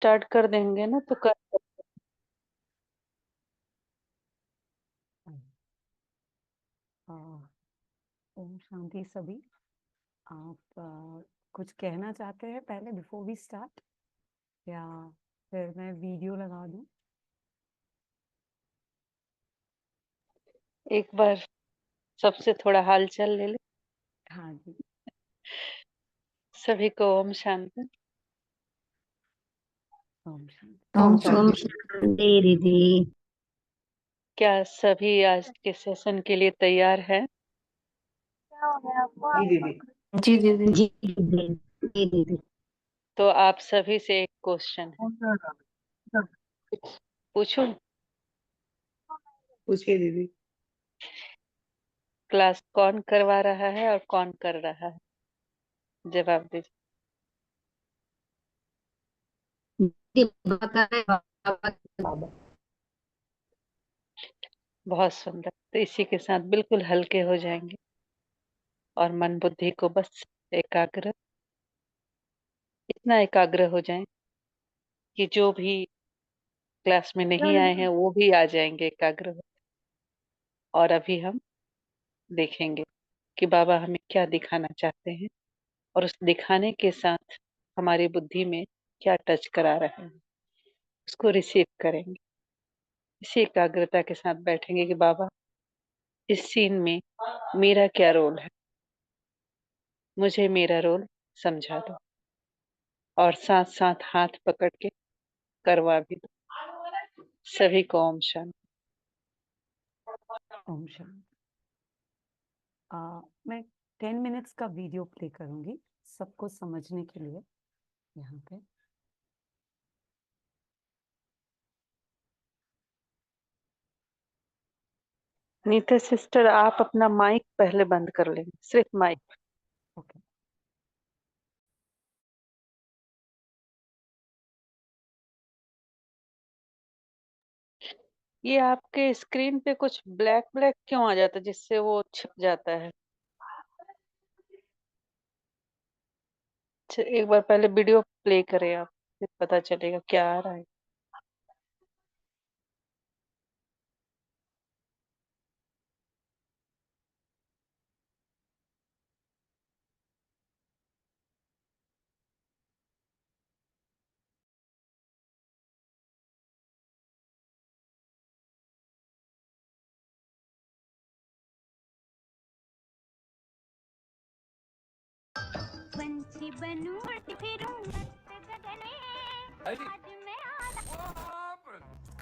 Start कर देंगे ना तो कर। आ, ओम शांति सभी। आप कुछ कहना चाहते हैं पहले बिफोर वी स्टार्ट, या फिर मैं वीडियो लगा दूं? एक बार सबसे थोड़ा हाल चाल ले ले। हाँ जी। सभी को ओम शांति। ओम शांति। ओम ओम शांति। शांति दीदी। क्या सभी आज के सेशन के लिए तैयार हैं? जी दीदी। जी दीदी। जी दीदी। तो आप सभी से एक क्वेश्चन है, पूछूं? पूछिए दीदी। क्लास कौन करवा रहा है और कौन कर रहा है? जवाब दीजिए। बाबा। बहुत सुंदर। तो इसी के साथ बिल्कुल हल्के हो जाएंगे और मन बुद्धि को बस एकाग्र, इतना एकाग्र हो जाएं कि जो भी क्लास में नहीं आए हैं वो भी आ जाएंगे एकाग्र हो। और अभी हम देखेंगे कि बाबा हमें क्या दिखाना चाहते हैं और उस दिखाने के साथ हमारी बुद्धि में क्या टच करा रहे हैं, उसको रिसीव करेंगे। इसी एकाग्रता के साथ बैठेंगे कि बाबा इस सीन में मेरा क्या रोल है, मुझे मेरा रोल समझा दो और साथ साथ हाथ पकड़ के करवा भी दो। सभी को ओम शांति। ओम शांति। मैं 10 मिनट्स का वीडियो प्ले करूंगी सबको समझने के लिए यहाँ पे। नीता सिस्टर, आप अपना माइक पहले बंद कर लेंगे, सिर्फ माइक। ओके। ये आपके स्क्रीन पे कुछ ब्लैक ब्लैक क्यों आ जाता है जिससे वो छिप जाता है? अच्छा, एक बार पहले वीडियो प्ले करें आप, फिर पता चलेगा क्या आ रहा है। पंछी बनूं उड़ती फिरूं गगन में आज मैं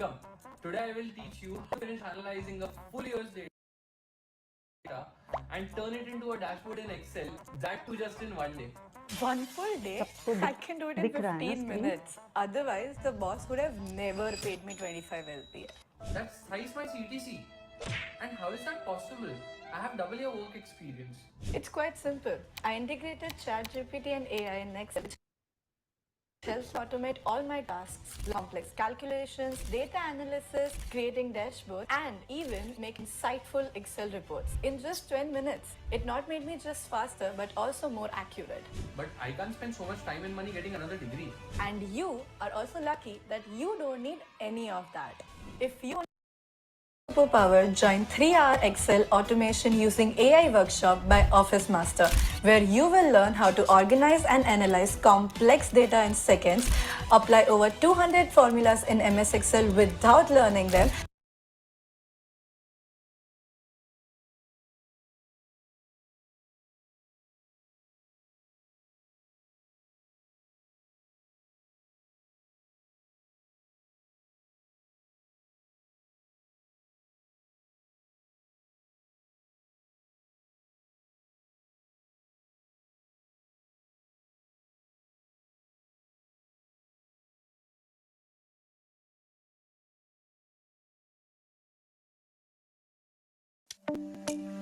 Come, today I will teach you how to finish analyzing a full year's data and turn it into a dashboard in Excel, that too just in one day. One full day? सबको I can do it in दिख रहा है ना 15 screen? minutes. Otherwise, the boss would have never paid me 25 LPA. That's thrice my CTC. And how is that possible? I have double your work experience. It's quite simple. I integrated ChatGPT and AI in Excel, which helps automate all my tasks, complex calculations, data analysis, creating dashboards, and even make insightful Excel reports in just 20 minutes. It not made me just faster, but also more accurate. But I can't spend so much time and money getting another degree. And you are also lucky that you don't need any of that. If you want superpower, join 3-hour Excel automation using AI workshop by Office Master, where you will learn how to organize and analyze complex data in seconds, apply over 200 formulas in MS Excel without learning them,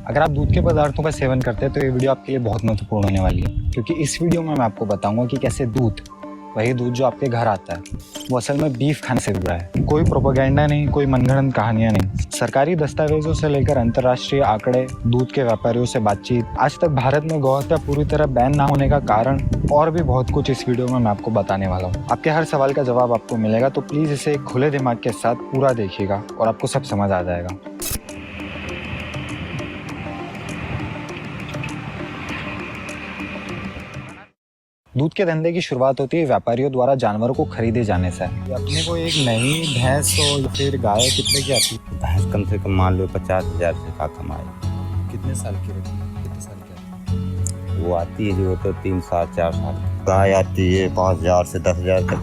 अगर आप दूध के पदार्थों का seven करते हैं तो ये वीडियो आपके लिए बहुत महत्वपूर्ण होने वाली है, क्योंकि इस वीडियो में मैं आपको बताऊंगा कि कैसे दूध वही दूध जो आपके घर आता है वो असल में बीफ खाने से जुड़ा है। कोई प्रोपेगेंडा नहीं, कोई मनगढ़ंत कहानियां नहीं। सरकारी दस्तावेजों से लेकर अंतर्राष्ट्रीय आंकड़े, दूध के व्यापारियों से बातचीत, आज तक भारत में गौहत्या पूरी तरह बैन ना होने का कारण और भी बहुत कुछ इस वीडियो में मैं आपको बताने वाला हूँ। आपके हर सवाल का जवाब आपको मिलेगा, तो प्लीज इसे एक खुले दिमाग के साथ पूरा देखिएगा और आपको सब समझ आ जाएगा। दूध के धंधे की शुरुआत होती है व्यापारियों द्वारा जानवरों को खरीदे जाने से। अपने को एक नई भैंस और फिर गाय कितने की आती है? भैंस कम से कम मान लो 50,000 से का कमाए। कितने साल की रहती है? कितने साल की? वो आती है जो तो 3 साल 4 साल। गाय आती है 5,000 से 10,000 तक।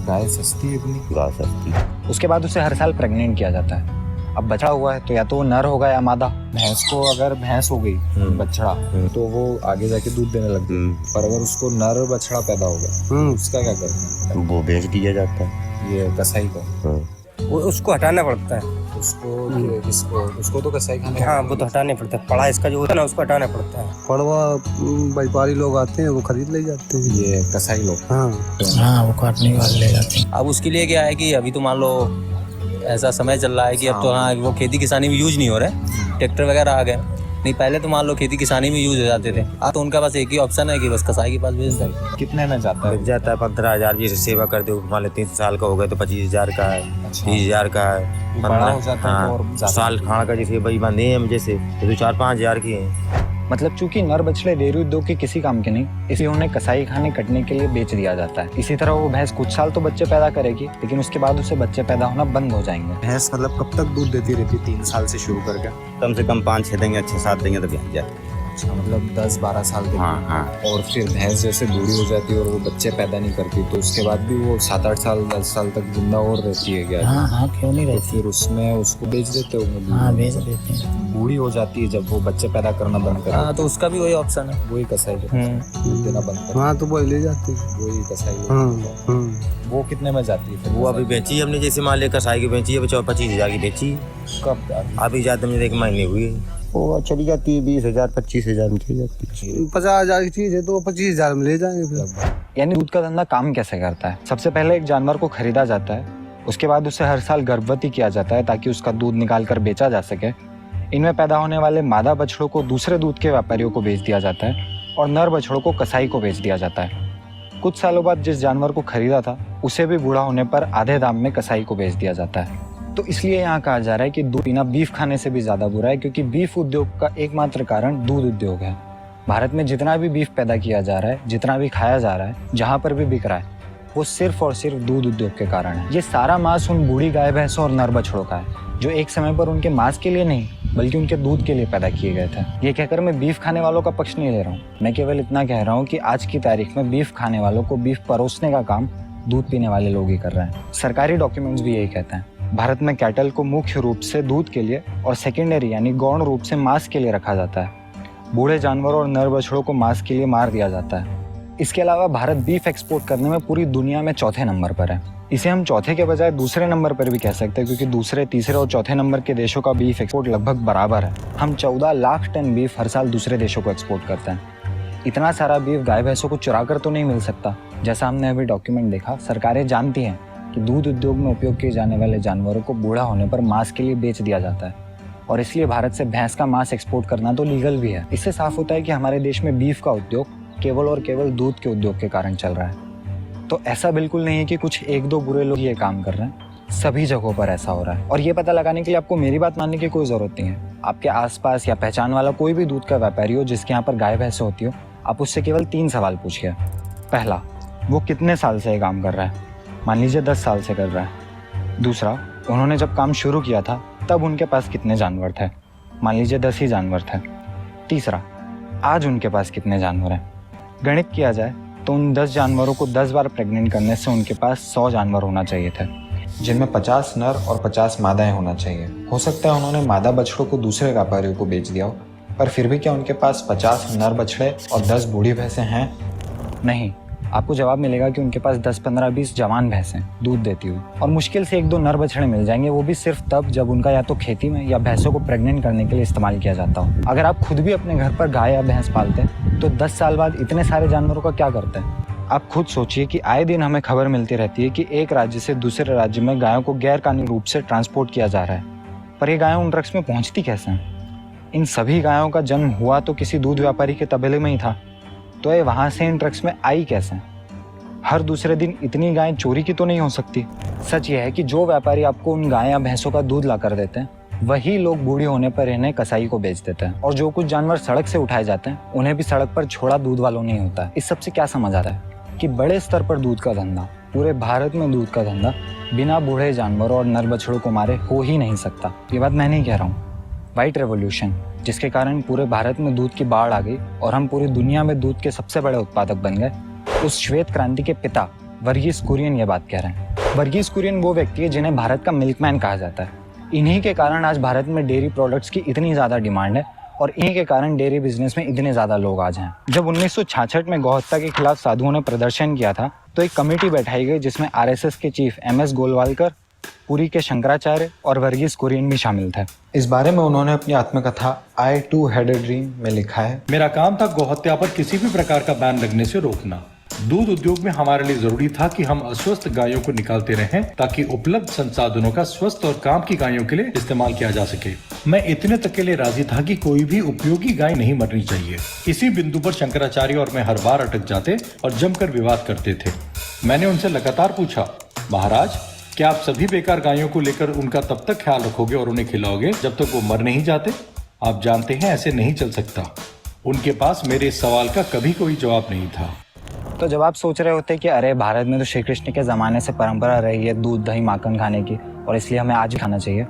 गाय सस्ती है इतनी? गाय सस्ती। उसके बाद उसे हर साल प्रेग्नेंट किया जाता है। अब बछड़ा हुआ है तो या तो वो नर होगा या मादा। भैंस को अगर भैंस हो गई बछड़ा तो वो आगे जाके दूध देने लगती है, पर अगर उसको नर बछड़ा पैदा हो गया उसका क्या करते हैं? वो बेच दिया जाता है ये कसाई को। वो उसको हटाना पड़ता है। उसको तो कसाई खाने। हाँ, वो तो हटाने पड़ता है। पड़ा इसका जो होता है ना, उसको हटाना पड़ता है। पड़वा व्यापारी लोग आते हैं, वो खरीद ले जाते हैं। ये कसाई लोग। हाँ, वो काटने वाले ले जाते हैं। अब उसके लिए क्या है कि अभी तो मान लो ऐसा समय चल रहा है कि अब तो हाँ वो खेती किसानी में यूज नहीं हो रहा है, ट्रैक्टर वगैरह आ गए। नहीं पहले तो मान लो खेती किसानी में यूज हो जाते थे। तो उनका बस एक ही ऑप्शन है कि बस कसाई के पास भेज दें। कितने में जाता है? जाता है 15,000। जैसे सेवा कर दो, मान लो 3 साल का हो गया तो 25,000 का है, 30,000 का है। बड़ा हो जाता है और साल खाना का जैसे भाई बंदे हम जैसे तो 4-5,000 की है। मतलब चूंकि नर बछड़े डेयरी उद्योग के किसी काम के नहीं, इसलिए उन्हें कसाई खाने कटने के लिए बेच दिया जाता है। इसी तरह वो भैंस कुछ साल तो बच्चे पैदा करेगी, लेकिन उसके बाद उसे बच्चे पैदा होना बंद हो जाएंगे। भैंस मतलब कब तक दूध देती रहती? 3 साल से शुरू करके कम से कम 5-6 देंगे, 6-7 देंगे तो भैंस जाती है। अच्छा, मतलब 10-12 साल देती है। हाँ। और फिर भैंस जैसे बूढ़ी हो जाती है और वो बच्चे पैदा नहीं करती, तो उसके बाद भी वो 7-8 साल 10 साल तक जिंदा और रहती है क्या? हाँ, क्यों नहीं तो रहती? फिर उसमें उसको बेच देते हो? हाँ, बेच देते हैं। बूढ़ी हो जाती है जब वो बच्चे पैदा करना बंद कर। हाँ, तो उसका भी वही ऑप्शन है। वही कसाई देना बंद कर। हाँ, तो वो ले जाती है। वही कसाई। वो कितने में जाती है? वो अभी बेची हमने, जैसे मान ले कसाई की बेची है 25,000 की बेची। कब? अभी जाते मुझे 1 महीने हुई। वो चली जाती है 20,000 25,000 में चली जाती है। 50,000 की चीज है तो 25,000 में ले जाएंगे फिर। यानी दूध का धंधा काम कैसे करता है? सबसे पहले एक जानवर को खरीदा जाता है, उसके बाद उसे हर साल गर्भवती किया जाता है ताकि उसका दूध निकाल कर बेचा जा सके। इनमें पैदा होने वाले मादा बछड़ों को दूसरे दूध के व्यापारियों को बेच दिया जाता है और नर बछड़ों को कसाई को बेच दिया जाता है। कुछ सालों बाद जिस जानवर को खरीदा था उसे भी बूढ़ा होने पर आधे दाम में कसाई को बेच दिया जाता है। तो इसलिए यहाँ कहा जा रहा है कि दूध पीना बीफ खाने से भी ज्यादा बुरा है, क्योंकि बीफ उद्योग का एकमात्र कारण दूध उद्योग है। भारत में जितना भी बीफ पैदा किया जा रहा है, जितना भी खाया जा रहा है, जहाँ पर भी बिक रहा है, वो सिर्फ और सिर्फ दूध उद्योग के कारण है। ये सारा मांस उन बूढ़ी गाय भैंसों और नर बछड़ों का है जो एक समय पर उनके मांस के लिए नहीं बल्कि उनके दूध के लिए पैदा किए गए थे। ये कहकर मैं बीफ खाने वालों का पक्ष नहीं ले रहा हूँ, मैं केवल इतना कह रहा हूँ कि आज की तारीख में बीफ खाने वालों को बीफ परोसने का काम दूध पीने वाले लोग ही कर रहे हैं। सरकारी डॉक्यूमेंट्स भी यही कहते हैं। भारत में कैटल को मुख्य रूप से दूध के लिए और सेकेंडरी यानी गौण रूप से मांस के लिए रखा जाता है। बूढ़े जानवरों और नर बछड़ों को मांस के लिए मार दिया जाता है। इसके अलावा भारत बीफ एक्सपोर्ट करने में पूरी दुनिया में 4थे नंबर पर है। इसे हम चौथे के बजाय दूसरे नंबर पर भी कह सकते हैं, क्योंकि दूसरे, तीसरे और चौथे नंबर के देशों का बीफ एक्सपोर्ट लगभग बराबर है। हम 14 लाख टन बीफ हर साल दूसरे देशों को एक्सपोर्ट करते हैं। इतना सारा बीफ गाय भैंसों को चुरा कर तो नहीं मिल सकता। जैसा हमने अभी डॉक्यूमेंट देखा, सरकारें जानती हैं कि दूध उद्योग में उपयोग किए जाने वाले जानवरों को बूढ़ा होने पर मांस के लिए बेच दिया जाता है, और इसलिए भारत से भैंस का मांस एक्सपोर्ट करना तो लीगल भी है। इससे साफ होता है कि हमारे देश में बीफ का उद्योग केवल और केवल दूध के उद्योग के कारण चल रहा है। तो ऐसा बिल्कुल नहीं है कि कुछ 1-2 बुरे लोग ये काम कर रहे हैं, सभी जगहों पर ऐसा हो रहा है। और ये पता लगाने के लिए आपको मेरी बात मानने की कोई जरूरत नहीं है। आपके आसपास या पहचान वाला कोई भी दूध का व्यापारी हो जिसके यहाँ पर गाय भैंस होती हो, आप उससे केवल 3 सवाल पूछिए। पहला, वो कितने साल से ये काम कर रहा है? मान लीजिए 10 साल से कर रहा है। दूसरा, उन्होंने जब काम शुरू किया था तब उनके पास कितने जानवर थे? मान लीजिए 10 ही जानवर थे। तीसरा, आज उनके पास कितने जानवर हैं? गणित किया जाए तो उन 10 जानवरों को 10 बार प्रेग्नेंट करने से उनके पास 100 जानवर होना चाहिए थे, जिनमें 50 नर और 50 मादाएं होना चाहिए। हो सकता है उन्होंने मादा बछड़ों को दूसरे व्यापारियों को बेच दिया हो, पर फिर भी क्या उनके पास 50 नर बछड़े और 10 बूढ़ी भैंसें हैं? नहीं। आपको जवाब मिलेगा कि उनके पास 10, 15, 20 जवान भैंसें दूध देती हुई, और मुश्किल से 1-2 नर बछड़े मिल जाएंगे, वो भी सिर्फ तब जब उनका या तो खेती में या भैंसों को प्रेग्नेंट करने के लिए इस्तेमाल किया जाता हो। अगर आप खुद भी अपने घर पर गाय या भैंस पालते हैं तो 10 साल बाद इतने सारे जानवरों का क्या करते हैं? आप खुद सोचिए कि आए दिन हमें खबर मिलती रहती है कि एक राज्य से दूसरे राज्य में गायों को गैर कानूनी रूप से ट्रांसपोर्ट किया जा रहा है, पर ये गायें उन ट्रक्स में पहुंचती कैसे हैं? इन सभी गायों का जन्म हुआ तो किसी दूध व्यापारी के तबेले में ही था, तो ये वहां से इन ट्रक्स में आई कैसे? हर दूसरे दिन इतनी गायें चोरी की तो नहीं हो सकती। सच ये है कि जो व्यापारी आपको उन गाय या भैंसों का दूध ला कर देते हैं, वही लोग बूढ़े होने पर इन्हें कसाई को बेच देते हैं। और जो कुछ जानवर सड़क से उठाए जाते हैं, उन्हें भी सड़क पर छोड़ा दूध वालों नहीं होता है। इस सबसे क्या समझ आता है कि बड़े स्तर पर दूध का धंधा, पूरे भारत में दूध का धंधा बिना बूढ़े जानवरों और नर बछड़ों को मारे हो ही नहीं सकता। ये बात मैं नहीं कह रहा हूँ। व्हाइट रेवोल्यूशन, जिसके कारण पूरे भारत में दूध की बाढ़ आ गई और हम पूरी दुनिया में दूध के सबसे बड़े उत्पादक बन गए, उस श्वेत क्रांति के पिता वर्गीस कुरियन ये बात कह रहे हैं। वर्गीस कुरियन वो व्यक्ति है जिन्हें भारत का मिल्कमैन कहा जाता है। इन्हीं के कारण आज भारत में डेयरी प्रोडक्ट्स की इतनी ज्यादा डिमांड है और इन्हीं के कारण डेयरी बिजनेस में इतने ज्यादा लोग आज हैं। जब 1966 में गौहत्या के खिलाफ साधुओं ने प्रदर्शन किया था, तो एक कमेटी बैठाई गई जिसमें आरएसएस के चीफ एमएस गोलवालकर, पुरी के शंकराचार्य और वर्गीस कुरियन भी शामिल थे। इस बारे में उन्होंने अपनी आत्मकथा आई टू हैड अ ड्रीम में लिखा है, मेरा काम था गौहत्या पर किसी भी प्रकार का बैन लगने से रोकना। दूध उद्योग में हमारे लिए जरूरी था कि हम अस्वस्थ गायों को निकालते रहें ताकि उपलब्ध संसाधनों का स्वस्थ और काम की गायों के लिए इस्तेमाल किया जा सके। मैं इतने तक के लिए राजी था कि कोई भी उपयोगी गाय नहीं मरनी चाहिए। इसी बिंदु पर शंकराचार्य और मैं हर बार अटक जाते और जमकर विवाद करते थे। मैंने उनसे लगातार पूछा, महाराज, क्या आप सभी बेकार गायों को लेकर उनका तब तक ख्याल रखोगे और उन्हें खिलाओगे जब तक वो मर नहीं जाते? आप जानते हैं ऐसे नहीं चल सकता। उनके पास मेरे इस सवाल का कभी कोई जवाब नहीं था। तो जब आप सोच रहे होते कि अरे भारत में तो श्री कृष्ण के ज़माने से परंपरा रही है दूध दही माखन खाने की और इसलिए हमें आज भी खाना चाहिए,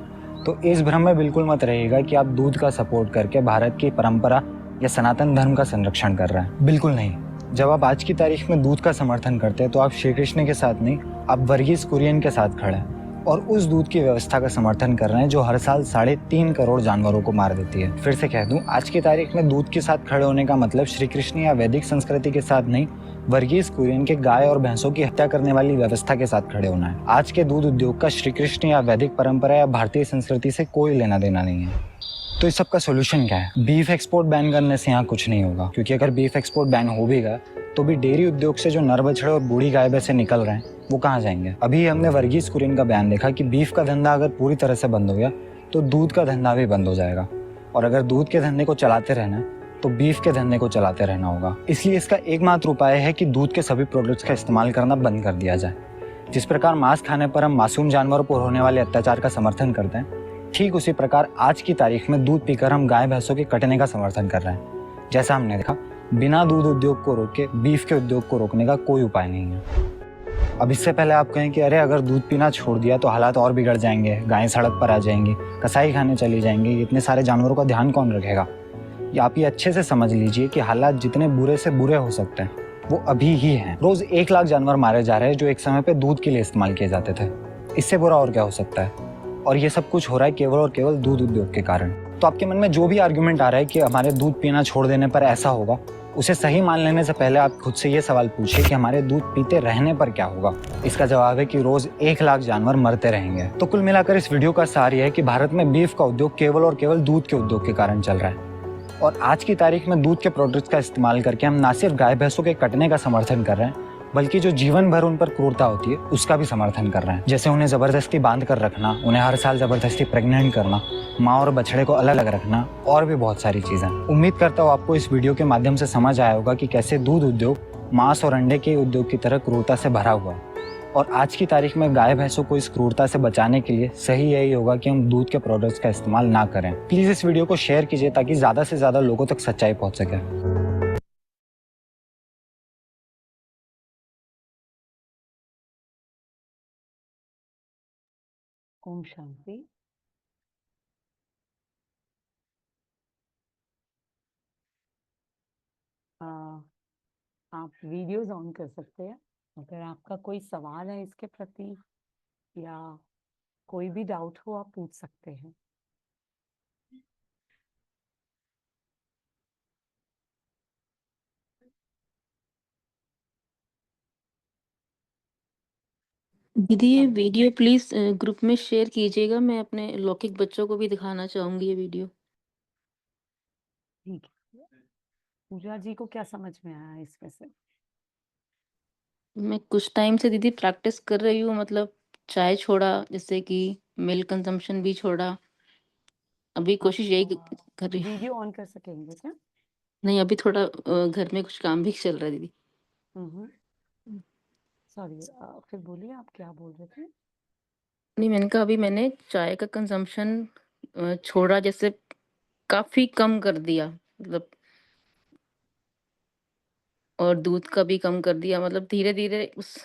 तो इस भ्रम में बिल्कुल मत रहिएगा कि आप दूध का सपोर्ट करके भारत की परंपरा या सनातन धर्म का संरक्षण कर रहे हैं। बिल्कुल नहीं। जब आप आज की तारीख में दूध का समर्थन करते हैं तो आप श्री कृष्ण के साथ नहीं, आप वर्गीस कुरियन के साथ खड़े हैं और उस दूध की व्यवस्था का समर्थन कर रहे हैं जो हर साल 3.5 करोड़ जानवरों को मार देती है। फिर से कह दूं, आज की तारीख में दूध के साथ खड़े होने का मतलब श्री कृष्ण या वैदिक संस्कृति के साथ नहीं, वर्गीस कुरियन के गाय और भैंसों की हत्या करने वाली व्यवस्था के साथ खड़े होना है। आज के दूध उद्योग का श्री कृष्ण या वैदिक परंपरा या भारतीय संस्कृति से कोई लेना देना नहीं है। तो इस सब का सोल्यूशन क्या है? बीफ एक्सपोर्ट बैन करने से यहाँ कुछ नहीं होगा, क्योंकि अगर बीफ एक्सपोर्ट बैन हो भी गया तो भी डेयरी उद्योग से जो नर बछड़े और बूढ़ी गाय भैंसे निकल रहे हैं वो कहाँ जाएंगे? अभी हमने वर्गीस कुरियन का बयान देखा कि बीफ का धंधा अगर पूरी तरह से बंद हो गया तो दूध का धंधा भी बंद हो जाएगा, और अगर दूध के धंधे को चलाते रहना है तो बीफ के धंधे को चलाते रहना होगा। इसलिए इसका एकमात्र उपाय है कि दूध के सभी प्रोडक्ट्स का इस्तेमाल करना बंद कर दिया जाए। जिस प्रकार मांस खाने पर हम मासूम जानवरों पर होने वाले अत्याचार का समर्थन करते हैं, ठीक उसी प्रकार आज की तारीख में दूध पीकर हम गाय भैंसों के कटने का समर्थन कर रहे हैं। जैसा हमने देखा, बिना दूध उद्योग को रोके बीफ के उद्योग को रोकने का कोई उपाय नहीं है। अब इससे पहले आप कहें कि अरे अगर दूध पीना छोड़ दिया तो हालात और बिगड़ जाएंगे, गायें सड़क पर आ जाएंगी, कसाई खाने चली जाएंगी, इतने सारे जानवरों का ध्यान कौन रखेगा? या आप ये अच्छे से समझ लीजिए कि हालात जितने बुरे से बुरे हो सकते हैं वो अभी ही हैं। रोज 1 लाख जानवर मारे जा रहे हैं जो एक समय पे दूध के लिए इस्तेमाल किए जाते थे। इससे बुरा और क्या हो सकता है? और ये सब कुछ हो रहा है केवल और केवल दूध उद्योग के कारण। तो आपके मन में जो भी आर्गुमेंट आ रहा है कि हमारे दूध पीना छोड़ देने पर ऐसा होगा, उसे सही मान लेने से पहले आप खुद से ये सवाल पूछिए कि हमारे दूध पीते रहने पर क्या होगा। इसका जवाब है कि रोज 1 लाख जानवर मरते रहेंगे। तो कुल मिलाकर इस वीडियो का सार यह है कि भारत में बीफ का उद्योग केवल और केवल दूध के उद्योग के कारण चल रहा है, और आज की तारीख में दूध के प्रोडक्ट्स का इस्तेमाल करके हम ना सिर्फ गाय भैंसों के कटने का समर्थन कर रहे हैं, बल्कि जो जीवन भर उन पर क्रूरता होती है उसका भी समर्थन कर रहे हैं। जैसे उन्हें जबरदस्ती बांध कर रखना, उन्हें हर साल जबरदस्ती प्रेग्नेंट करना, माँ और बछड़े को अलग अलग रखना, और भी बहुत सारी चीजें। उम्मीद करता हूँ आपको इस वीडियो के माध्यम से समझ आया होगा कि कैसे दूध उद्योग मांस और अंडे के उद्योग की तरह क्रूरता से भरा हुआ है, और आज की तारीख में गाय भैंसों को इस क्रूरता से बचाने के लिए सही यही होगा कि हम दूध के प्रोडक्ट्स का इस्तेमाल ना करें। प्लीज इस वीडियो को शेयर कीजिए ताकि ज्यादा से ज्यादा लोगों तक सच्चाई पहुंच सके। ओम शांति। आप वीडियोस ऑन कर सकते हैं। अगर आपका कोई सवाल है इसके प्रति या कोई भी डाउट हो आप पूछ सकते हैं। दीदी ये वीडियो प्लीज ग्रुप में शेयर कीजिएगा, मैं अपने लौकिक बच्चों को भी दिखाना चाहूंगी ये वीडियो। ठीक है। पूजा जी को क्या समझ में आया इसमें से? मैं कुछ टाइम से दीदी प्रैक्टिस कर रही हूँ, मतलब चाय छोड़ा, जैसे कि मिल्क कंजम्पशन भी छोड़ा। अभी आप कोशिश यही कर रही हूँ। वीडियो ऑन कर सकेंगे क्या? नहीं, अभी थोड़ा घर में कुछ काम भी चल रहा है दीदी। सॉरी, फिर बोलिए आप क्या बोल रहे थे? नहीं, मैंने कहा अभी मैंने चाय का कंजम्पशन छोड़ा, जैसे काफ़ी कम कर दिया, मतलब और दूध का भी कम कर दिया, मतलब धीरे-धीरे उस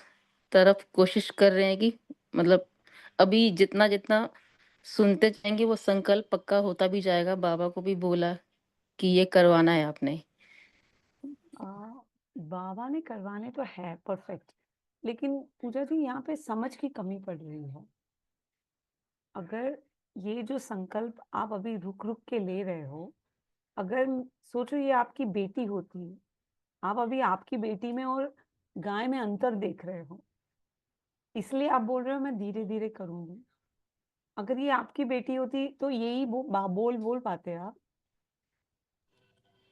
तरफ कोशिश कर रहे हैं कि मतलब अभी जितना-जितना सुनते जाएँगे वो संकल्प पक्का होता भी जाएगा। बाबा को भी बोला कि ये करवाना है आपने। आ, बाबा ने करवाने तो है, परफेक्ट, लेकिन पूजा जी यहाँ पे समझ की कमी पड़ रही है। अगर ये जो संकल्प आप अभी रुक रुक के ले रहे हो, अगर सोचो ये आपकी बेटी होती, आप अभी आपकी बेटी में और गाय में अंतर देख रहे हो, इसलिए आप बोल रहे हो मैं धीरे धीरे करूंगी। अगर ये आपकी बेटी होती तो यही बोल पाते आप।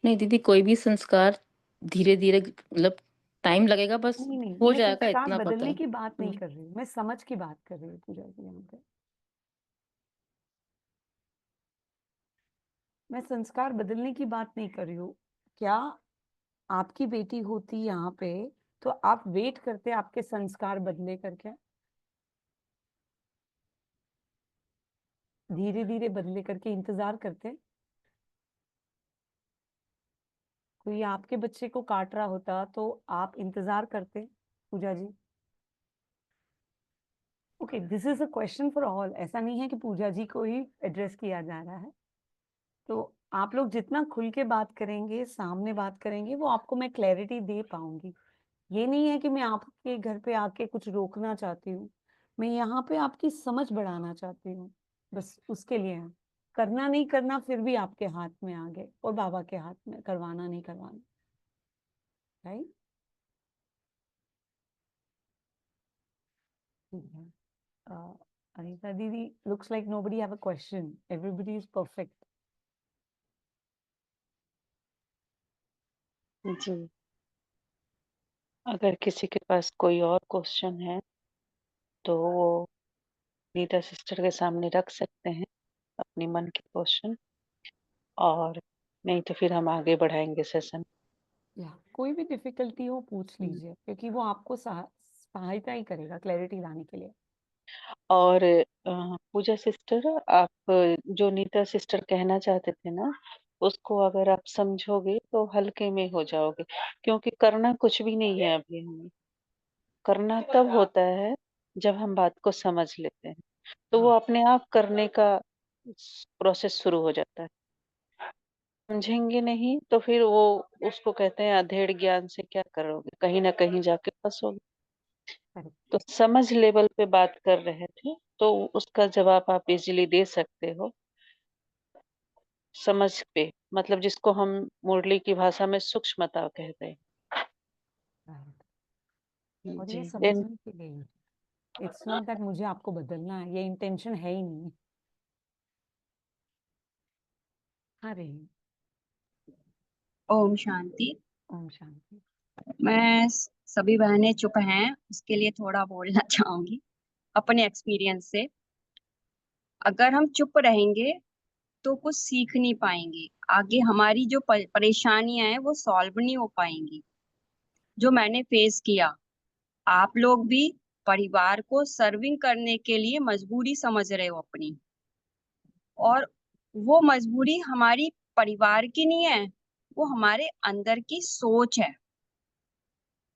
नहीं दीदी, कोई भी संस्कार धीरे-धीरे मतलब टाइम लगेगा, बस नहीं नहीं, हो मैं जाएगा संस्कार इतना पता बदलने है। की बात नहीं हुँ। कर रही हूँ, मैं समझ की बात कर रही हूँ पूजा जी। यहाँ पे मैं संस्कार बदलने की बात नहीं कर रही हूँ। क्या आपकी बेटी होती यहाँ पे तो आप वेट करते आपके संस्कार बदले करके? धीरे धीरे बदले करके इंतजार करते? कोई आपके बच्चे को काट रहा होता तो आप इंतजार करते Pooja ji? Okay, this is a question for all. ऐसा नहीं है कि पूजा जी को ही एड्रेस किया जा रहा है। तो आप लोग जितना खुल के बात करेंगे, सामने बात करेंगे, वो आपको मैं क्लैरिटी दे पाऊंगी। ये नहीं है कि मैं आपके घर पे आके कुछ रोकना चाहती हूँ, मैं यहाँ पे आपकी समझ बढ़ाना चाहती हूँ, बस उसके लिए है। करना नहीं करना फिर भी आपके हाथ में आगे और बाबा के हाथ में, करवाना नहीं करवाना, राइट? ठीक है। अनीता दीदी, looks like nobody have a question. Everybody is perfect. जी, अगर किसी के पास कोई और क्वेश्चन है तो वो नीता सिस्टर के सामने रख सकते हैं अपनी मन की क्वेश्चन, और नहीं तो फिर हम आगे बढ़ाएंगे सेशन। या कोई भी डिफिकल्टी हो पूछ लीजिए, क्योंकि वो आपको सहायता ही करेगा क्लैरिटी लाने के लिए। और पूजा सिस्टर, आप जो नीता सिस्टर कहना चाहते थे ना, उसको अगर आप समझोगे तो हल्के में हो जाओगे, क्योंकि करना कुछ भी नहीं है अभी हमें। करना तब होता है जब हम बात को समझ लेते हैं, तो वो अपने आप करने का प्रोसेस शुरू हो जाता है। समझेंगे नहीं तो फिर वो, उसको कहते हैं अधेड़ ज्ञान से क्या करोगे, कहीं ना कहीं जाके फंसोगे। तो समझ लेवल पे बात कर रहे थे, तो उसका जवाब आप इजीली दे सकते हो समझ पे, मतलब जिसको हम मुरली की भाषा में सूक्ष्मता कहते हैं। और जी ये देन समझने के लिए, इट्स नॉट दैट मुझे आपको बदलना है, ये इंटेंशन है ही नहीं। अरे ओम शांति। ओम शांति। सभी बहनें चुप हैं, उसके लिए थोड़ा बोलना चाहूंगी अपने एक्सपीरियंस से। अगर हम चुप रहेंगे तो कुछ सीख नहीं पाएंगे, आगे हमारी जो परेशानियां हैं वो सॉल्व नहीं हो पाएंगी। जो मैंने फेस किया, आप लोग भी परिवार को सर्विंग करने के लिए मजबूरी समझ रहे हो अपनी, और वो मजबूरी हमारी परिवार की नहीं है, वो हमारे अंदर की सोच है।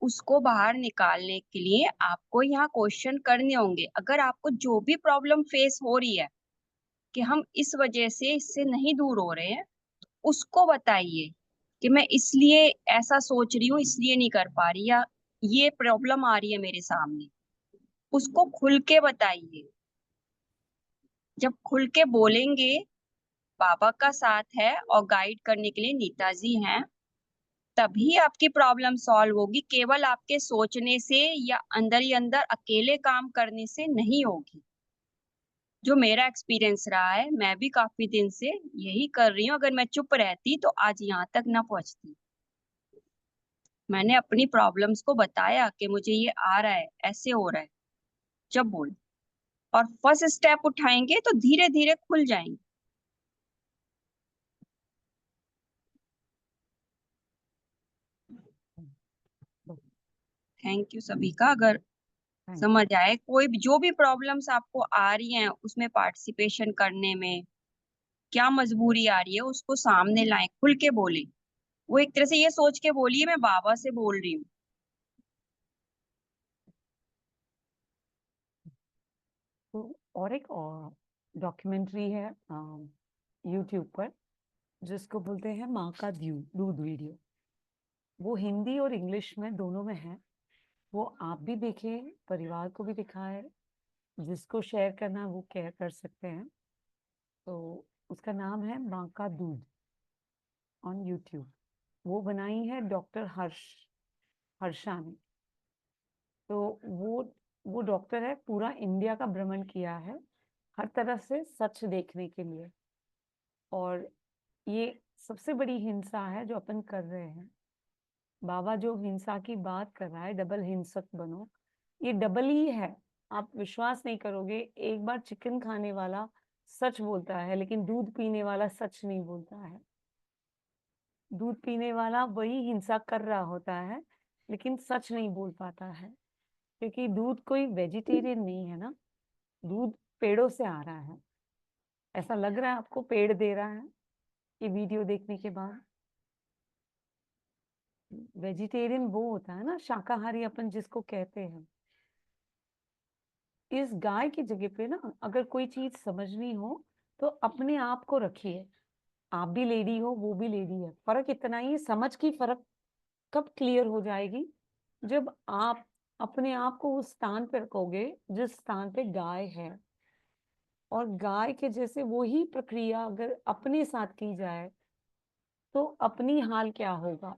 उसको बाहर निकालने के लिए आपको यहाँ क्वेश्चन करने होंगे। अगर आपको जो भी प्रॉब्लम फेस हो रही है कि हम इस वजह से इससे नहीं दूर हो रहे हैं, उसको बताइए कि मैं इसलिए ऐसा सोच रही हूँ, इसलिए नहीं कर पा रही, या ये प्रॉब्लम आ रही है मेरे सामने। उसको खुल के बताइए। जब खुल के बोलेंगे, बाबा का साथ है और गाइड करने के लिए नीता जी हैं, तभी आपकी प्रॉब्लम सॉल्व होगी। केवल आपके सोचने से या अंदर ही अंदर अकेले काम करने से नहीं होगी। जो मेरा एक्सपीरियंस रहा है, मैं भी काफी दिन से यही कर रही हूँ। अगर मैं चुप रहती तो आज यहाँ तक ना पहुंचती। मैंने अपनी प्रॉब्लम्स को बताया कि मुझे ये आ रहा है, ऐसे हो रहा है, जब बोल और फर्स्ट स्टेप उठाएंगे तो धीरे धीरे खुल जाएंगे। थैंक यू सभी का। अगर थैंक समझ आए कोई भी जो भी प्रॉब्लम्स आपको आ रही हैं उसमें पार्टिसिपेशन करने में क्या मजबूरी आ रही है उसको सामने लाएं, खुल के बोले। वो एक तरह से ये सोच के बोलिए मैं बाबा से बोल रही हूँ। तो और एक डॉक्यूमेंट्री है यूट्यूब पर जिसको बोलते हैं माँ का दूध वीडियो। वो हिंदी और इंग्लिश में दोनों में है। वो आप भी देखें, परिवार को भी दिखाए, जिसको शेयर करना है वो शेयर कर सकते हैं। तो उसका नाम है माँ का दूध ऑन यूट्यूब। वो बनाई है डॉक्टर हर्षा ने। तो वो डॉक्टर है, पूरा इंडिया का भ्रमण किया है हर तरफ से सच देखने के लिए। और ये सबसे बड़ी हिंसा है जो अपन कर रहे हैं। बाबा जो हिंसा की बात कर रहा है, डबल हिंसक बनो, ये डबल ही है। आप विश्वास नहीं करोगे, एक बार चिकन खाने वाला सच बोलता है लेकिन दूध पीने वाला सच नहीं बोलता है। दूध पीने वाला वही हिंसा कर रहा होता है लेकिन सच नहीं बोल पाता है, क्योंकि दूध कोई वेजिटेरियन नहीं है ना, दूध पेड़ों से आ रहा है। ऐसा लग रहा है आपको पेड़ दे रहा है ये वीडियो देखने के बाद? वेजिटेरियन वो होता है ना, शाकाहारी अपन जिसको कहते हैं। इस गाय की जगह पे ना अगर कोई चीज समझनी हो तो अपने आप को रखिए। आप भी लेडी हो, वो भी लेडी है, फर्क इतना ही है। समझ की फर्क कब क्लियर हो जाएगी? जब आप अपने आप को उस स्थान पे रखोगे जिस स्थान पे गाय है। और गाय के जैसे वही प्रक्रिया अगर अपने साथ की जाए तो अपनी हाल क्या होगा?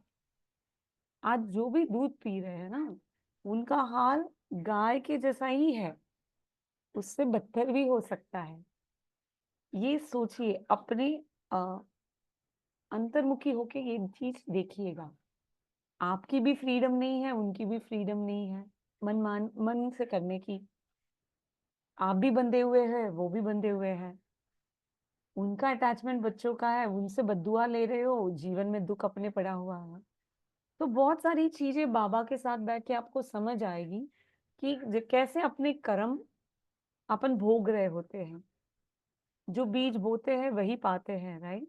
आज जो भी दूध पी रहे हैं ना, उनका हाल गाय के जैसा ही है, उससे बदतर भी हो सकता है। ये सोचिए, अपने अंतर्मुखी होके ये चीज देखिएगा। आपकी भी फ्रीडम नहीं है, उनकी भी फ्रीडम नहीं है मन से करने की। आप भी बंधे हुए हैं, वो भी बंधे हुए हैं। उनका अटैचमेंट बच्चों का है, उनसे बद्दुआ ले रहे हो, जीवन में दुख अपने पड़ा हुआ है। तो बहुत सारी चीजें बाबा के साथ बैठ के आपको समझ आएगी कि कैसे अपने कर्म अपन भोग रहे होते हैं। जो बीज बोते हैं वही पाते हैं, राइट?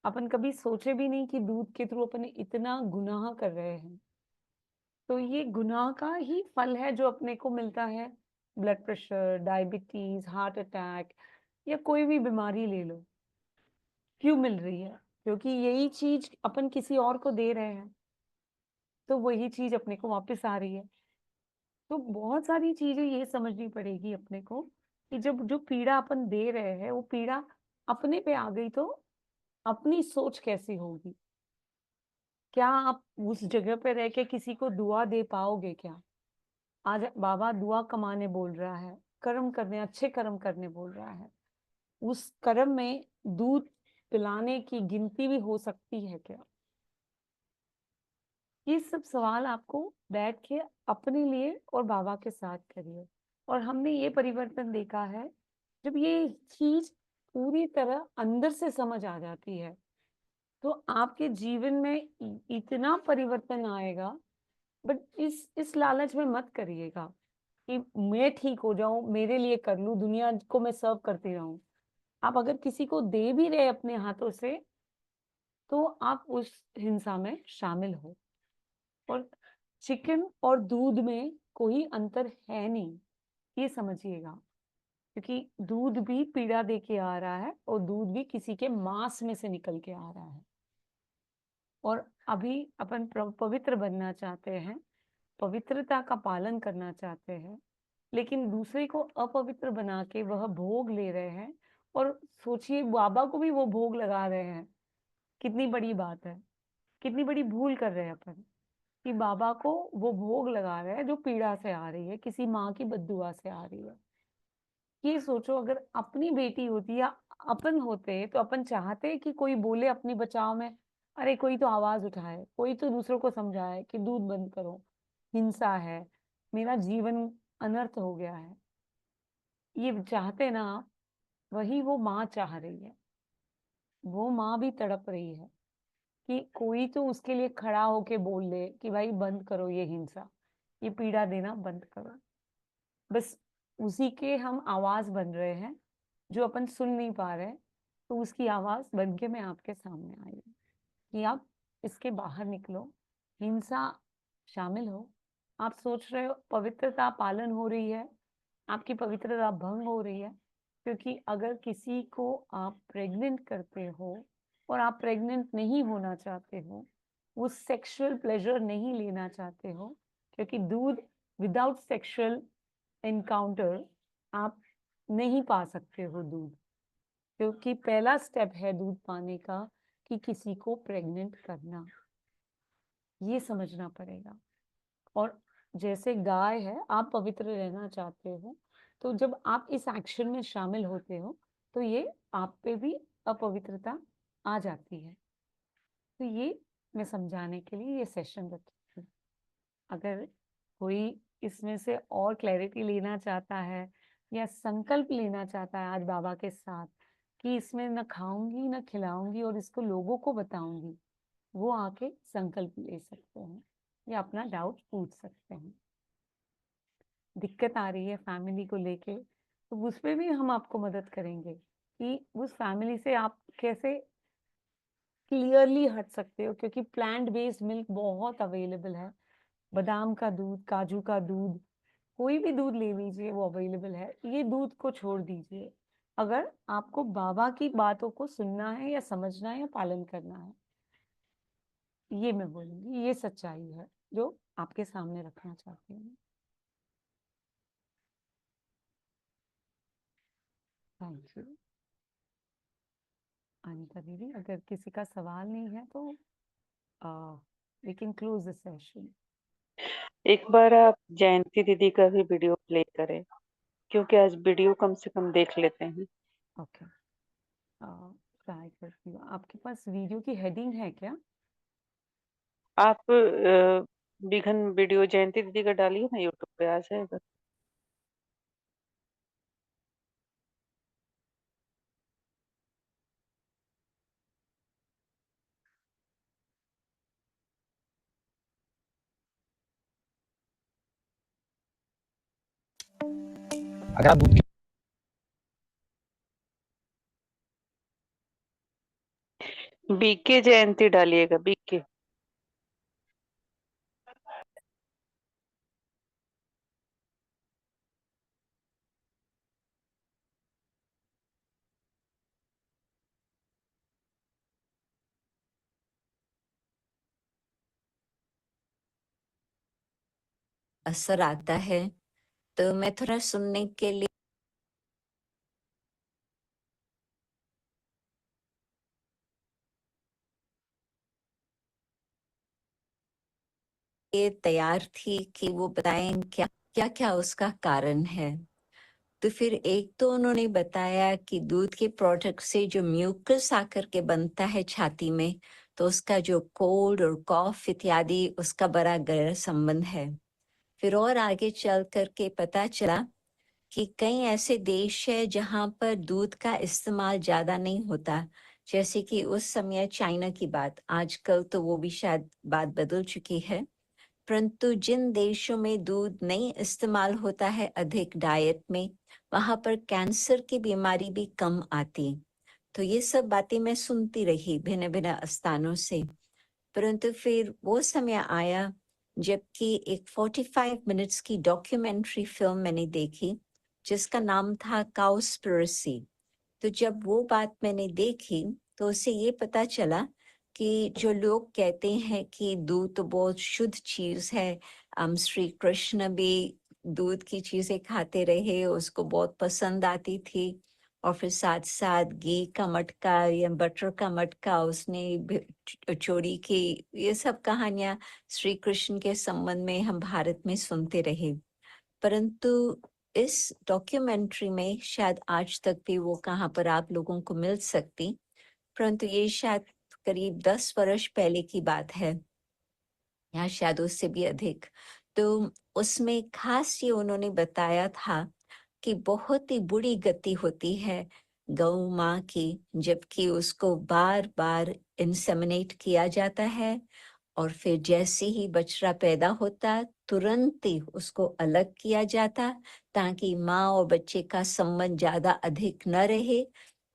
अपन कभी सोचे भी नहीं कि दूध के थ्रू अपन इतना गुनाह कर रहे हैं। तो ये गुनाह का ही फल है जो अपने को मिलता है। Blood pressure, diabetes, heart attack या कोई भी बीमारी ले लो, क्यों मिल रही है? क्योंकि यही चीज अपन किसी और को दे रहे हैं, तो वही चीज अपने को वापस आ रही है। तो बहुत सारी चीजें ये समझनी पड़ेगी अपने को कि जब जो पीड़ा अपन दे रहे हैं वो पीड़ा अपने पे आ गई तो अपनी सोच कैसी होगी? क्या आप उस जगह पे रह के किसी को दुआ दे पाओगे क्या? आज बाबा दुआ कमाने बोल रहा है, कर्म करने, अच्छे कर्म करने बोल रहा है। उस कर्म में दूध पिलाने की गिनती भी हो सकती है क्या? ये सब सवाल आपको बैठ के अपने लिए और बाबा के साथ करिए। और हमने ये परिवर्तन देखा है, जब ये चीज पूरी तरह अंदर से समझ आ जाती है तो आपके जीवन में इतना परिवर्तन आएगा। बट इस लालच में मत करिएगा कि मैं ठीक हो जाऊं, मेरे लिए कर लूं, दुनिया को मैं सर्व करती रहूं। आप अगर किसी को दे भी रहे अपने हाथों से तो आप उस हिंसा में शामिल हो। और चिकन और दूध में कोई अंतर है नहीं, ये समझिएगा। क्योंकि दूध भी पीड़ा दे के आ रहा है और दूध भी किसी के मांस में से निकल के आ रहा है। और अभी अपन पवित्र बनना चाहते हैं, पवित्रता का पालन करना चाहते हैं, लेकिन दूसरे को अपवित्र बना के वह भोग ले रहे हैं। और सोचिए, बाबा को भी वो भोग लगा रहे हैं। कितनी बड़ी बात है, कितनी बड़ी भूल कर रहे हैं अपन कि बाबा को वो भोग लगा रहे हैं जो पीड़ा से आ रही है, किसी माँ की बद्दुआ से आ रही है। ये सोचो, अगर अपनी बेटी होती या अपन होते तो अपन चाहते कि कोई बोले अपने बचाव में, अरे कोई तो आवाज उठाए, कोई तो दूसरों को समझाए कि दूध बंद करो, हिंसा है, मेरा जीवन अनर्थ हो गया है। ये चाहते ना आप, वही वो माँ चाह रही है। वो माँ भी तड़प रही है कि कोई तो उसके लिए खड़ा होके बोल दे कि भाई बंद करो ये हिंसा, ये पीड़ा देना बंद करो। बस उसी के हम आवाज बन रहे हैं जो अपन सुन नहीं पा रहे। तो उसकी आवाज बन के मैं आपके सामने आई हूँ कि आप इसके बाहर निकलो, हिंसा शामिल हो। आप सोच रहे हो पवित्रता पालन हो रही है, आपकी पवित्रता भंग हो रही है, क्योंकि अगर किसी को आप प्रेग्नेंट करते हो और आप प्रेग्नेंट नहीं होना चाहते हो, वो सेक्सुअल प्लेजर नहीं लेना चाहते हो, क्योंकि दूध विदाउट सेक्सुअल एनकाउंटर आप नहीं पा सकते हो दूध, क्योंकि पहला स्टेप है दूध पाने का कि किसी को प्रेग्नेंट करना। ये समझना पड़ेगा। और जैसे गाय है, आप पवित्र रहना चाहते हो, तो जब आप इस एक्शन में शामिल होते हो तो ये आप पे भी अपवित्रता आ जाती है। तो ये मैं समझाने के लिए ये सेशन रखी थी। अगर कोई इसमें से और क्लैरिटी लेना चाहता है या संकल्प लेना चाहता है आज बाबा के साथ कि इसमें न खाऊंगी न खिलाऊंगी और इसको लोगों को बताऊंगी, वो आके संकल्प ले सकते हैं या अपना डाउट पूछ सकते हैं। दिक्कत आ रही है फैमिली को लेके, तो उसमें भी हम आपको मदद करेंगे कि उस फैमिली से आप कैसे क्लियरली हट सकते हो, क्योंकि प्लांट बेस्ड मिल्क बहुत अवेलेबल है। बादाम का दूध, काजू का दूध, कोई भी दूध ले लीजिए, वो अवेलेबल है। ये दूध को छोड़ दीजिए अगर आपको बाबा की बातों को सुनना है या समझना है या पालन करना है। ये मैं बोलूंगी, ये सच्चाई है जो आपके सामने रखना चाहती हूँ। थैंक यू अनिता दीदी। अगर किसी का सवाल नहीं है तो we can close the session. एक बार आप जयंती दीदी का भी वीडियो प्ले करें, क्योंकि आज वीडियो कम से कम देख लेते हैं। ओके, ट्राई करती हूँ। आपके पास वीडियो की हेडिंग है क्या? आप बिघन वीडियो जयंती दीदी का डालिए ना, यूट्यूब पे आ जाएगा। अगर आप दूध बीके जयंती डालिएगा, बीके। असर आता है तो मैं थोड़ा सुनने के लिए तैयार थी कि वो बताएं क्या क्या क्या उसका कारण है। तो फिर एक तो उन्होंने बताया कि दूध के प्रोडक्ट से जो म्यूकस आकर के बनता है छाती में, तो उसका जो कोल्ड और कॉफ इत्यादि उसका बड़ा गहरा संबंध है। फिर और आगे चल करके पता चला कि कई ऐसे देश है जहाँ पर दूध का इस्तेमाल ज्यादा नहीं होता, जैसे कि उस समय चाइना की बात, आजकल तो वो भी शायद बात बदल चुकी है, परंतु जिन देशों में दूध नहीं इस्तेमाल होता है अधिक डाइट में, वहां पर कैंसर की बीमारी भी कम आती। तो ये सब बातें मैं सुनती रही भिन्न भिन्न स्थानों से, परंतु फिर वो समय आया जबकि एक 45 मिनट्स की डॉक्यूमेंट्री फिल्म मैंने देखी जिसका नाम था काउस्पिरेसी। तो जब वो बात मैंने देखी तो उससे ये पता चला कि जो लोग कहते हैं कि दूध तो बहुत शुद्ध चीज है, श्री कृष्ण भी दूध की चीजें खाते रहे, उसको बहुत पसंद आती थी, और फिर साथ साथ घी का मटका या बटर का मटका उसने चोरी की, ये सब कहानियां श्री कृष्ण के संबंध में हम भारत में सुनते रहे। परंतु इस डॉक्यूमेंट्री में शायद आज तक भी वो कहाँ पर आप लोगों को मिल सकती, परंतु ये शायद करीब 10 वर्ष पहले की बात है, या शायद उससे भी अधिक। तो उसमें खास ये उन्होंने बताया था कि बहुत ही बुरी गति होती है गौ माँ की, जबकि उसको बार बार इंसेमिनेट किया जाता है, और फिर जैसे ही बछड़ा पैदा होता तुरंत ही उसको अलग किया जाता, ताकि माँ और बच्चे का संबंध ज्यादा अधिक न रहे।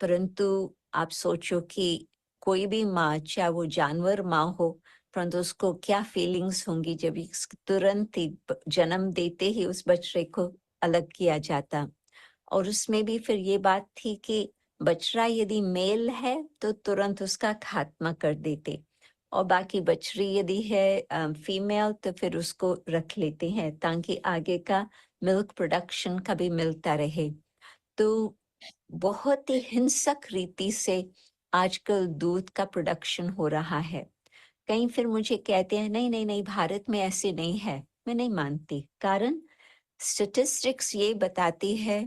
परंतु आप सोचो कि कोई भी माँ, चाहे वो जानवर माँ हो, परंतु उसको क्या फीलिंग्स होंगी जब तुरंत ही जन्म देते ही उस बछड़े को अलग किया जाता। और उसमें भी फिर ये बात थी कि बछड़ा यदि मेल है तो तुरंत उसका खात्मा कर देते, और बाकी बछड़ी यदि है फीमेल तो फिर उसको रख लेते हैं, ताकि आगे का मिल्क प्रोडक्शन का भी मिलता रहे। तो बहुत ही हिंसक रीति से आजकल दूध का प्रोडक्शन हो रहा है। कहीं फिर मुझे कहते हैं नहीं नहीं नहीं, भारत में ऐसे नहीं है। मैं नहीं मानती, कारण स्टेटिस्टिक्स ये बताती है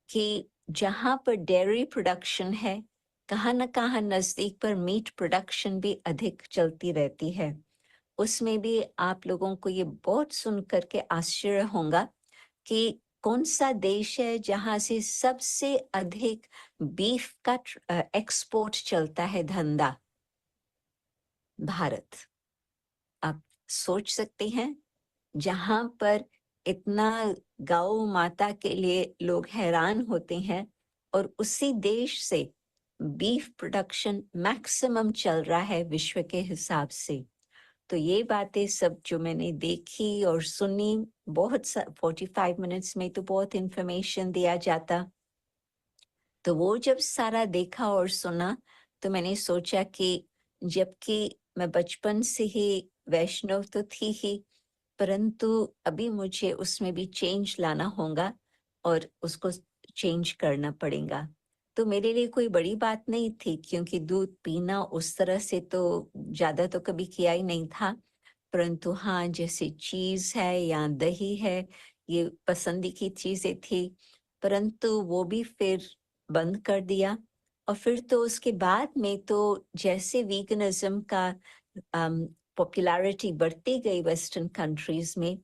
कि जहाँ पर डेयरी प्रोडक्शन है, कहाँ न कहाँ नजदीक पर मीट प्रोडक्शन भी अधिक चलती रहती है। उसमें भी आप लोगों को ये बहुत सुन करके आश्चर्य होगा कि कौन सा देश है जहाँ से सबसे अधिक बीफ का एक्सपोर्ट चलता है, धंधा। भारत। आप सोच सकते हैं, जहाँ पर इतना गौ माता के लिए लोग हैरान होते हैं, और उसी देश से बीफ प्रोडक्शन मैक्सिमम चल रहा है विश्व के हिसाब से। तो ये बातें सब जो मैंने देखी और सुनी, बहुत 45 मिनट्स में तो बहुत इंफॉर्मेशन दिया जाता। तो वो जब सारा देखा और सुना तो मैंने सोचा कि जबकि मैं बचपन से ही वैष्णव तो थी ही, परंतु अभी मुझे उसमें भी चेंज लाना होगा और उसको चेंज करना पड़ेगा। तो मेरे लिए कोई बड़ी बात नहीं थी, क्योंकि दूध पीना उस तरह से तो ज़्यादा तो कभी किया ही नहीं था। परंतु हाँ, जैसे चीज़ है या दही है, ये पसंदी की चीज़ें थी, परंतु वो भी फिर बंद कर दिया। और फिर तो उसके बाद में तो जैसे वीगनिज्म का पॉपुलैरिटी बढ़ती गई वेस्टर्न कंट्रीज में,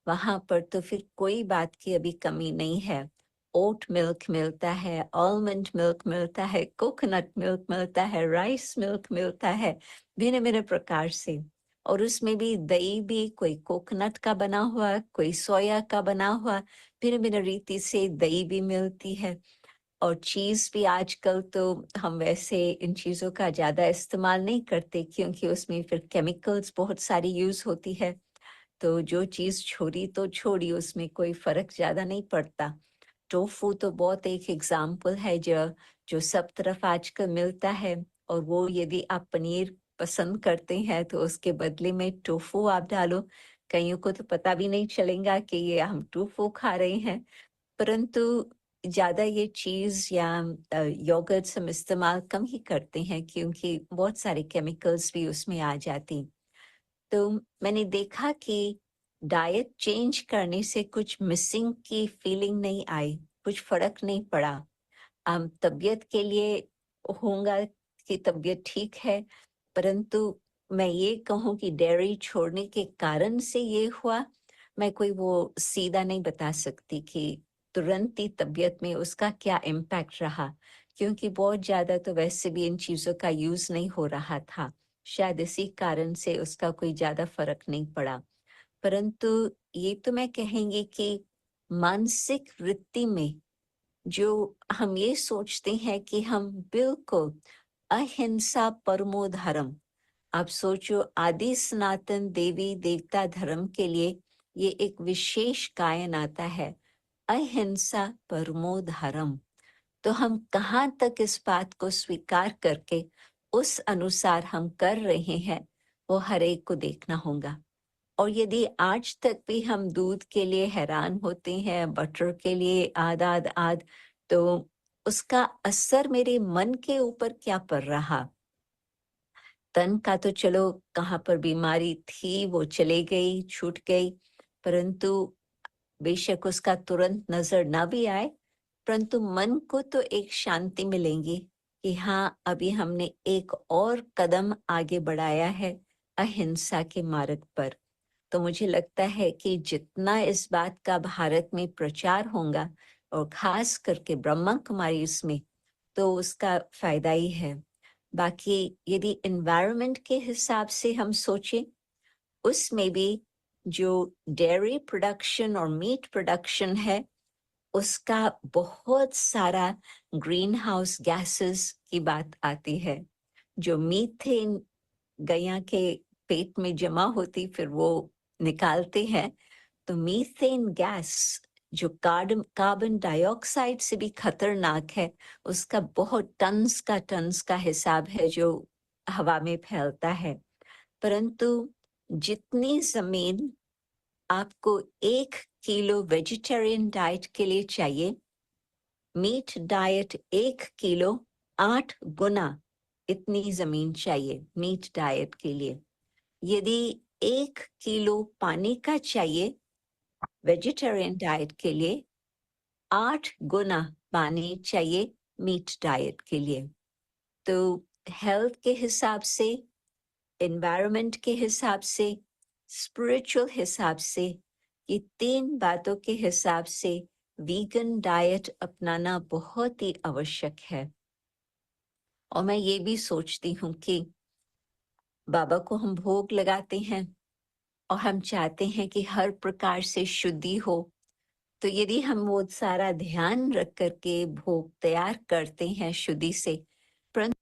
वहाँ पर तो फिर कोई बात की अभी कमी नहीं है। ओट मिल्क मिलता है, आलमंड मिल्क मिलता है, कोकोनट मिल्क मिलता है, राइस मिल्क मिलता है, भिन्न भिन्न प्रकार से। और उसमें भी दही भी कोई कोकोनट का बना हुआ, कोई सोया का बना हुआ, भिन्न भिन्न रीति से दही भी मिलती है। और चीज़ भी आजकल तो हम वैसे इन चीज़ों का ज़्यादा इस्तेमाल नहीं करते, क्योंकि उसमें फिर केमिकल्स बहुत सारी यूज़ होती है। तो जो चीज़ छोड़ी तो छोड़ी, उसमें कोई फ़र्क ज़्यादा नहीं पड़ता। टोफू तो बहुत एक एग्जाम्पल है जो जो सब तरफ आजकल मिलता है, और वो यदि आप पनीर पसंद करते हैं तो उसके बदले में टोफू आप डालो, कईयों को तो पता भी नहीं चलेगा कि ये हम टोफू खा रहे हैं। परंतु ज़्यादा ये चीज़ या योगर्ट्स हम इस्तेमाल कम ही करते हैं, क्योंकि बहुत सारे केमिकल्स भी उसमें आ जाती। तो मैंने देखा कि डाइट चेंज करने से कुछ मिसिंग की फीलिंग नहीं आई, कुछ फर्क नहीं पड़ा। तबीयत के लिए होगा कि तबीयत ठीक है, परंतु मैं ये कहूँ कि डेयरी छोड़ने के कारण से ये हुआ, मैं कोई वो सीधा नहीं बता सकती कि तुरंत ही तबीयत में उसका क्या इम्पैक्ट रहा, क्योंकि बहुत ज्यादा तो वैसे भी इन चीजों का यूज नहीं हो रहा था। शायद इसी कारण से उसका कोई ज्यादा फर्क नहीं पड़ा। परंतु ये तो मैं कहेंगी कि मानसिक वृत्ति में जो हम ये सोचते हैं कि हम बिल्कुल अहिंसा परमो धर्म, आप सोचो आदि सनातन देवी देवता धर्म के लिए ये एक विशेष गायन आता है, अहिंसा परमो धर्म। तो हम कहाँ तक इस बात को स्वीकार करके उस अनुसार हम कर रहे हैं, वो हर एक को देखना होगा। और यदि आज तक भी हम दूध के लिए हैरान होते हैं, बटर के लिए आद, तो उसका असर मेरे मन के ऊपर क्या पड़ रहा। तन का तो चलो कहाँ पर बीमारी थी वो चले गई, छूट गई, परंतु बेशक उसका तुरंत नजर ना भी आए, परंतु मन को तो एक शांति मिलेगी, कि हाँ, अभी हमने एक और कदम आगे बढ़ाया है अहिंसा के मार्ग पर। तो मुझे लगता है कि जितना इस बात का भारत में प्रचार होगा और खास करके ब्रह्मा कुमारी इसमें, तो उसका फायदा ही है। बाकी यदि एनवायरनमेंट के हिसाब से हम सोचें, उसमें भी जो डेयरी प्रोडक्शन और मीट प्रोडक्शन है, उसका बहुत सारा ग्रीन हाउस गैसेस की बात आती है। जो मीथेन गैया के पेट में जमा होती फिर वो निकालते हैं, तो मीथेन गैस जो कार्बन डाइऑक्साइड से भी खतरनाक है, उसका बहुत टन्स का हिसाब है जो हवा में फैलता है। परंतु जितनी जमीन आपको 1 किलो वेजिटेरियन डाइट के लिए चाहिए, मीट डाइट 1 किलो 8 गुना इतनी जमीन चाहिए मीट डाइट के लिए। यदि 1 किलो पानी का चाहिए वेजिटेरियन डाइट के लिए, 8 गुना पानी चाहिए मीट डाइट के लिए। तो हेल्थ के हिसाब से, एनवायरनमेंट के हिसाब से, स्पिरिचुअल हिसाब से, ये 3 बातों के हिसाब से वीगन डाइट अपनाना बहुत ही आवश्यक है। और मैं ये भी सोचती हूँ कि बाबा को हम भोग लगाते हैं और हम चाहते हैं कि हर प्रकार से शुद्धि हो। तो यदि हम वो सारा ध्यान रख करके भोग तैयार करते हैं शुद्धि से, परंतु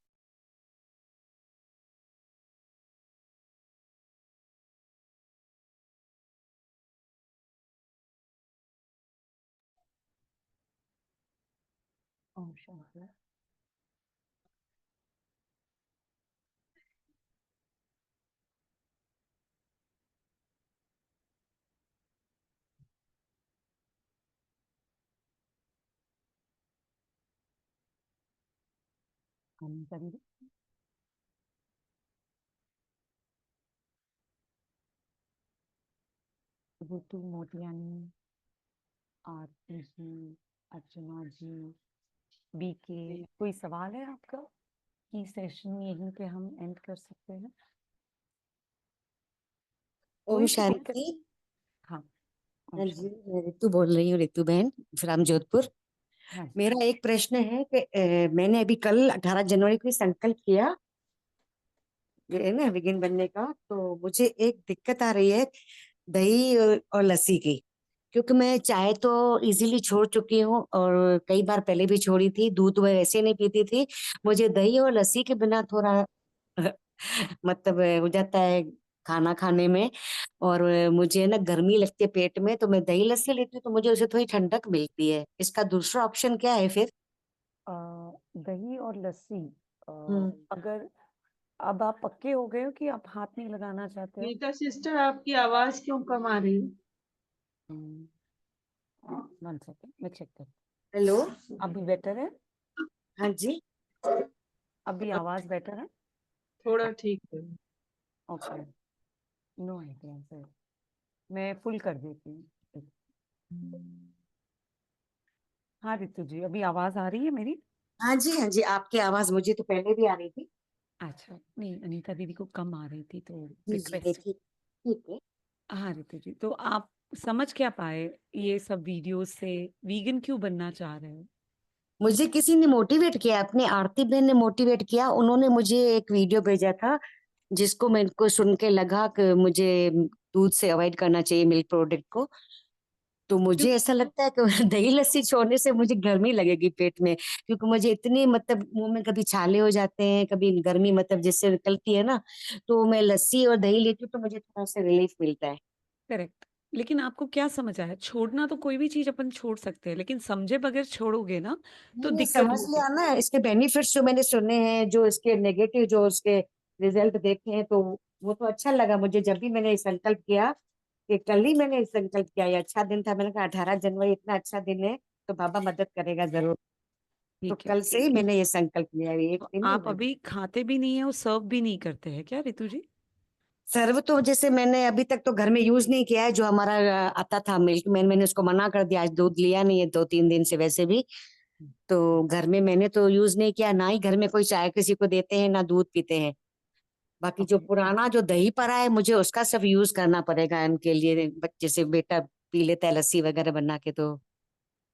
ओम शांति। अनीता दीदी। ऋतु मोतियानी, आरती जी, अर्चना जी, बीके, कोई सवाल है आपका कि सेशन यहीं पे हम एंड कर सकते हैं? ओम कोई भी दिक्कत? शांति। हाँ, हाँ ओम जी, शांति। मैं ऋतु बोल रही हूँ, ऋतु बहन फ्रॉम जोधपुर। हाँ जी। मेरा एक प्रश्न है कि मैंने अभी कल 18 जनवरी को संकल्प किया ये है ना विगिन बनने का, तो मुझे एक दिक्कत आ रही है दही और लस्सी की, क्योंकि मैं चाय तो इजीली छोड़ चुकी हूँ और कई बार पहले भी छोड़ी थी। दूध मैं वैसे नहीं पीती थी, मुझे दही और लस्सी के बिना थोड़ा मतलब हो जाता है खाना खाने में। और मुझे ना गर्मी लगती है पेट में, तो मैं दही लस्सी लेती हूँ तो मुझे उससे थोड़ी ठंडक मिलती है। इसका दूसरा ऑप्शन क्या है फिर? दही और लस्सी, हम्म। अगर अब आप पक्के हो गए हो कि आप हाथ नहीं लगाना चाहते हो? नीता सिस्टर, आपकी आवाज क्यों कम आ रही है? 1 सेकंड, मैं चेक करती हेलो, हूँ। अभी बेटर है? हाँ जी। अभी आवाज बेटर है? थोड़ा ठीक है। ओके, नो आइडिया सर, मैं फुल कर देती हूँ। हाँ रितु जी, अभी आवाज आ रही है मेरी? हाँ जी, हाँ जी, आपकी आवाज मुझे तो पहले भी आ रही थी। अच्छा, नहीं अनीता दीदी को कम आ रही थी तो जी जी, रिक्वेस्ट। ठीक ठीक है। हाँ रितु जी, तो आप समझ क्या पाए ये सब वीडियोस से, वीगन क्यों बनना चाह रहे हो? मुझे किसी ने मोटिवेट किया, अपनी आरती बहन ने मोटिवेट किया। उन्होंने मुझे एक वीडियो भेजा था जिसको मेरे को सुन के लगा कि मुझे दूध से अवॉइड करना चाहिए, मिल्क प्रोडक्ट को। तो मुझे ऐसा लगता है कि दही लस्सी छोड़ने से मुझे गर्मी लगेगी पेट में, क्योंकि मुझे इतनी मतलब मुंह में कभी छाले हो जाते हैं, कभी गर्मी मतलब जिससे निकलती है ना, तो मैं लस्सी और दही लेती हूँ तो मुझे थोड़ा सा रिलीफ मिलता है। करेक्ट, लेकिन आपको क्या समझ आया? छोड़ना तो कोई भी चीज अपन छोड़ सकते हैं, लेकिन समझे बगैर छोड़ोगे ना तो नहीं दिक्कत समझ होगी। लिया ना, इसके बेनिफिट्स जो मैंने सुने हैं, जो इसके नेगेटिव जो उसके रिजल्ट देखे हैं, तो वो तो अच्छा लगा मुझे। जब भी मैंने ये संकल्प किया, कि कल ही मैंने ये संकल्प किया, ये अच्छा दिन था, मैंने कहा 18 जनवरी इतना अच्छा दिन है तो बाबा मदद करेगा जरूर। तो ठीक है, कल से ही मैंने ये संकल्प लिया, ये एक तो दिन ही आप हुआ। अभी खाते भी नहीं है और सर्व भी नहीं करते हैं क्या रितु जी? सर्व तो जैसे मैंने अभी तक तो घर में यूज नहीं किया है, जो हमारा आता था मिल्क मैन, मैंने उसको मना कर दिया, आज दूध लिया नहीं है 2-3 दिन से वैसे भी। तो घर में मैंने तो यूज नहीं किया, ना ही घर में कोई चाय किसी को देते हैं, ना दूध पीते हैं। बाकी जो पुराना जो दही पड़ा है, मुझे उसका सब यूज करना पड़ेगा इनके लिए, बच्चे से बेटा पी लेता है लस्सी वगैरह बना के। तो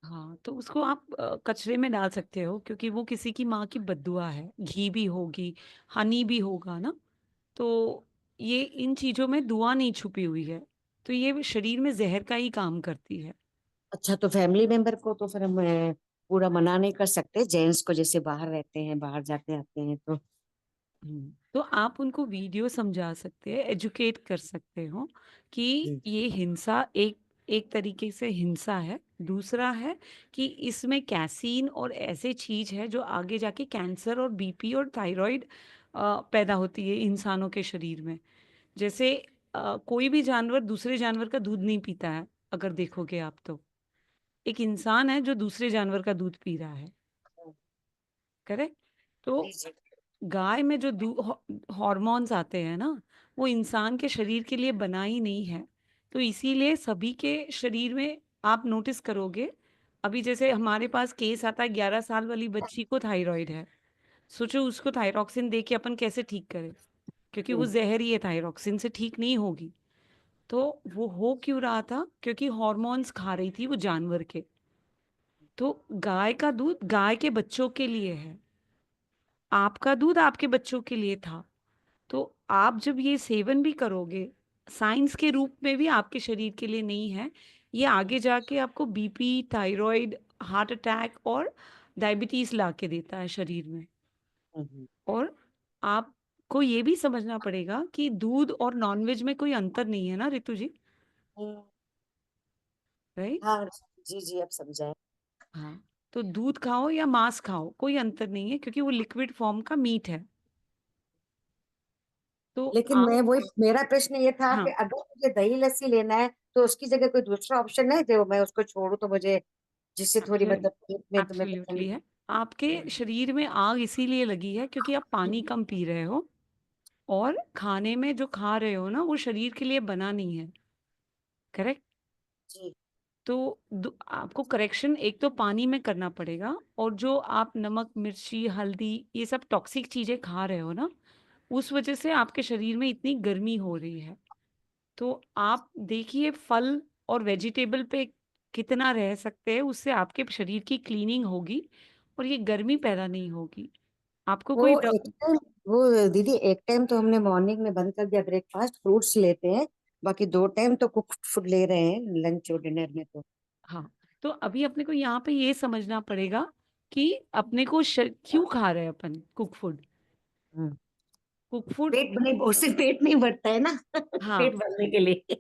हाँ, तो उसको आप कचरे में डाल सकते हो, क्योंकि वो किसी की माँ की बद्दुआ है। घी भी होगी, हनी भी होगा ना, तो ये इन चीज़ों में दुआ नहीं छुपी हुई है, तो ये शरीर में ज़हर का ही काम करती है। अच्छा, तो फैमिली मेंबर को तो फिर हम पूरा मना नहीं कर सकते, जेंट्स को जैसे बाहर रहते हैं, बाहर जाते आते हैं तो। तो आप उनको वीडियो समझा सकते हैं, एजुकेट कर सकते हो कि ये हिंसा एक एक तरीके से हिंसा है। दूसरा है कि इसमें कैसीन और ऐसे चीज है जो आगे जाके कैंसर और बीपी और थायराइड पैदा होती है इंसानों के शरीर में। जैसे कोई भी जानवर दूसरे जानवर का दूध नहीं पीता है, अगर देखोगे आप तो। एक इंसान है जो दूसरे जानवर का दूध पी रहा है, करेक्ट? तो गाय में जो हॉर्मोन्स आते हैं ना, वो इंसान के शरीर के लिए बना ही नहीं है। तो इसीलिए सभी के शरीर में आप नोटिस करोगे, अभी जैसे हमारे पास केस आता है 11 साल वाली बच्ची को थायराइड है। सोचो उसको थायरॉक्सिन दे के अपन कैसे ठीक करें, क्योंकि वो जहर ही है, थायरॉक्सिन से ठीक नहीं होगी। तो वो हो क्यों रहा था? क्योंकि हॉर्मोन्स खा रही थी वो जानवर के। तो गाय का दूध गाय के बच्चों के लिए है, आपका दूध आपके बच्चों के लिए था। तो आप जब ये सेवन भी करोगे, साइंस के रूप में भी आपके शरीर के लिए नहीं है। ये आगे जाके आपको बीपी, थायराइड, हार्ट अटैक और डायबिटीज ला के देता है शरीर में। और आपको ये भी समझना पड़ेगा कि दूध और नॉनवेज में कोई अंतर नहीं है ना रितु जी, राइट? हाँ जी जी, अब समझा है। हाँ, तो दूध खाओ या मांस खाओ, कोई अंतर नहीं है, क्योंकि वो लिक्विड फॉर्म का मीट है। तो लेकिन आप मैं वही, मेरा प्रश्न ये था कि हाँ, अगर मुझे दही लस्सी लेना है तो उसकी जगह कोई दूसरा ऑप्शन है जो मैं उसको छोड़ू तो मुझे, जिससे थोड़ी मतलब पेट में तो मैं को एब्सोल्युटली ठंड। है। आपके शरीर में आग इसीलिए लगी है क्योंकि आप पानी कम पी रहे हो, और खाने में जो खा रहे हो ना वो शरीर के लिए बना नहीं है, करेक्ट? जी तो आपको करेक्शन एक तो पानी में करना पड़ेगा, और जो आप नमक, मिर्ची, हल्दी, ये सब टॉक्सिक चीजें खा रहे हो ना, उस वजह से आपके शरीर में इतनी गर्मी हो रही है। तो आप देखिए फल और वेजिटेबल पे कितना रह सकते हैं, उससे आपके शरीर की क्लीनिंग होगी और ये गर्मी पैदा नहीं होगी। आपको वो कोई एक टाइम, वो दीदी एक टाइम तो हमने मॉर्निंग में बंद कर दिया ब्रेकफास्ट, फ्रूट्स लेते हैं, बाकी 2 टाइम तो कुक फूड ले रहे हैं लंच और डिनर में तो। हाँ, तो अभी अपने को यहाँ पे ये समझना पड़ेगा कि अपने को क्यों खा रहे हैं अपन कुक फूड। कुक फूड पेट नहीं, उससे पेट नहीं भरता है ना हाँ, पेट भरने के लिए।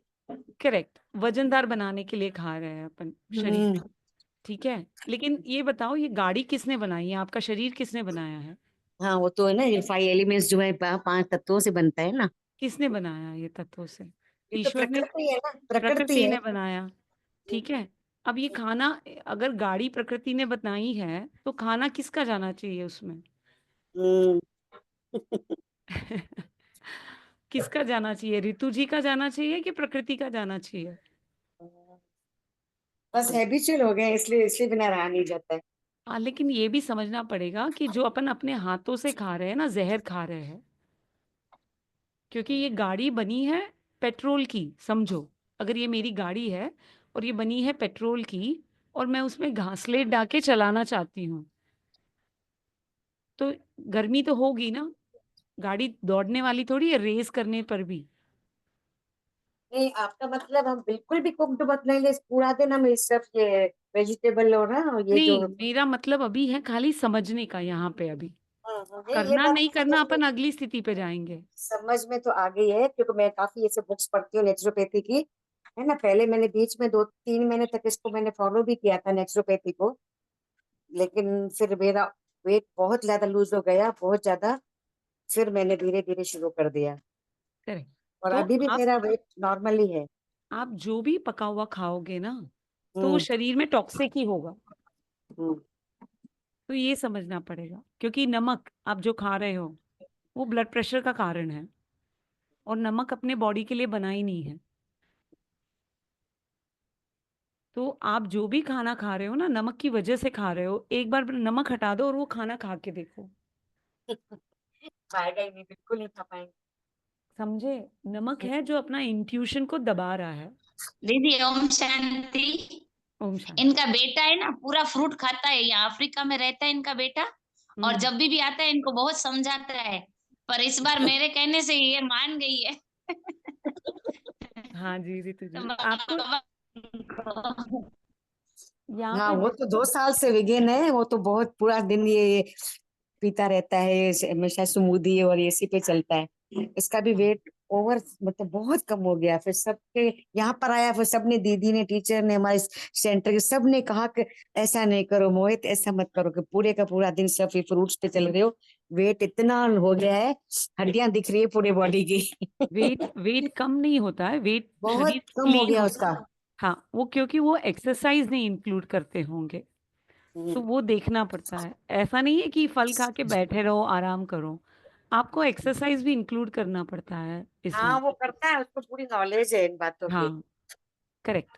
करेक्ट, वजनदार बनाने के लिए खा रहे हैं अपन शरीर हम्म। को, ठीक है? लेकिन ये बताओ, ये गाड़ी किसने बनाई है? आपका शरीर किसने बनाया है? हाँ वो तो है ना, ये 5 एलिमेंट्स जो है 5 तत्वों से बनता है ना। किसने बनाया ये तत्वों से? ये तो ईश्वर ने, प्रकृति है ना, प्रकृति प्रकृति है। ने बनाया, ठीक है? अब ये खाना, अगर गाड़ी प्रकृति ने बनाई है तो खाना किसका जाना चाहिए उसमें? हम्म। किसका जाना चाहिए? ऋतु जी का जाना चाहिए कि प्रकृति का जाना चाहिए? बस हैबिचुअल हो गए, इसलिए इसलिए बिना रहा नहीं जाता है। हाँ, लेकिन ये भी समझना पड़ेगा कि जो अपन अपने हाथों से खा रहे हैं ना, जहर खा रहे हैं, क्योंकि ये गाड़ी बनी है पेट्रोल की, समझो। अगर ये मेरी गाड़ी है और ये बनी है पेट्रोल की, और मैं उसमें घासलेट डाल के चलाना चाहती हूँ, तो गर्मी तो होगी ना। गाड़ी दौड़ने वाली थोड़ी है रेस करने पर भी। नहीं, आपका मतलब हम बिल्कुल भी कुक्ड मत नहीं ले, पूरा दिन हम इस सब ये वेजिटेबल और ना ये जो। नहीं, मेरा मतलब अभी है खाली समझने का यहाँ पे अभी। नहीं, ये करना बात नहीं तो करना समझ में, अपन अगली स्थिति पे जाएंगे। समझ में तो आ गई है, क्योंकि मैं काफी ऐसे बुक्स पढ़ती हूँ नेचुरोपैथी की, है ना। पहले मैंने बीच में 2-3 महीने तक इसको मैंने फॉलो भी किया था नेचुरोपैथी को, लेकिन फिर मेरा वेट बहुत ज्यादा लूज हो गया, बहुत ज्यादा। फिर मैंने धीरे धीरे शुरू कर दिया, करेक्ट। और तो अभी भी आप मेरा वेट नॉर्मल ही है। आप जो भी पका हुआ खाओगे ना, तो वो हम्म। शरीर में टॉक्सिक ही होगा। हम्म। तो ये समझना पड़ेगा, क्योंकि नमक आप जो खा रहे हो वो ब्लड प्रेशर का कारण है, और नमक अपने बॉडी के लिए बना ही नहीं है। तो आप जो भी खाना खा रहे हो ना, नमक की वजह से खा रहे हो, एक बार नमक हटा दो और वो खाना खा के देखो। खाएगा ही नहीं, बिल्कुल नहीं खा पाएंगे। समझे? नमक है जो अपना इंट्यूशन को दबा रहा है। दीदी ओम शांति। ओम शांति। इनका बेटा है ना पूरा फ्रूट खाता है, यहाँ अफ्रीका में रहता है इनका बेटा, और जब भी आता है इनको बहुत समझाता है, पर इस बार मेरे कहने से ये मान गई है। हाँ जी रितु जी, तो आपको यहाँ हाँ, पे वो तो 2 साल से विगेन है, वो तो बहुत पूरा दिन ये पीता रहता है, ये हमेशा स्मूदी और एसी पे चलता है। इसका भी वेट ओवर मतलब बहुत कम हो गया। फिर सबके यहाँ पर आया, फिर सबने, दीदी ने, टीचर ने, हमारे सेंटर के सब ने कहा कि ऐसा नहीं करो मोहित, ऐसा मत करो कि पूरे का पूरा दिन सिर्फ फ्रूट्स पे चल रहे हो। वेट इतना हो गया है, हड्डियां दिख रही है पूरी बॉडी की। वेट कम नहीं होता है, वेट बहुत शरीर कम हो क्लीन गया होता है। उसका। हाँ, वो क्योंकि वो एक्सरसाइज नहीं इंक्लूड करते होंगे, तो वो देखना पड़ता है। ऐसा नहीं है कि फल खा के बैठे रहो आराम करो, आपको एक्सरसाइज भी इंक्लूड करना पड़ता है इसमें। हाँ, वो करता है, उसको पूरी नॉलेज है इन बातों की। हाँ करेक्ट।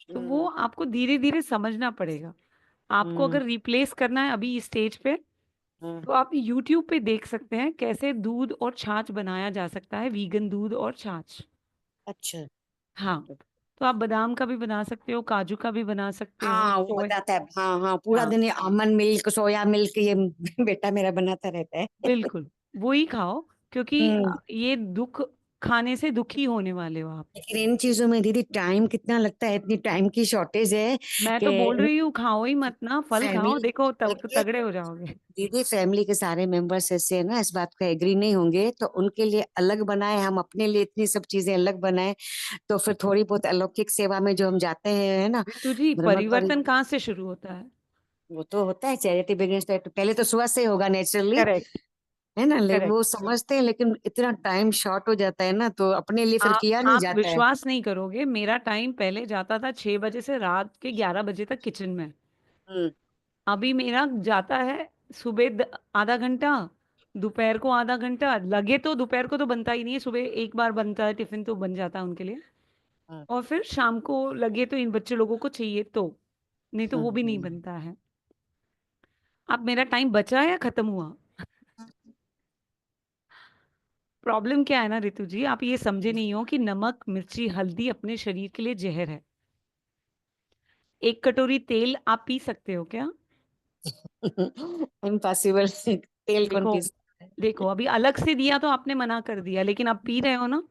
तो वो आपको धीरे धीरे समझना पड़ेगा। आपको अगर रिप्लेस करना है अभी इस स्टेज पे, तो आप YouTube पे देख सकते हैं कैसे दूध और छाछ बनाया जा सकता है, वीगन दूध और छाछ। अच्छा। हाँ, तो आप बादाम का भी बना सकते हो, काजू का भी बना सकते हो, हाँ, वो बताता है, हाँ हाँ, पूरा दिन ये आमंड मिल्क, सोया मिल्क, ये बेटा मेरा बनाता रहता है। बिल्कुल वही खाओ, क्योंकि ये दुख खाने से दुखी होने वाले हो आप। लेकिन इन चीजों में दीदी टाइम कितना लगता है, इतनी टाइम की शॉर्टेज है मैं तो बोल कि रही हूँ खाओ ही मत ना, फल खाओ, फैमिली, देखो तब तो देखिए तगड़े हो जाओगे। दीदी, फैमिली के सारे मेंबर्स ऐसे है ना, इस बात को एग्री नहीं होंगे, तो उनके लिए अलग बनाए, हम अपने लिए इतनी सब चीजें अलग बनाए, तो फिर थोड़ी बहुत अलौकिक सेवा में जो हम जाते हैं, है ना, रितु जी, ब्रह्म परिवर्तन कहाँ से शुरू होता है? वो तो होता है, चैरिटी बिगिंस, पहले तो सुबह से होगा नेचुरली, करेक्ट है ना, लेकिन वो करेक्ट। समझते हैं, लेकिन इतना टाइम शॉर्ट हो जाता है ना, तो अपने लिए फिर किया नहीं आप जाता है। विश्वास नहीं करोगे, मेरा टाइम पहले जाता था 6 बजे से रात के 11 बजे तक किचन में। अभी मेरा जाता है सुबह आधा घंटा, दोपहर को आधा घंटा, लगे तो दोपहर को तो बनता ही नहीं है, सुबह एक बार बनता है, टिफिन तो बन जाता है उनके लिए, और फिर शाम को लगे तो इन बच्चे लोगों को चाहिए तो, नहीं तो वो भी नहीं बनता है। अब मेरा टाइम बचा या खत्म हुआ? प्रॉब्लम क्या है ना रितु जी, आप ये समझे नहीं हो कि नमक, मिर्ची, हल्दी अपने शरीर के लिए जहर है। 1 कटोरी तेल आप पी सकते हो क्या? इम्पॉसिबल। तेल कौन देखो पी सकता है? देखो, अभी अलग से दिया तो आपने मना कर दिया, लेकिन आप पी रहे हो ना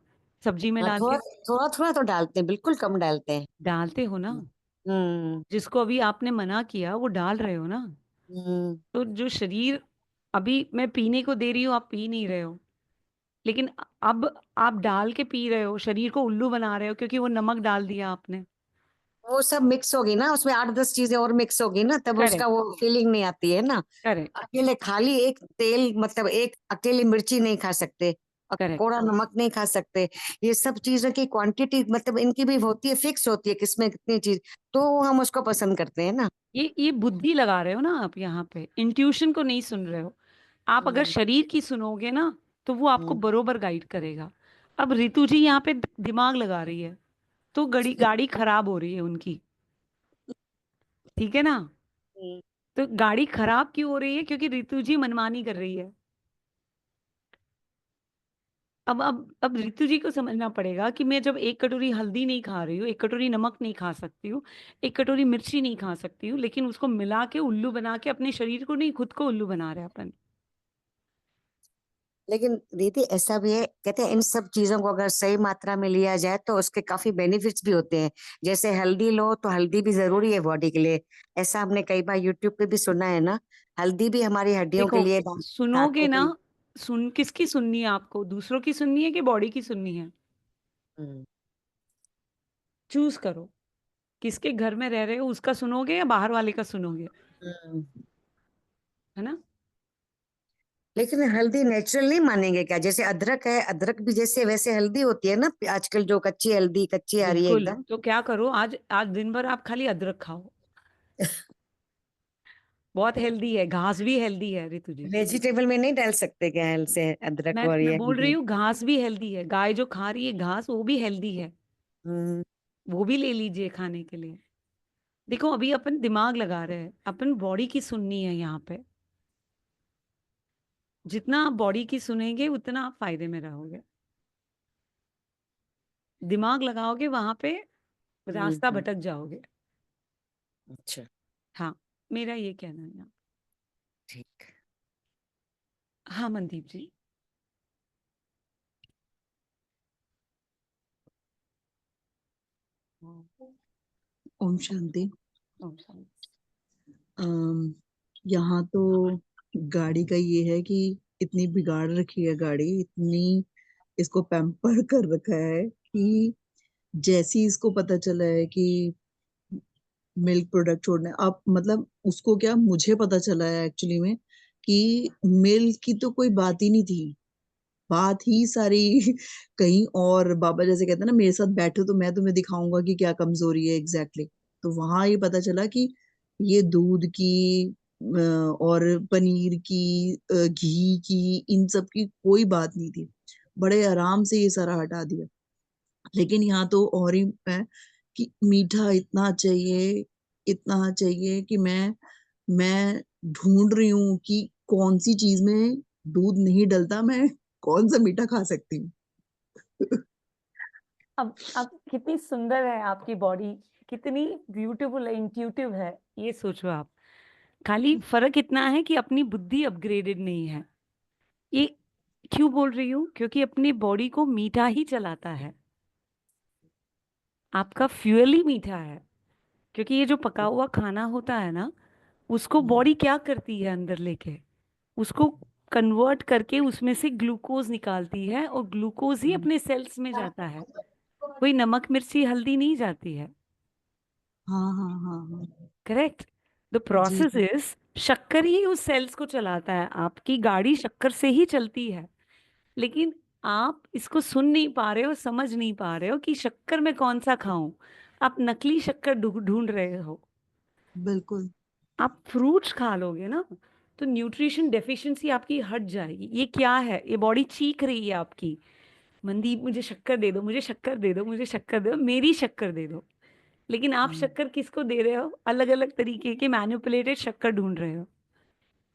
सब्जी में हाँ, डाल थोड़ा के। थोड़ा थोड़ा तो डालते हैं, बिल्कुल कम डालते हैं। डालते हो ना, हम्म जिसको अभी आपने मना किया वो डाल रहे हो ना। हम्म तो जो शरीर अभी मैं पीने को दे रही हूँ आप पी नहीं रहे हो, लेकिन अब आप डाल के पी रहे हो, शरीर को उल्लू बना रहे हो, क्योंकि वो नमक डाल दिया आपने। वो सब मिक्स होगी ना, उसमें 8-10 चीजें और मिक्स होगी ना, तब उसका करेक्ट वो फीलिंग नहीं आती है ना। करेक्ट अकेले खाली एक तेल, मतलब एक अकेली मिर्ची नहीं खा सकते, और करेक्ट। कोड़ा नमक नहीं खा सकते। ये सब चीजों की क्वांटिटी, मतलब इनकी भी होती है, फिक्स होती है किसमें कितनी चीज, तो हम उसको पसंद करते हैं ना। ये बुद्धि लगा रहे हो ना आप, यहाँ पे इंट्यूशन को नहीं सुन रहे हो। आप अगर हम्म शरीर की सुनोगे ना, तो वो आपको हम्म बरोबर गाइड करेगा। अब रितु जी यहाँ पे दिमाग लगा रही है, तो गाड़ी गाड़ी खराब हो रही है उनकी, ठीक है ना? हम्म। तो गाड़ी खराब क्यों हो रही है? क्योंकि रितु जी मनमानी कर रही है। अब रितु जी को समझना पड़ेगा कि मैं जब 1 कटोरी हल्दी नहीं खा रही हूँ, 1 कटोरी नमक नहीं खा सकती हूँ, 1 कटोरी मिर्ची नहीं खा सकती हूँ, लेकिन उसको मिला के उल्लू बना के अपने शरीर को नहीं, खुद को उल्लू बना रहे हैं अपन। लेकिन दीदी ऐसा भी है, कहते हैं इन सब चीजों को अगर सही मात्रा में लिया जाए तो उसके काफी बेनिफिट्स भी होते हैं। जैसे हल्दी लो तो हल्दी भी जरूरी है बॉडी के लिए, ऐसा हमने कई बार यूट्यूब पे भी सुना है ना। हल्दी भी हमारी हड्डियों के देखो, लिए, सुनोगे दांतों के ना, लिए। किसकी सुननी है आपको? दूसरों की सुननी है कि बॉडी की सुननी है? हम्म चूज करो, किसके घर में रह रहे हो, उसका सुनोगे या बाहर वाले का सुनोगे? हम्म। है ना? लेकिन हल्दी नेचुरल नहीं मानेंगे क्या? जैसे अदरक है, अदरक भी जैसे वैसे हल्दी होती है ना, आजकल जो कच्ची हल्दी कच्ची आ रही है बिल्कुल, एकदम। तो क्या करो, आज आज दिन भर आप खाली अदरक खाओ, बहुत हेल्दी है, घास भी हेल्दी है रितु जी। वेजिटेबल में नहीं डाल सकते क्या से अदरक और मैं ये बोल रही हल्दी? हूँ घास भी हेल्दी है, गाय जो खा रही है घास वो भी हेल्दी है, हम्म वो भी ले लीजिए खाने के लिए। देखो अभी अपन दिमाग लगा रहे हैं, अपन बॉडी की सुननी है यहाँ पे। जितना आप बॉडी की सुनेंगे उतना आप फायदे में रहोगे। दिमाग लगाओगे वहां पे रास्ता भटक जाओगे। अच्छा हाँ, मेरा ये कहना है यहाँ। ठीक। हाँ मनदीप जी। ओम शांति। ओम शांति। यहाँ तो गाड़ी का ये है कि इतनी बिगाड़ रखी है गाड़ी, इतनी इसको पैम्पर कर रखा है कि जैसी इसको पता चला है कि मिल्क प्रोडक्ट छोड़ना है, अब मतलब उसको क्या, मुझे पता चला है एक्चुअली में कि मिल्क की तो कोई बात ही नहीं थी, बात ही सारी कहीं और। बाबा जैसे कहते हैं ना, मेरे साथ बैठो तो मैं तुम्हें दिखाऊंगा कि क्या कमजोरी है एग्जैक्टली। तो वहां ये पता चला कि ये दूध की और पनीर की, घी की, इन सब की कोई बात नहीं थी। बड़े आराम से ये सारा हटा दिया। लेकिन यहाँ तो और ही है कि मीठा इतना चाहिए, इतना चाहिए कि मैं ढूंढ रही हूँ कि कौन सी चीज में दूध नहीं डलता, मैं कौन सा मीठा खा सकती हूँ। अब कितनी सुंदर है आपकी बॉडी, कितनी ब्यूटीफुल है, इंट्यूटिव है, ये सोचो आप। खाली फर्क इतना है कि अपनी बुद्धि अपग्रेडेड नहीं है। ये क्यों बोल रही हूँ? क्योंकि अपनी बॉडी को मीठा ही चलाता है, आपका फ्यूल ही मीठा है। क्योंकि ये जो पका हुआ खाना होता है ना, उसको बॉडी क्या करती है अंदर लेके, उसको कन्वर्ट करके उसमें से ग्लूकोज निकालती है, और ग्लूकोज ही अपने सेल्स में जाता है। कोई नमक मिर्ची हल्दी नहीं जाती है। हाँ हाँ हाँ हाँ। करेक्ट। द जी प्रोसेस जी। इज, शक्कर ही उस सेल्स को चलाता है। आपकी गाड़ी शक्कर से ही चलती है। लेकिन आप इसको सुन नहीं पा रहे हो, समझ नहीं पा रहे हो कि शक्कर में कौन सा खाऊं। आप नकली शक्कर ढूंढ रहे हो। बिल्कुल। आप फ्रूट्स खा लोगे ना, तो न्यूट्रिशन डेफिशिएंसी आपकी हट जाएगी। ये क्या है? ये बॉडी चीख रही है आपकी, मनदीप मुझे शक्कर दे दो, मुझे शक्कर दे दो, मुझे शक्कर दे दो, मेरी शक्कर दे दो। लेकिन आप शक्कर किसको दे रहे हो? अलग अलग तरीके के मैनिपुलेटेड शक्कर ढूंढ रहे हो,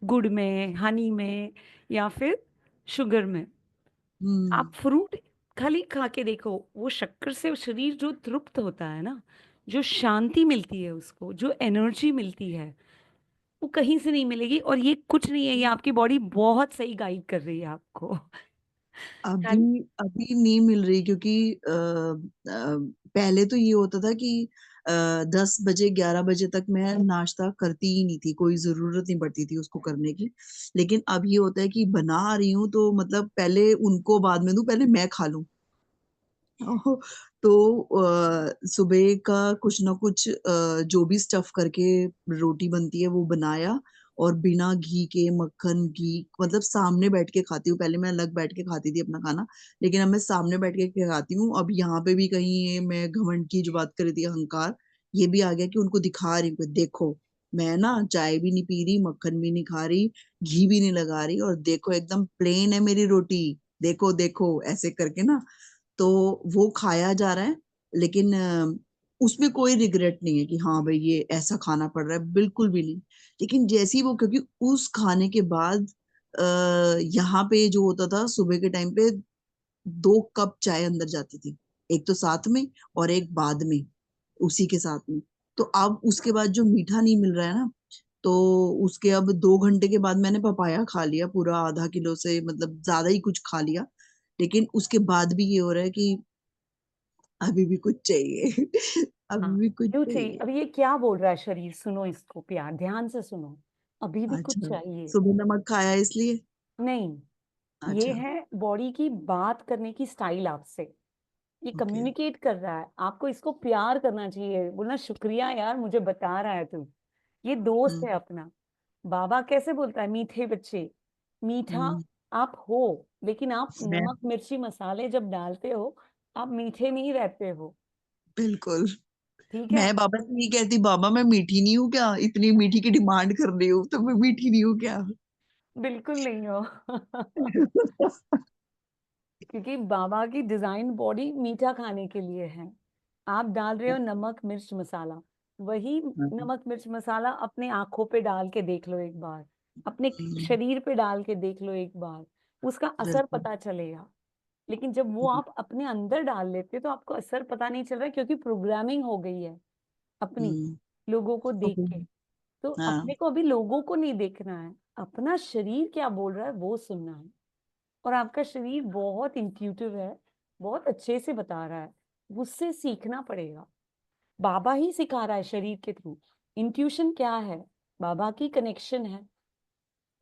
गुड़ में, हनी में, या फिर शुगर में। आप फ्रूट खाली खा के देखो, वो शक्कर से शरीर जो तृप्त होता है ना, जो शांति मिलती है उसको, जो एनर्जी मिलती है, वो कहीं से नहीं मिलेगी। और ये कुछ नहीं है, ये आपकी बॉडी बहुत सही गाइड कर रही है आपको। अभी अभी नहीं मिल रही, क्योंकि पहले तो ये होता था कि 10 बजे 11 बजे तक मैं नाश्ता करती ही नहीं थी, कोई जरूरत नहीं पड़ती थी उसको करने की। लेकिन अब ये होता है कि बना रही हूँ तो मतलब पहले उनको बाद में दूं, पहले मैं खा लूं। तो सुबह का कुछ ना कुछ जो भी स्टफ करके रोटी बनती है वो बनाया, और बिना घी के, मक्खन घी, मतलब सामने बैठ के खाती हूँ। पहले मैं अलग बैठ के खाती थी अपना खाना, लेकिन अब मैं सामने बैठ के खाती हूँ। अब यहाँ पे भी कहीं ये मैं घमंड की जो बात कर रही थी, अहंकार, ये भी आ गया कि उनको दिखा रही हूँ कि देखो, मैं ना चाय भी नहीं पी रही, मक्खन भी नहीं खा रही, घी भी नहीं लगा रही, और देखो एकदम प्लेन है मेरी रोटी, देखो देखो, ऐसे करके ना। तो वो खाया जा रहा है, लेकिन उसमें कोई रिग्रेट नहीं है कि हाँ भाई ये ऐसा खाना पड़ रहा है, बिल्कुल भी नहीं। लेकिन जैसे ही वो, क्योंकि उस खाने के बाद यहाँ पे जो होता था सुबह के टाइम पे, 2 कप चाय अंदर जाती थी, एक तो साथ में और एक बाद में, उसी के साथ में। तो अब उसके बाद जो मीठा नहीं मिल रहा है ना, तो उसके अब 2 घंटे के बाद मैंने पपाया खा लिया पूरा आधा किलो से, मतलब ज्यादा ही कुछ खा लिया। लेकिन उसके बाद भी ये हो रहा है कि अभी भी कुछ चाहिए। हाँ, अभी भी कुछ क्यों चाहिए? चाहिए। अब ये क्या बोल रहा है शरीर? सुनो इसको प्यार ध्यान से सुनो। अभी भी कुछ अच्छा, चाहिए। सुबह नमक खाया इसलिए? नहीं, ये अच्छा। है बॉडी की बात करने की स्टाइल आपसे। ये ओके। कम्युनिकेट कर रहा है आपको, इसको प्यार करना चाहिए, बोलना शुक्रिया यार मुझे बता रहा है तू। ये दोस्त है अपना। बाबा कैसे बोलता है, मीठे बच्चे, मीठा आप हो, लेकिन आप मैं नमक मिर्ची मसाले जब डालते हो, आप मीठे नहीं रहते हो। बिल्कुल, ठीक है? मैं बाबा से नहीं कहती, बाबा मैं मीठी नहीं हूँ क्या, इतनी मीठी की डिमांड कर रही हूँ तो मैं मीठी नहीं हूँ क्या? बिल्कुल नहीं हो। क्योंकि बाबा की डिजाइन बॉडी मीठा खाने के लिए है। आप डाल रहे हो नमक मिर्च मसाला, वही नमक मिर्च मसाला अपने आंखों पे डाल के देख लो एक बार, अपने शरीर पे डाल के देख लो एक बार, उसका असर बिल्कुल पता चलेगा। लेकिन जब वो आप अपने अंदर डाल लेते तो आपको असर पता नहीं चल रहा, क्योंकि प्रोग्रामिंग हो गई है अपनी, लोगों को देख के। तो हाँ अपने को अभी लोगों को नहीं देखना है, अपना शरीर क्या बोल रहा है वो सुनना है। और आपका शरीर बहुत इंट्यूटिव है, बहुत अच्छे से बता रहा है, उससे सीखना पड़ेगा। बाबा ही सिखा रहा है शरीर के थ्रू। इंट्यूशन क्या है? बाबा की कनेक्शन है,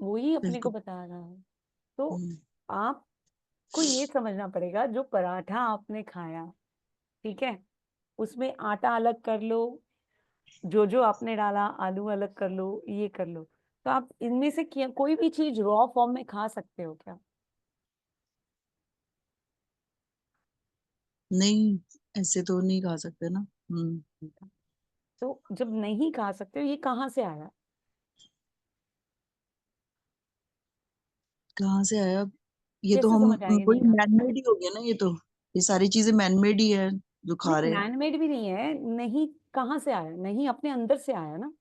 वो ही अपने को बिल्कुल बता रहा है। तो आपको ये समझना पड़ेगा, जो पराठा आपने खाया, ठीक है, उसमें आटा अलग कर लो, जो आपने डाला आलू अलग कर लो, ये कर लो। तो आप इनमें से कोई भी चीज रॉ फॉर्म में खा सकते हो क्या? नहीं, ऐसे तो नहीं खा सकते ना। तो जब नहीं खा सकते हो, ये कहाँ से आया? कहाँ से आया? ये तो कैसे हम समझ आएंगे कोई नहीं खा सकते? मैनमेड ही हो गया ना, ये तो, ये सारी चीजें मैनमेड ही है जो खा नहीं, रहे हैं। मैनमेड भी नहीं है। नहीं कहाँ से आया? नहीं अपने अंदर से आया ना।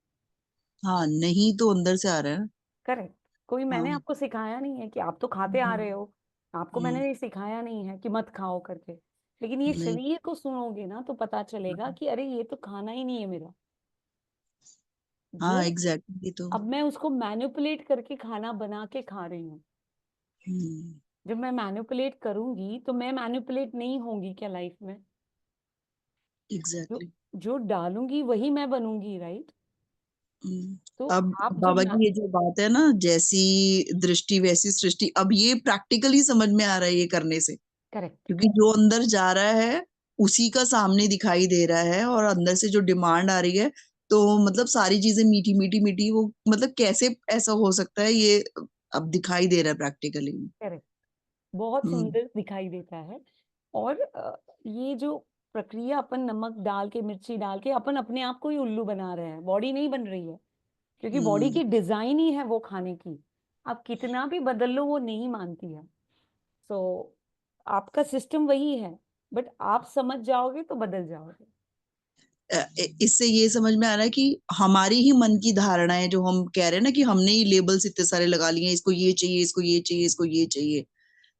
हाँ, नहीं तो अंदर से आ रहा है। करेक्ट। कोई मैंने हाँ आपको सिखाया नहीं है कि आप तो खाते आ रहे हो, आपको मैंने ये सिखाया नहीं है कि मत खाओ करके। लेकिन ये नहीं। शरीर को सुनोगे ना तो पता चलेगा कि अरे ये तो खाना ही नहीं है मेरा। हाँ जो एग्जैक्टली तो। अब मैं उसको मैनिपुलेट करके खाना बना के खा रही हूँ। जब मैं मैनिपुलेट करूंगी तो मैं मैनिपुलेट नहीं होंगी क्या लाइफ में? जो एग्जैक्टली। जो डालूंगी वही मैं बनूंगी, राइट? तो अब आप जब बाबा की ये जो बात है ना, जैसी दृष्टि वैसी सृष्टि, अब ये प्रैक्टिकली समझ में आ रहा है ये करने से, करेक्ट, क्योंकि जो अंदर जा रहा है उसी का सामने दिखाई दे रहा है, और अंदर से जो डिमांड आ रही है, तो मतलब सारी चीजें मीठी मीठी मीठी, वो मतलब कैसे ऐसा हो सकता है, ये अब दिखाई दे रहा है प्रैक्टिकली। करेक्ट, बहुत हम्म सुंदर दिखाई देता है। और ये जो प्रक्रिया अपन नमक डाल के मिर्ची डाल के अपन अपने आप को ही उल्लू बना रहे हैं, बॉडी नहीं बन रही है। क्योंकि बॉडी हम्म की डिजाइन ही है वो खाने की, आप कितना भी बदल लो वो नहीं मानती है। तो आपका सिस्टम वही है, बट आप समझ जाओगे तो बदल जाओगे। इससे ये समझ में आ रहा है कि हमारी ही मन की धारणा है, जो हम कह रहे हैं ना कि हमने ही लेबल्स इतने सारे लगा लिए हैं, इसको ये चाहिए, इसको ये चाहिए, इसको ये चाहिए।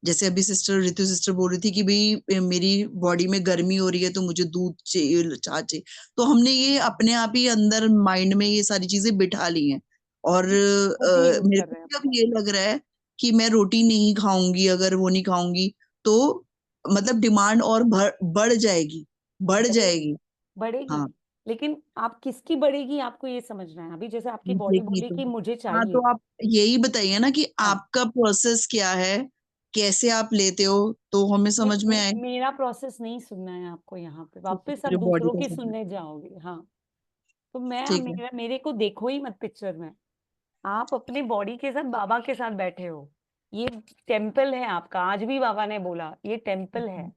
जैसे अभी सिस्टर रितु सिस्टर बोल रही थी कि भाई मेरी बॉडी में गर्मी हो रही है तो मुझे दूध चाहिए, चाह चाहिए। तो हमने ये अपने आप ही अंदर माइंड में ये सारी चीजें बिठा ली हैं। और खुद ही यूज मेरे कर को रहे हैं अब अपन। ये लग रहा है कि मैं रोटी नहीं खाऊंगी, अगर वो नहीं खाऊंगी तो मतलब डिमांड और बढ़ जाएगी, बढ़ बढ़ेगी, जाएगी। बढ़ेगी। हाँ लेकिन आप किसकी बढ़ेगी आपको ये समझना है। अभी जैसे आपकी बॉडी मुझे बोली तो। कि मुझे हाँ तो चाहिए। आप यही बताइए ना कि हाँ, आपका प्रोसेस क्या है, कैसे आप लेते हो, तो हमें समझ में आए। मेरा प्रोसेस नहीं सुनना है आपको, यहाँ पे वापस आप जो बॉडी दूसरों का की सब। सुनने जाओगे। हाँ, तो ठीक है। मेरे को देखो ही मत पिक्चर में। आप अपने बॉडी के साथ बाबा के साथ बैठे हो। ये टेम्पल है आपका, आज भी बाबा ने बोला ये टेम्पल है।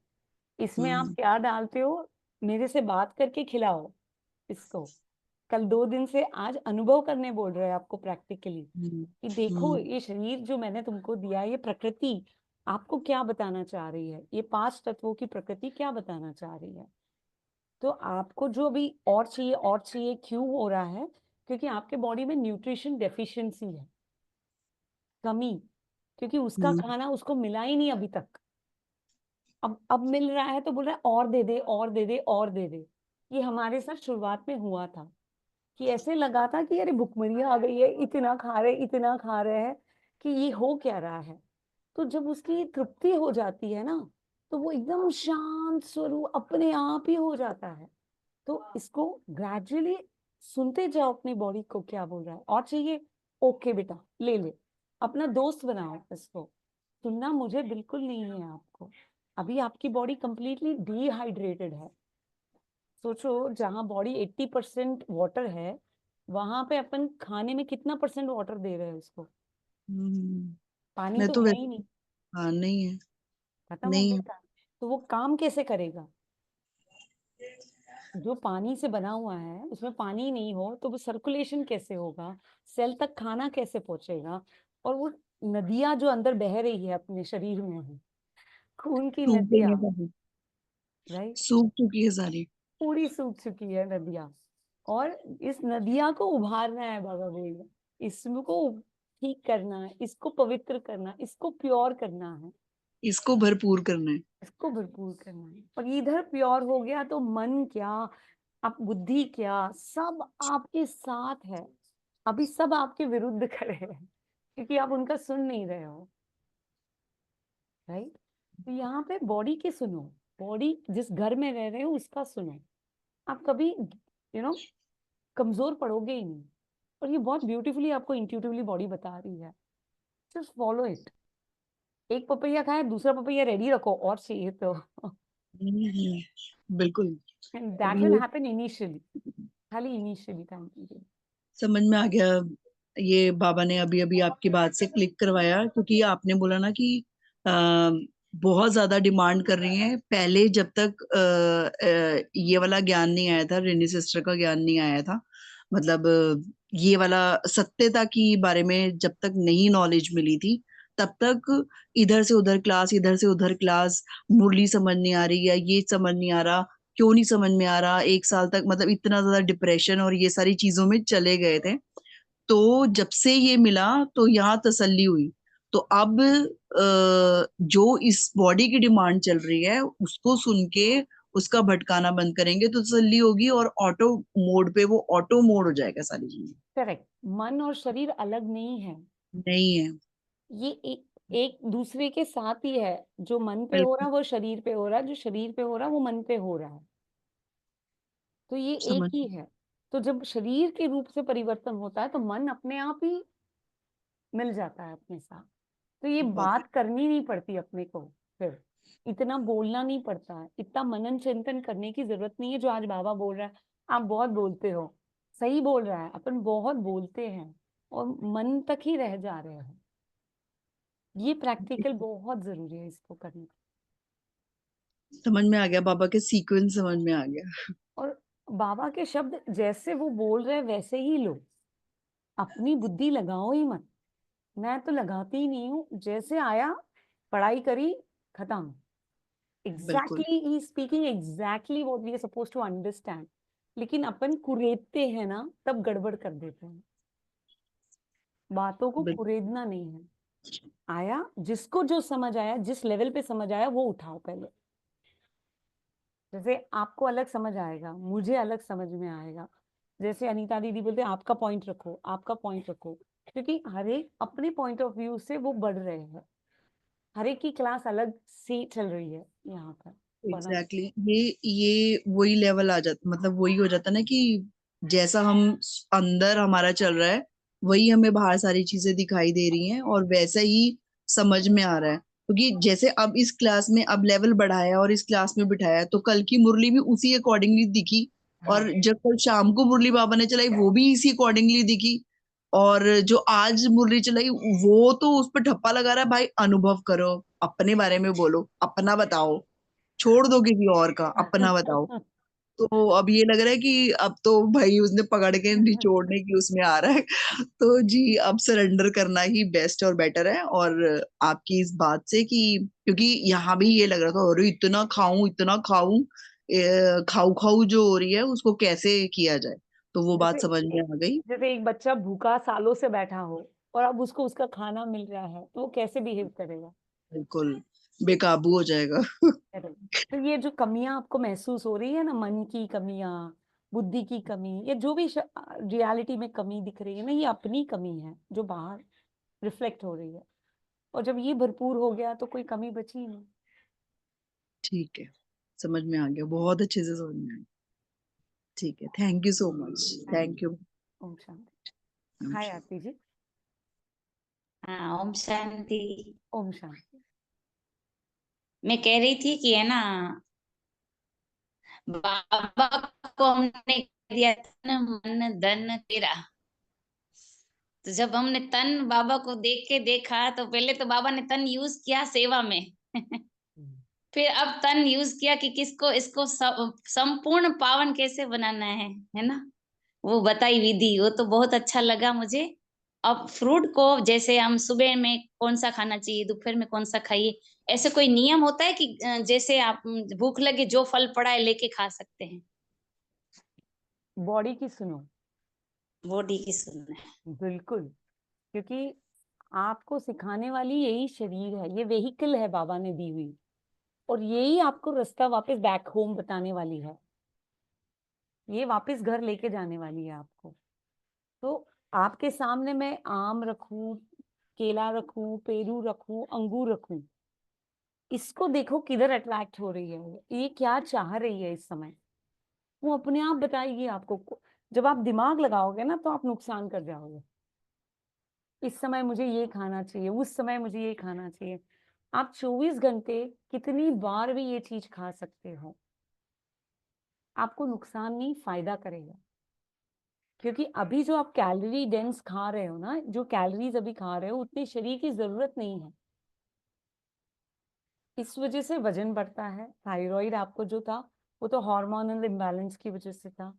इसमें आप हम्म क्या डालते हो, मेरे से बात करके खिलाओ इसको। कल 2 दिन से आज अनुभव करने बोल रहे हैं आपको प्रैक्टिकली, हम्म कि देखो हम्म ये शरीर जो मैंने तुमको दिया है, ये प्रकृति आपको क्या बताना चाह रही है, ये 5 तत्वों की प्रकृति क्या बताना चाह रही है। तो आपको जो अभी और चाहिए क्यों हो रहा है? क्योंकि आपके बॉडी में न्यूट्रिशन डेफिशिएंसी है, कमी। क्योंकि उसका हम्म खाना उसको मिला ही नहीं अभी तक। अब मिल रहा है तो बोल रहा है और दे दे, और दे दे, और दे दे। ये हमारे साथ शुरुआत में हुआ था कि ऐसे लगा था कि अरे भुखमरी आ गई है, इतना खा रहे हैं कि ये हो क्या रहा है। तो जब उसकी तृप्ति हो जाती है ना, तो वो एकदम शांत स्वरूप अपने आप ही हो जाता है। तो इसको ग्रेजुअली सुनते जाओ अपनी बॉडी को क्या बोल रहा है। और चाहिए, ओके बेटा ले ले, अपना दोस्त बनाओ इसको। सुनना मुझे बिल्कुल नहीं है आपको। अभी आपकी बॉडी कंप्लीटली डिहाइड्रेटेड है। सोचो, जहाँ बॉडी 80% वाटर है, वहां पे अपन खाने में कितना परसेंट वाटर दे रहे हैं उसको? पानी मैं तो तो है वैसे। ही नहीं, हाँ नहीं है। खत्म हो नहीं गया है। था। तो वो काम कैसे करेगा? जो पानी से बना हुआ है उसमें पानी नहीं हो तो वो सर्कुलेशन कैसे होगा? सेल तक खाना कैसे पहुंचेगा? और वो नदियां जो अंदर बह रही है अपने शरीर में है, खून की सूख गई नदियां, है सारी। राइट, सूख चुकी है सारी। पूरी सूख चुकी है नदियां। और इस नदियां को उभारना है, बाबा बोल रहे हैं। इसको ठीक करना है, इसको पवित्र करना है, इसको प्योर करना है, इसको भरपूर करना है। इसको भरपूर करना है। और इधर प्योर हो गया तो मन क्या, आप बुद्धि क्या, सब आपके साथ है। अभी सब आपके विरुद्ध खड़े हैं क्योंकि आप उनका सुन नहीं रहे हो, राइट। तो यहाँ पे बॉडी के सुनो, बॉडी जिस घर में रह रहे हो उसका सुनो। आप कभी कमजोर पड़ोगे ही नहीं। और ये बहुत ब्यूटीफुली आपको इंट्यूटिवली बॉडी बता रही है, जस्ट फॉलो इट। एक पपैया खाए, दूसरा पपैया रेडी रखो और चाहिए तो। बिल्कुल। एंड अब दैट विल ये हैपन इनिशियली, खाली इनिशियली। Thank you. समझ में आ गया। ये बाबा ने अभी अभी आपकी बात से क्लिक करवाया, क्योंकि आपने बोला ना कि बहुत ज्यादा डिमांड कर रही हैं। पहले जब तक ये वाला ज्ञान नहीं आया था, रेनी सिस्टर का ज्ञान नहीं आया था, मतलब ये वाला सत्यता की बारे में जब तक नहीं नॉलेज मिली थी, तब तक इधर से उधर क्लास, इधर से उधर क्लास, मुरली समझ नहीं आ रही, या ये समझ नहीं आ रहा, क्यों नहीं समझ में आ रहा। 1 साल तक मतलब इतना ज्यादा डिप्रेशन और ये सारी चीजों में चले गए थे। तो जब से ये मिला तो यहाँ तसल्ली हुई। तो अब जो इस बॉडी की डिमांड चल रही है उसको सुन के उसका भटकाना बंद करेंगे तो तसल्ली होगी, और ऑटो मोड पे वो ऑटो मोड हो जाएगा सारी चीजें। करेक्ट। मन और शरीर अलग नहीं है, नहीं है। ये एक दूसरे के साथ ही है। जो मन पे हो रहा बिल्कुल। है वो शरीर पे हो रहा है, जो शरीर पे हो रहा है वो मन पे हो रहा है। तो ये एक समझ। ही है। तो जब शरीर के रूप से परिवर्तन होता है तो मन अपने आप ही मिल जाता है अपने साथ। तो ये बहुत बात करनी नहीं पड़ती अपने को, फिर इतना बोलना नहीं पड़ता है, इतना मनन चिंतन करने की जरूरत नहीं है। जो आज बाबा बोल रहा है, आप बहुत बोलते हो, सही बोल रहा है, अपन बहुत बोलते हैं और मन तक ही रह जा रहे हैं। ये प्रैक्टिकल बहुत जरूरी है इसको करना। समझ में आ गया, बाबा के सीक्वेंस समझ में आ गया। और बाबा के शब्द जैसे वो बोल रहे हैं वैसे ही लो, अपनी बुद्धि लगाओ ही मत। मैं तो लगाती ही नहीं हूँ, जैसे आया पढ़ाई करी, खत्म। बिल्कुल। एग्जैक्टली ही speaking exactly what we are suppose to understand. लेकिन अपन कुरेदते हैं ना, तब गड़बड़ कर देते हैं। बातों को बिल्कुल। कुरेदना नहीं है। आया, जिसको जो समझ आया, जिस लेवल पे समझ आया वो उठाओ पहले। जैसे आपको अलग समझ आएगा, मुझे अलग समझ में आएगा। जैसे अनीता दीदी बोलते हैं आपका पॉइंट रखो, आपका पॉइंट रखो, क्योंकि हर एक अपने पॉइंट ऑफ व्यू से वो बढ़ रहे हैं। हर एक की क्लास अलग सी चल रही है यहाँ पर। एग्जैक्टली ये वही लेवल आ जाता, मतलब वही हो जाता ना कि जैसा हम अंदर हमारा चल रहा है वही हमें बाहर सारी चीजें दिखाई दे रही हैं, और वैसा ही समझ में आ रहा है। क्योंकि जैसे अब इस क्लास में अब लेवल बढ़ाया और इस क्लास में बिठाया, तो कल की मुरली भी उसी अकॉर्डिंगली दिखी, और जब कल शाम को मुरली बाबा ने चलाई वो भी इसी अकॉर्डिंगली दिखी, और जो आज मुरली चलाई वो तो उस पर ठप्पा लगा रहा है, भाई अनुभव करो, अपने बारे में बोलो, अपना बताओ, छोड़ दो किसी और का, अपना बताओ। तो अब ये लग रहा है कि अब तो भाई उसने पकड़ के निचोड़ने की उसमें आ रहा है। तो जी अब सरेंडर करना ही बेस्ट और बेटर है। और आपकी इस बात से कि क्योंकि यहाँ भी ये लग रहा था, अरे इतना खाऊं इतना खाऊं, खाऊ खाऊ जो हो रही है उसको कैसे किया जाए, तो वो बात जैसे समझ में आ गई। जैसे एक बच्चा भूखा सालों से बैठा हो और अब उसको उसका खाना मिल रहा है, तो वो कैसे बिहेव करेगा? बिल्कुल बेकाबू हो जाएगा। तो ये जो कमियां आपको महसूस हो रही है ना, मन की कमियां, बुद्धि की कमी, या जो भी रियलिटी में कमी दिख रही है ना, ये अपनी कमी है जो बाहर रिफ्लेक्ट हो रही है। और जब ये भरपूर हो गया तो कोई कमी बची ही नहीं। ठीक है, समझ में आ गया, बहुत अच्छे से समझ में आ गया। ठीक है, thank you so much. Thank you. ओम शांति। हाय आरती जी। हाँ, ओम शांति। ओम शांति। मैं कह रही थी कि है ना, बाबा को हमने दिया तन मन धन तेरा। तो जब हमने तन बाबा को देख के देखा, तो पहले तो बाबा ने तन यूज किया सेवा में फिर अब तन यूज किया कि किसको इसको संपूर्ण पावन कैसे बनाना है ना, वो बताई विधि। वो तो बहुत अच्छा लगा मुझे। अब फ्रूट को जैसे हम सुबह में कौन सा खाना चाहिए, दोपहर में कौन सा खाइए, ऐसे कोई नियम होता है कि जैसे आप भूख लगे जो फल पड़ा है लेके खा सकते हैं? बॉडी की सुनो, बॉडी की सुनना है। बिल्कुल, क्योंकि आपको सिखाने वाली यही शरीर है, ये व्हीकल है बाबा ने दी हुई, और यही आपको रास्ता वापस बैक होम बताने वाली है, ये वापस घर लेके जाने वाली है आपको। तो आपके सामने मैं आम रखूं, केला रखूं, पेरू रखूं, अंगूर रखूं, इसको देखो किधर अट्रैक्ट हो रही है वो, ये क्या चाह रही है इस समय, वो अपने आप बताएगी आपको। जब आप दिमाग लगाओगे ना तो आप नुकसान कर जाओगे। इस समय मुझे ये खाना चाहिए, उस समय मुझे ये खाना चाहिए। आप 24 घंटे कितनी बार भी ये चीज खा सकते हो, आपको नुकसान नहीं, फायदा करेगा। क्योंकि अभी जो आप कैलोरी डेंस खा रहे हो ना, जो कैलोरीज अभी खा रहे हो, उतनी शरीर की जरूरत नहीं है। इस वजह से वजन बढ़ता है। थायराइड आपको जो था वो तो हार्मोनल इम्बैलेंस की वजह से था,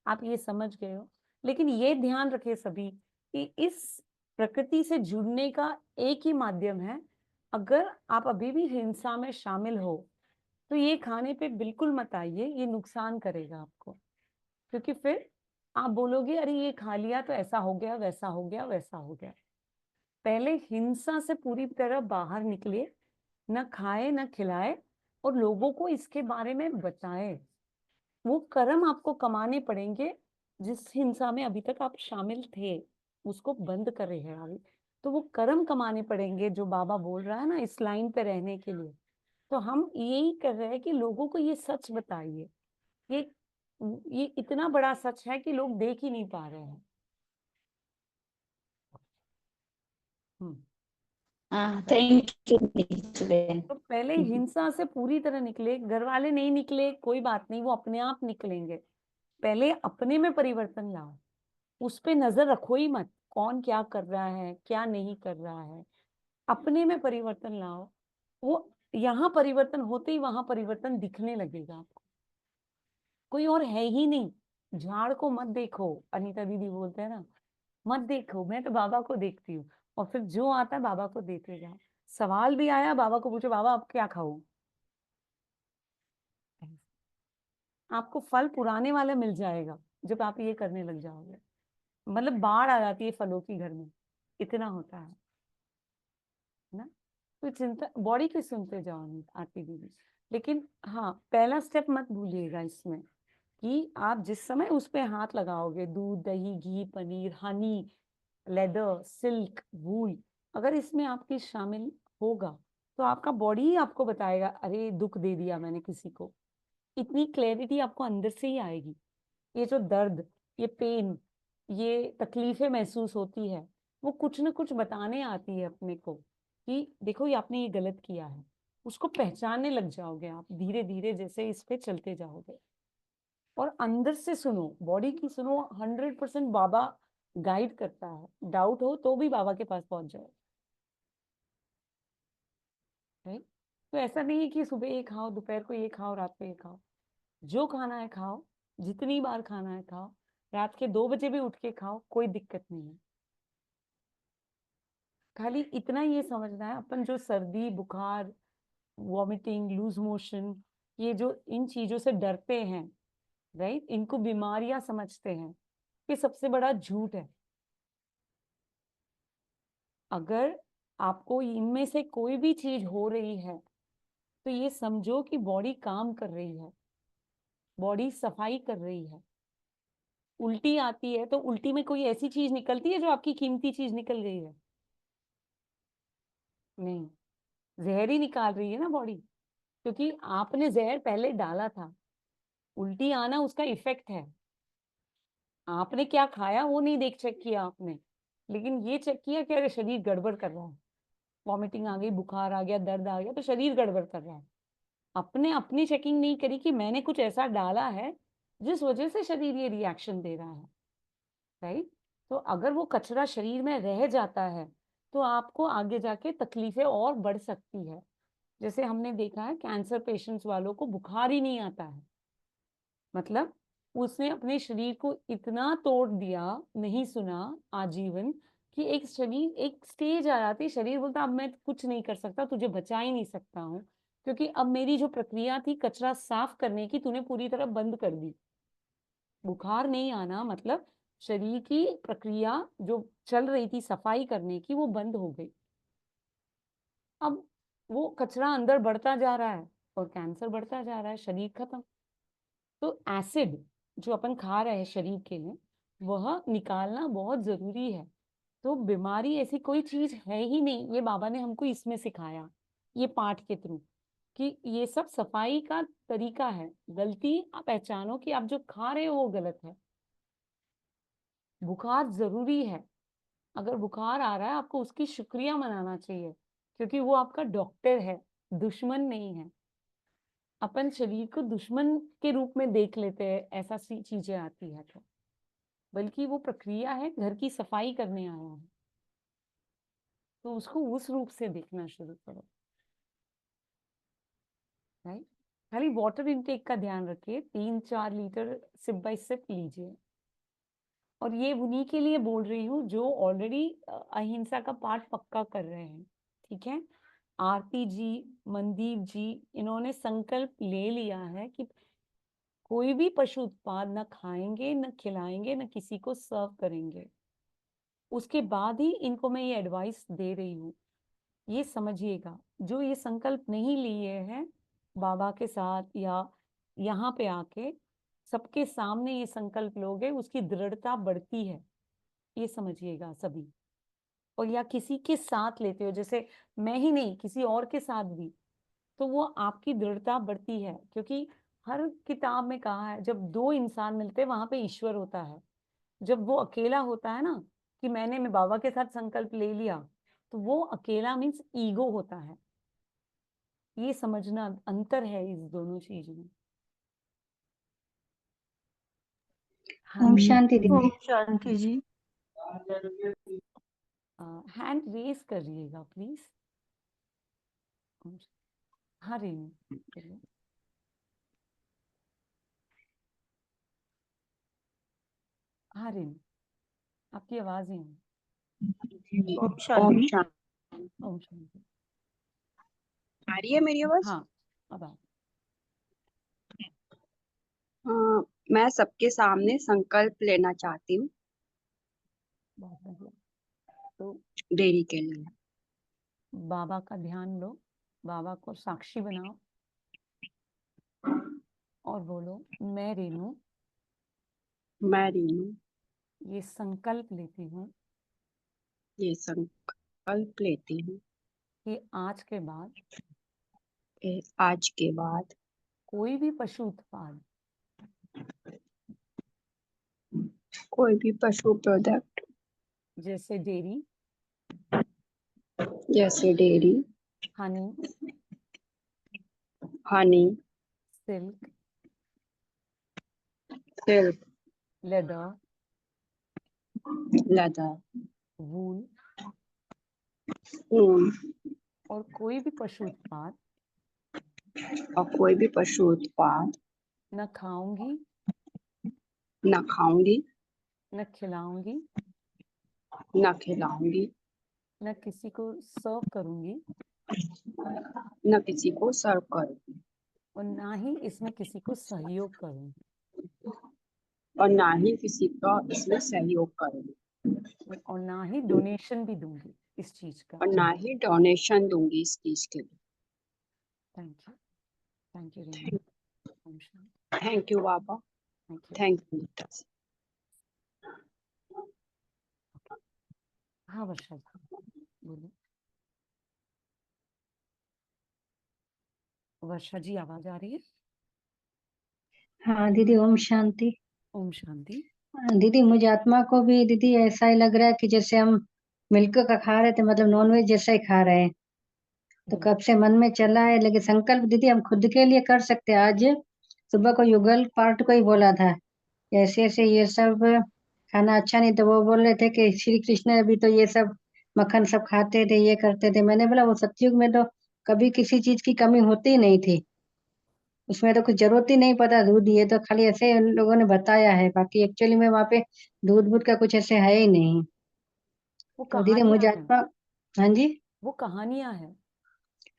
आप ये समझ गए हो। लेकिन ये ध्यान रखे सभी कि इस प्रकृति से जुड़ने का एक ही माध्यम है। अगर आप अभी भी हिंसा में शामिल हो तो ये खाने पे बिल्कुल मत आइए, ये नुकसान करेगा आपको। क्योंकि फिर आप बोलोगे अरे ये खा लिया तो ऐसा हो गया, वैसा हो गया, वैसा हो गया। पहले हिंसा से पूरी तरह बाहर निकले, न खाए न खिलाए, और लोगों को इसके बारे में बताए। वो कर्म आपको कमाने पड़ेंगे जिस हिंसा में अभी तक आप शामिल थे, उसको बंद कर रहे हैं अभी। तो वो कर्म कमाने पड़ेंगे जो बाबा बोल रहा है ना इस लाइन पे रहने के लिए। तो हम यही कर रहे हैं कि लोगों को ये सच बताइए। ये इतना बड़ा सच है कि लोग देख ही नहीं पा रहे हैं। थैंक यू बहन। तो पहले हिंसा से पूरी तरह निकले, घर वाले नहीं निकले कोई बात नहीं, वो अपने आप निकलेंगे। पहले अपने में परिवर्तन लाओ, उस पे नजर रखो ही मत कौन क्या कर रहा है क्या नहीं कर रहा है। अपने में परिवर्तन लाओ, वो यहाँ परिवर्तन होते ही वहां परिवर्तन दिखने लगेगा आपको। कोई और है ही नहीं। झाड़ को मत देखो, अनीता दीदी बोलते हैं ना, मत देखो, मैं तो बाबा को देखती हूँ। और फिर जो आता है बाबा को देते जाओ। सवाल भी आया बाबा को पूछो, बाबा अब क्या खाऊं। आपको फल पुराने वाला मिल जाएगा जब आप ये करने लग जाओगे। मतलब बाढ़ आ जाती है फलों की घर में, इतना होता है ना। तो चिंता बॉडी की सुनते जाओ आरती दीदी। लेकिन हाँ, पहला स्टेप मत भूलिएगा इसमें कि आप जिस समय उस पे हाथ लगाओगे, दूध, दही, घी, पनीर, हनी, लेदर, सिल्क, वूल, अगर इसमें आपकी शामिल होगा तो आपका बॉडी ही आपको बताएगा अरे दुख दे दिया मैंने किसी को। इतनी क्लैरिटी आपको अंदर से ही आएगी। ये जो दर्द, ये पेन, ये तकलीफें महसूस होती है, वो कुछ ना कुछ बताने आती है अपने को कि देखो ये आपने ये गलत किया है। उसको पहचानने लग जाओगे आप धीरे धीरे जैसे इस पे चलते जाओगे। और अंदर से सुनो, बॉडी की सुनो, 100% बाबा गाइड करता है। डाउट हो तो भी बाबा के पास पहुंच जाओ। राइट? तो ऐसा नहीं है कि सुबह ये खाओ, दोपहर को ये खाओ, रात को ये खाओ। जो खाना है खाओ, जितनी बार खाना है खाओ, रात के 2 बजे भी उठ के खाओ, कोई दिक्कत नहीं है। खाली इतना ये समझना है, अपन जो सर्दी, बुखार, वॉमिटिंग, लूज मोशन, ये जो इन चीजों से डरते हैं, राइट, इनको बीमारियां समझते हैं, ये सबसे बड़ा झूठ है। अगर आपको इनमें से कोई भी चीज हो रही है तो ये समझो कि बॉडी काम कर रही है, बॉडी सफाई कर रही है। उल्टी आती है तो उल्टी में कोई ऐसी चीज निकलती है जो आपकी कीमती चीज निकल गई है? नहीं, जहर ही निकाल रही है ना बॉडी, क्योंकि आपने जहर पहले डाला था। उल्टी आना उसका इफेक्ट है। आपने क्या खाया वो नहीं देख चेक किया आपने, लेकिन ये चेक किया कि अरे शरीर गड़बड़ कर रहा है, वॉमिटिंग आ गई, बुखार आ गया, दर्द आ गया, तो शरीर गड़बड़ कर रहा है। अपने अपनी चेकिंग नहीं करी कि मैंने कुछ ऐसा डाला है जिस वजह से शरीर ये रिएक्शन दे रहा है। राइट? तो अगर वो कचरा शरीर में रह जाता है तो आपको आगे जाके तकलीफें और बढ़ सकती है। जैसे हमने देखा है कैंसर पेशेंट्स वालों को बुखार ही नहीं आता है, मतलब उसने अपने शरीर को इतना तोड़ दिया, नहीं सुना आजीवन, कि एक शरीर, एक स्टेज आ जाती, शरीर बोलता अब मैं कुछ नहीं कर सकता, तुझे बचा ही नहीं सकता हूँ, क्योंकि अब मेरी जो प्रक्रिया थी कचरा साफ करने की तूने पूरी तरह बंद कर दी। बुखार नहीं आना मतलब शरीर की प्रक्रिया जो चल रही थी सफाई करने की वो बंद हो गई। अब वो कचरा अंदर बढ़ता जा रहा है और कैंसर बढ़ता जा रहा है, शरीर खत्म। तो एसिड जो अपन खा रहे हैं शरीर के लिए वह निकालना बहुत जरूरी है। तो बीमारी ऐसी कोई चीज है ही नहीं, ये बाबा ने हमको इसमें सिखाया, ये पाठ के थ्रू, कि ये सब सफाई का तरीका है। गलती आप पहचानो कि आप जो खा रहे हो वो गलत है। बुखार जरूरी है, अगर बुखार आ रहा है आपको उसकी शुक्रिया मनाना चाहिए, क्योंकि वो आपका डॉक्टर है, दुश्मन नहीं है। अपन शरीर को दुश्मन के रूप में देख लेते हैं, ऐसा सी चीजें आती है तो, बल्कि वो प्रक्रिया है, घर की सफाई करने आया है, तो उसको उस रूप से देखना शुरू करो। राइट, खाली वाटर इनटेक का ध्यान रखिए, 3-4 लीटर सिप बाय सिप लीजिए। और ये उन्हीं के लिए बोल रही हूँ जो ऑलरेडी अहिंसा का पाठ पक्का कर रहे हैं, ठीक है। आरती जी, मनदीप जी, इन्होंने संकल्प ले लिया है कि कोई भी पशु उत्पाद न खाएंगे, न खिलाएंगे, न किसी को सर्व करेंगे। उसके बाद ही इनको मैं ये एडवाइस दे रही हूँ। ये समझिएगा, जो ये संकल्प नहीं लिए हैं बाबा के साथ या यहाँ पे आके सबके सामने ये संकल्प लोगे, उसकी दृढ़ता बढ़ती है, ये समझिएगा सभी। और या किसी के साथ लेते हो, जैसे मैं ही नहीं किसी और के साथ भी, तो वो आपकी दृढ़ता बढ़ती है, क्योंकि हर किताब में कहा है जब 2 इंसान मिलते हैं वहां पे ईश्वर होता है। जब वो अकेला होता है ना, कि मैं बाबा के साथ संकल्प ले लिया, तो वो अकेला मीन्स ईगो होता है। ये समझना अंतर है इस दोनों चीज में। ओम शांति ओम दीदी। शांति जी। हैंड रेज करिएगा प्लीज। हाँ रेनू, चलिए। हाँ रेनू, आपकी आवाज नहीं आई। ओम शांति। ओम शांति। आ रही है मेरी आवाज? हाँ, अब आ। मैं सबके सामने संकल्प लेना चाहती हूँ बहुत बढ़िया। तो डेयरी के लिए। बाबा का ध्यान लो, बाबा को साक्षी बनाओ और बोलो, मैं रेनू ये संकल्प लेती हूँ कि आज के बाद कोई भी पशु उत्पाद, कोई भी पशु प्रोडक्ट जैसे डेयरी, हनी, सिल्क, लेदर, वूल और कोई भी पशु उत्पाद न खाऊंगी, न खिलाऊंगी, न किसी को सर्व करूंगी, और ना ही इसमें किसी को सहयोग करूंगी, और ना ही डोनेशन भी दूंगी इस चीज का। Thank you, thank you Renu. ओम शांति। थैंक यू बाबा। Thank you. Thank you. हाँ वर्षा जी, बोलिए। वर्षा जी, आवाज आ रही है? हाँ दीदी, ओम शांति। ओम शांति। दीदी मुझे आत्मा को भी दीदी ऐसा ही लग रहा है कि जैसे हम मिल्क का खा रहे थे, मतलब नॉनवेज जैसा ही खा रहे हैं। तो कब से मन में चला है, लेकिन संकल्प दीदी हम खुद के लिए कर सकते हैं। आज सुबह को युगल पार्ट को ही बोला था, ऐसे ऐसे ये सब खाना अच्छा नहीं, तो वो बोल रहे थे कि श्री कृष्ण अभी तो ये सब मक्खन सब खाते थे, ये करते थे। मैंने बोला वो सतयुग में तो कभी किसी चीज की कमी होती ही नहीं थी, उसमें तो कुछ जरूरत ही नहीं पता दूध, ये तो खाली ऐसे उन लोगों ने बताया है, बाकी एक्चुअली में वहाँ पे दूध बूध का कुछ ऐसे है ही नहीं। वो तो दीदी मुझे कहानियां हैं, आत्मा, हाँ जी, वो कहानियां हैं।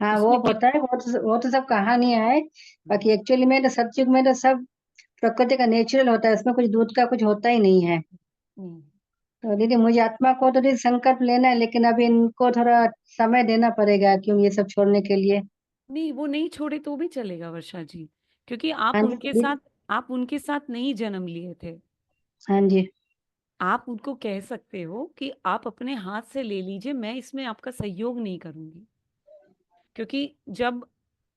हाँ वो उसमें पता है, वो तो सब कहानियां है। बाकी एक्चुअली में तो सतयुग में तो सब प्रकृति का नेचुरल होता है, उसमें कुछ दूध का कुछ होता ही नहीं है। तो दीदी मुझे आत्मा को तो दीदी संकल्प लेना है, लेकिन अभी इनको थोड़ा समय देना पड़ेगा क्यों ये सब छोड़ने के लिए। नहीं, वो नहीं छोड़े तो भी चलेगा वर्षा जी, क्योंकि आप हाँ जी उनके दीदी। साथ आप उनके साथ नहीं जन्म लिए थे। हाँ जी। आप उनको कह सकते हो कि आप अपने हाथ से ले लीजिए, मैं इसमें आपका सहयोग नहीं करूंगी, क्योंकि जब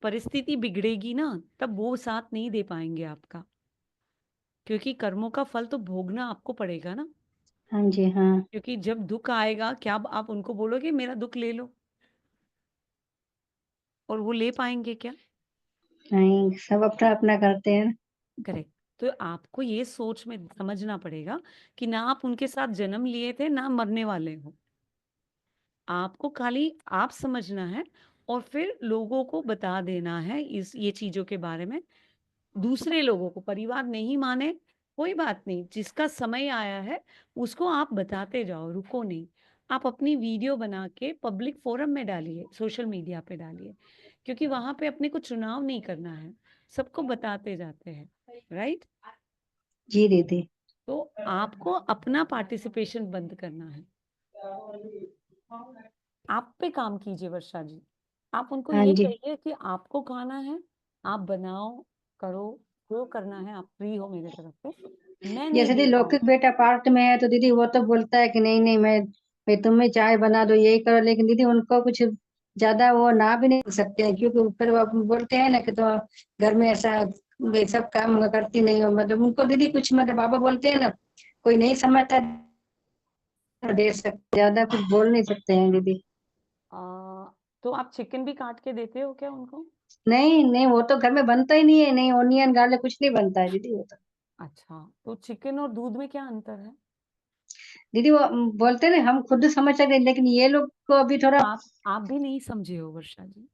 परिस्थिति बिगड़ेगी ना तब वो साथ नहीं दे पाएंगे आपका, क्योंकि कर्मों का फल तो भोगना आपको पड़ेगा ना। हाँ जी। हाँ। क्योंकि जब दुख आएगा, क्या आप उनको बोलोगे मेरा दुख ले लो, और वो ले पाएंगे क्या? नहीं, सब अपना अपना करते हैं। करेक्ट। तो आपको ये सोच में समझना पड़ेगा कि ना आप उनके साथ जन्म लिए थे, ना मरने वाले हो। आपको खाली आप समझना है और फिर लोगों को बता देना है ये चीजों के बारे में। दूसरे लोगों को, परिवार नहीं माने कोई बात नहीं, जिसका समय आया है उसको आप बताते जाओ, रुको नहीं। आप अपनी वीडियो बना के पब्लिक फोरम में डालिए, सोशल मीडिया पे डालिए, क्योंकि वहां पे अपने को चुनाव नहीं करना है, सबको बताते जाते हैं, राइट? जी दीदी। तो आपको अपना पार्टिसिपेशन बंद करना है। आप पे काम कीजिए वर्षा जी। आप उनको हाँ ये जी। कहिए कि आपको खाना है, आप बनाओ, करो, जो करना है, आप फ्री हो मेरे तरफ से, मैं नहीं जैसे दे दीदी पाऊंगी। लौकिक बेटा पार्ट में है तो दीदी वो तो बोलता है कि नहीं नहीं मैं तुम्हें चाय बना दो यही करो, लेकिन दीदी उनको कुछ ज्यादा वो ना भी नहीं बोल सकते हैं, क्योंकि फिर वो बोलते हैं ना कि तो घर में ऐसा ये सब काम करती नहीं हो, मतलब उनको दीदी कुछ मतलब बाबा बोलते हैं ना, कोई नहीं समझता तो दे सकते, ज्यादा कुछ बोल नहीं सकते हैं दीदी। आ, तो आप चिकन भी काट के देते हो क्या उनको? नहीं नहीं, वो तो घर में बनता ही नहीं है, नहीं ओनियन गार्लिक कुछ नहीं बनता है दीदी वो तो। अच्छा, तो चिकन और दूध में क्या अंतर है? दीदी वो बोलते हैं ना हम खुद समझ सकते हैं, लेकिन ये लोग को अभी थोड़ा। आप भी नहीं समझे हो वर्षा जी।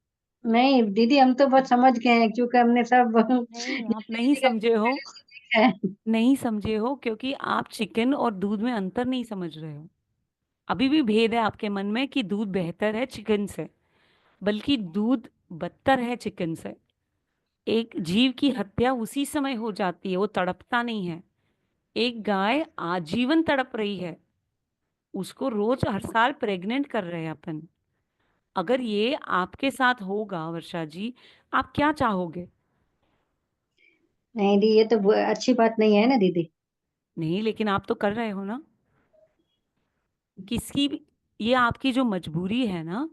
नहीं दीदी हम तो बहुत समझ गए हैं, क्योंकि हमने सब नहीं, आप नहीं समझे हो, नहीं समझे हो, क्योंकि आप चिकन और दूध में अंतर नहीं समझ रहे हो। अभी भी भेद है आपके मन में कि दूध बेहतर है चिकन से, बल्कि दूध बदतर है चिकन से। एक जीव की हत्या उसी समय हो जाती है, वो तड़पता नहीं है। एक गाय आजीवन तड़प रही है, उसको रोज हर साल प्रेग्नेंट कर रहे हैं अपन। अगर ये आपके साथ होगा वर्षा जी, आप क्या चाहोगे? नहीं दी, ये तो अच्छी बात नहीं है ना दीदी। नहीं, लेकिन आप तो कर रहे हो ना। किसकी भी, ये आपकी जो मजबूरी है ना,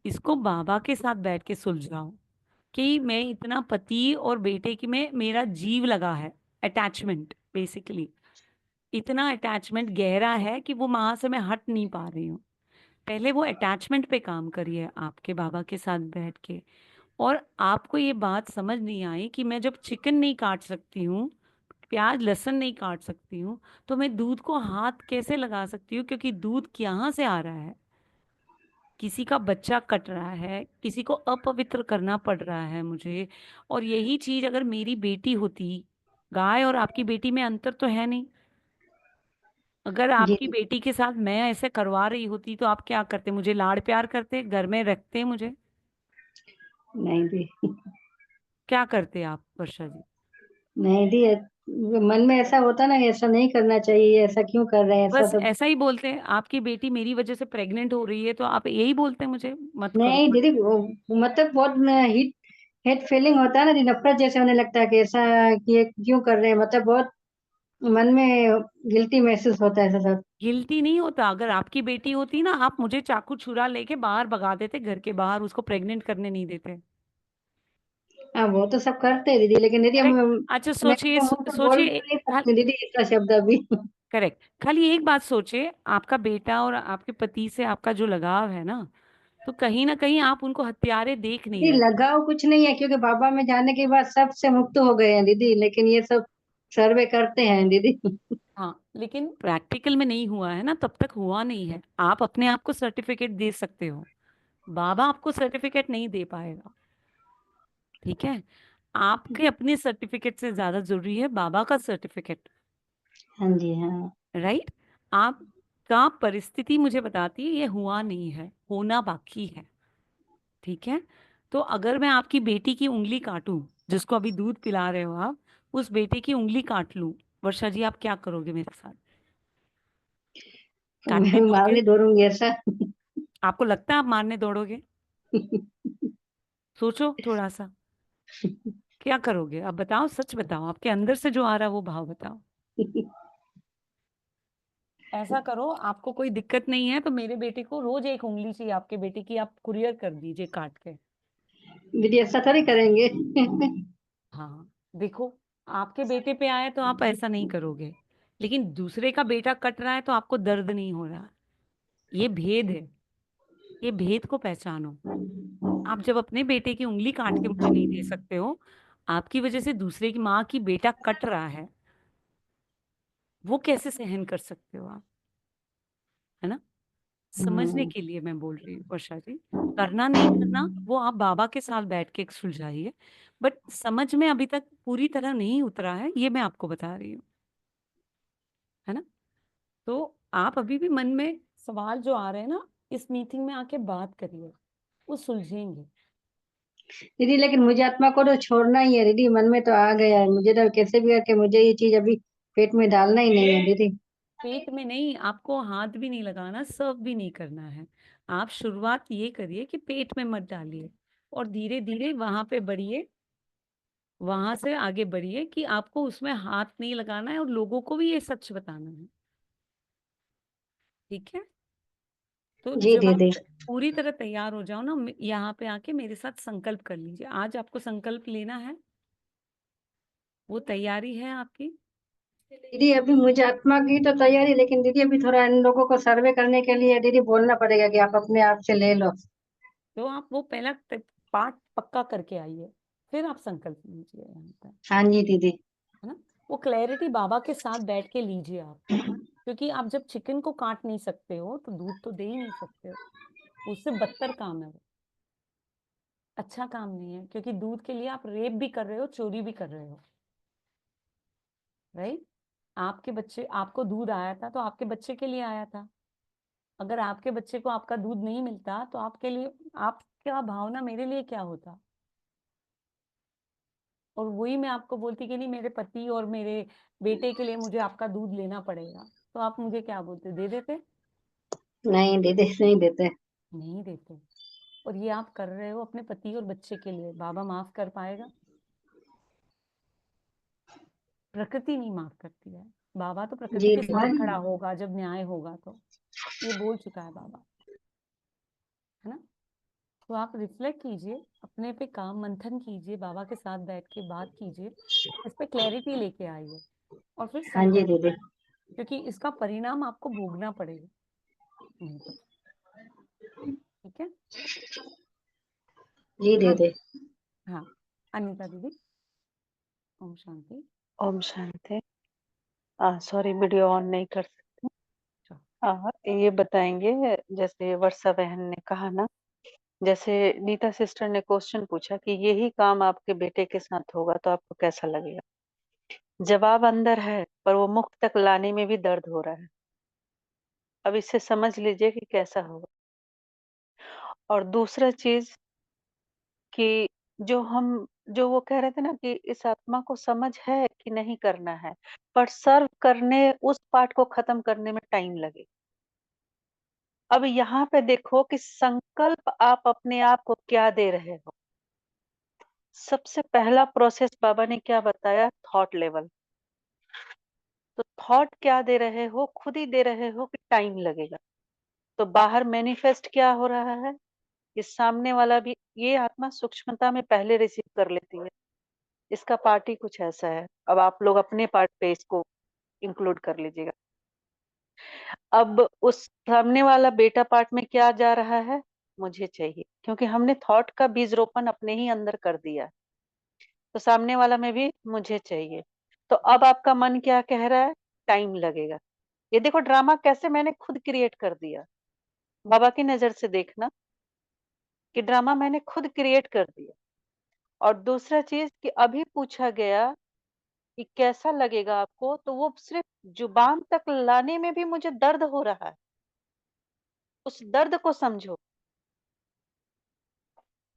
इसको बाबा के साथ बैठ के सुलझाओ कि मैं इतना पति और बेटे की में मेरा जीव लगा है, अटैचमेंट बेसिकली इतना अटैचमेंट गहरा है कि वो वहां से मैं हट नहीं पा रही हूँ। पहले वो अटैचमेंट पे काम करिए आपके बाबा के साथ बैठ के। और आपको ये बात समझ नहीं आई कि मैं जब चिकन नहीं काट सकती हूँ, प्याज लहसुन नहीं काट सकती हूँ, तो मैं दूध को हाथ कैसे लगा सकती हूँ? क्योंकि दूध कहाँ से आ रहा है? किसी का बच्चा कट रहा है, किसी को अपवित्र करना पड़ रहा है मुझे। और यही चीज अगर मेरी बेटी होती, गाय और आपकी बेटी में अंतर तो है नहीं। अगर जी आपकी बेटी के साथ मैं ऐसे करवा रही होती तो आप क्या करते? मुझे लाड़ प्यार करते, घर में रखते मुझे? नहीं दी। क्या करते आप वर्षा जी? नहीं दी, मन में ऐसा होता ना कि ऐसा नहीं करना चाहिए, ऐसा क्यों कर रहे हैं, ऐसा बस सब। ऐसा ही बोलते हैं, आपकी बेटी मेरी वजह से प्रेग्नेंट हो रही है तो आप यही बोलते हैं मुझे मत करो नहीं मत। दीदी मतलब बहुत हिट हेट फीलिंग होता है ना, नफरत जैसे होने लगता है कि ऐसा कि ये क्यों कर रहे हैं, मतलब बहुत मन में गिल्टी महसूस होता है ऐसा सब। गिल्टी नहीं होता। अगर आपकी बेटी होती ना, आप मुझे चाकू छुरा लेके बाहर भगा देते, घर के बाहर, उसको प्रेग्नेंट करने नहीं देते। हाँ वो तो सब करते हैं दीदी, लेकिन दीदी करेक्ट। हम अच्छा मैं सोचिए, तो मुंह पर बोल सोचिए। नहीं सकती दीदी इतना शब्द अभी। करेक्ट। खाली एक बात सोचिए, आपका बेटा और आपके पति से आपका जो लगाव है ना, तो कहीं ना कहीं आप उनको हत्यारे देख नहीं दीदी रहे। लगाव कुछ नहीं है, क्योंकि बाबा में जाने के बाद सबसे मुक्त हो गए हैं दीदी, लेकिन ये सब सर्वे करते हैं दीदी। हाँ, लेकिन प्रैक्टिकल में नहीं हुआ है ना, तब तक हुआ नहीं है। आप अपने आप को सर्टिफिकेट दे सकते हो, बाबा आपको सर्टिफिकेट नहीं दे पाएगा। ठीक है? आपके अपने सर्टिफिकेट से ज्यादा जरूरी है बाबा का सर्टिफिकेट। हाँ जी। हाँ। राइट? आपका परिस्थिति मुझे बताती है ये हुआ नहीं है, होना बाकी है। ठीक है? तो अगर मैं आपकी बेटी की उंगली काटूं, जिसको अभी दूध पिला रहे हो आप, उस बेटे की उंगली काट लूं, वर्षा जी आप क्या करोगे मेरे साथ? काटने मैं दोगे? मारने दौड़ूंगी ऐसा। आपको लगता है आप मारने दौड़ोगे? सोचो थोड़ा सा, क्या करोगे? अब बताओ, सच बताओ, आपके अंदर से जो आ रहा है वो भाव बताओ। ऐसा करो, आपको कोई दिक्कत नहीं है तो मेरे बेटे को रोज एक उंगली चाहिए आपके बेटे की, आप कुरियर कर दीजिए काट के। दीदी ऐसा थोड़ी करेंगे। हाँ, देखो, आपके बेटे पे आए तो आप ऐसा नहीं करोगे, लेकिन दूसरे का बेटा कट रहा है तो आपको दर्द नहीं हो रहा। ये भेद है, ये भेद को पहचानो। आप जब अपने बेटे की उंगली काट के मुझे नहीं दे सकते हो, आपकी वजह से दूसरे की माँ की बेटा कट रहा है, वो कैसे सहन कर सकते हो आप? है ना? समझने के लिए मैं बोल रही हूँ वर्षा जी। करना नहीं करना वो आप बाबा के साथ बैठ के सुलझाइए, बट समझ में अभी तक पूरी तरह नहीं उतरा है, ये मैं आपको बता रही हूँ, है ना? तो आप अभी भी मन में सवाल जो आ रहे हैं ना, इस मीटिंग में आके बात करिए, वो सुलझेंगे। दीदी लेकिन मुझे आत्मा को तो छोड़ना ही है दीदी, मन में तो आ गया है, मुझे तो कैसे भी करके मुझे ये चीज अभी पेट में डालना ही नहीं है दीदी। पेट में नहीं, आपको हाथ भी नहीं लगाना, सर्व भी नहीं करना है। आप शुरुआत ये करिए कि पेट में मत डालिए, और धीरे धीरे वहां पे बढ़िए, वहां से आगे बढ़िए कि आपको उसमें हाथ नहीं लगाना है और लोगों को भी ये सच बताना है। ठीक है? तो जी जब आप दीदी। पूरी तरह तैयार हो जाओ ना, यहाँ पे आके मेरे साथ संकल्प कर लीजिए। आज आपको संकल्प लेना है, वो तैयारी है आपकी? दीदी अभी मुझे आत्मा की तो तैयारी, लेकिन दीदी अभी थोड़ा इन लोगों को सर्वे करने के लिए दीदी बोलना पड़ेगा कि आप अपने आप से ले लो। तो आप वो पहला पार्ट पक्का करके आइए, फिर आप संकल्प लीजिए यहाँ पर, हाँ जी दीदी। है ना? वो क्लैरिटी बाबा के साथ बैठ के लीजिए आप, क्योंकि आप जब चिकन को काट नहीं सकते हो तो दूध तो दे ही नहीं सकते हो। उससे बदतर काम है वो, अच्छा काम नहीं है, क्योंकि दूध के लिए आप रेप भी कर रहे हो, चोरी भी कर रहे हो, राइट? आपके बच्चे, आपको दूध आया था तो आपके बच्चे के लिए आया था। अगर आपके बच्चे को आपका दूध नहीं मिलता तो आपके लिए, आपका भावना मेरे लिए क्या होता? और वही मैं आपको बोलती कि नहीं, मेरे पति और मेरे बेटे के लिए मुझे आपका दूध लेना पड़ेगा, तो आप मुझे क्या बोलते? दे देते? नहीं दीदी नहीं देते। नहीं देते। और ये आप कर रहे हो अपने पति और बच्चे के लिए, बाबा माफ कर पाएगा? प्रकृति नहीं माफ करती है, बाबा तो प्रकृति जी के साथ दीदी। खड़ा होगा जब न्याय होगा, तो ये बोल चुका है बाबा, है ना? तो आप रिफ्लेक्ट कीजिए, अपने पे काम मंथन कीजिए, बाबा के साथ बैठ के बात कीजिए, इस पे क्लैरिटी लेके आइए, और फिर हाँ जी संकल्प, दीदी। क्योंकि इसका परिणाम आपको भोगना पड़ेगा नहीं तो। ठीक है? जी हाँ, दीदी। हाँ, अनीता दीदी। Om Shanti. Om Shanti. Sorry, video on नहीं कर सकते। ये बताएंगे, जैसे वर्षा बहन ने कहा ना, जैसे नीता सिस्टर ने क्वेश्चन पूछा कि यही काम आपके बेटे के साथ होगा तो आपको कैसा लगेगा? जवाब अंदर है, पर वो मुख तक लाने में भी दर्द हो रहा है। अब इससे समझ लीजिए कि कैसा होगा। और दूसरा चीज कि जो वो कह रहे थे ना कि इस आत्मा को समझ है कि नहीं करना है, पर सर्व करने, उस पार्ट को खत्म करने में टाइम लगे। अब यहाँ पे देखो कि संकल्प आप अपने आप को क्या दे रहे हो। सबसे पहला प्रोसेस बाबा ने क्या बताया? Thought level. तो थॉट क्या दे रहे हो? खुद ही दे रहे हो कि टाइम लगेगा। तो बाहर मैनिफेस्ट क्या हो रहा है कि सामने वाला भी, ये आत्मा सूक्ष्मता में पहले रिसीव कर लेती है। इसका पार्ट ही कुछ ऐसा है। अब आप लोग अपने पार्ट पे इसको इंक्लूड कर लीजिएगा। अब उस सामने वाला बेटा पार्ट में क्या जा रहा है? मुझे चाहिए, क्योंकि हमने थॉट का बीज रोपण अपने ही अंदर कर दिया। तो सामने वाला में भी मुझे चाहिए। तो अब आपका मन क्या कह रहा है? टाइम लगेगा। ये देखो ड्रामा कैसे मैंने खुद क्रिएट कर दिया। बाबा की नजर से देखना कि ड्रामा मैंने खुद क्रिएट कर दिया। और दूसरा चीज कि अभी पूछा गया कि कैसा लगेगा आपको, तो वो सिर्फ जुबान तक लाने में भी मुझे दर्द हो रहा है। उस दर्द को समझो।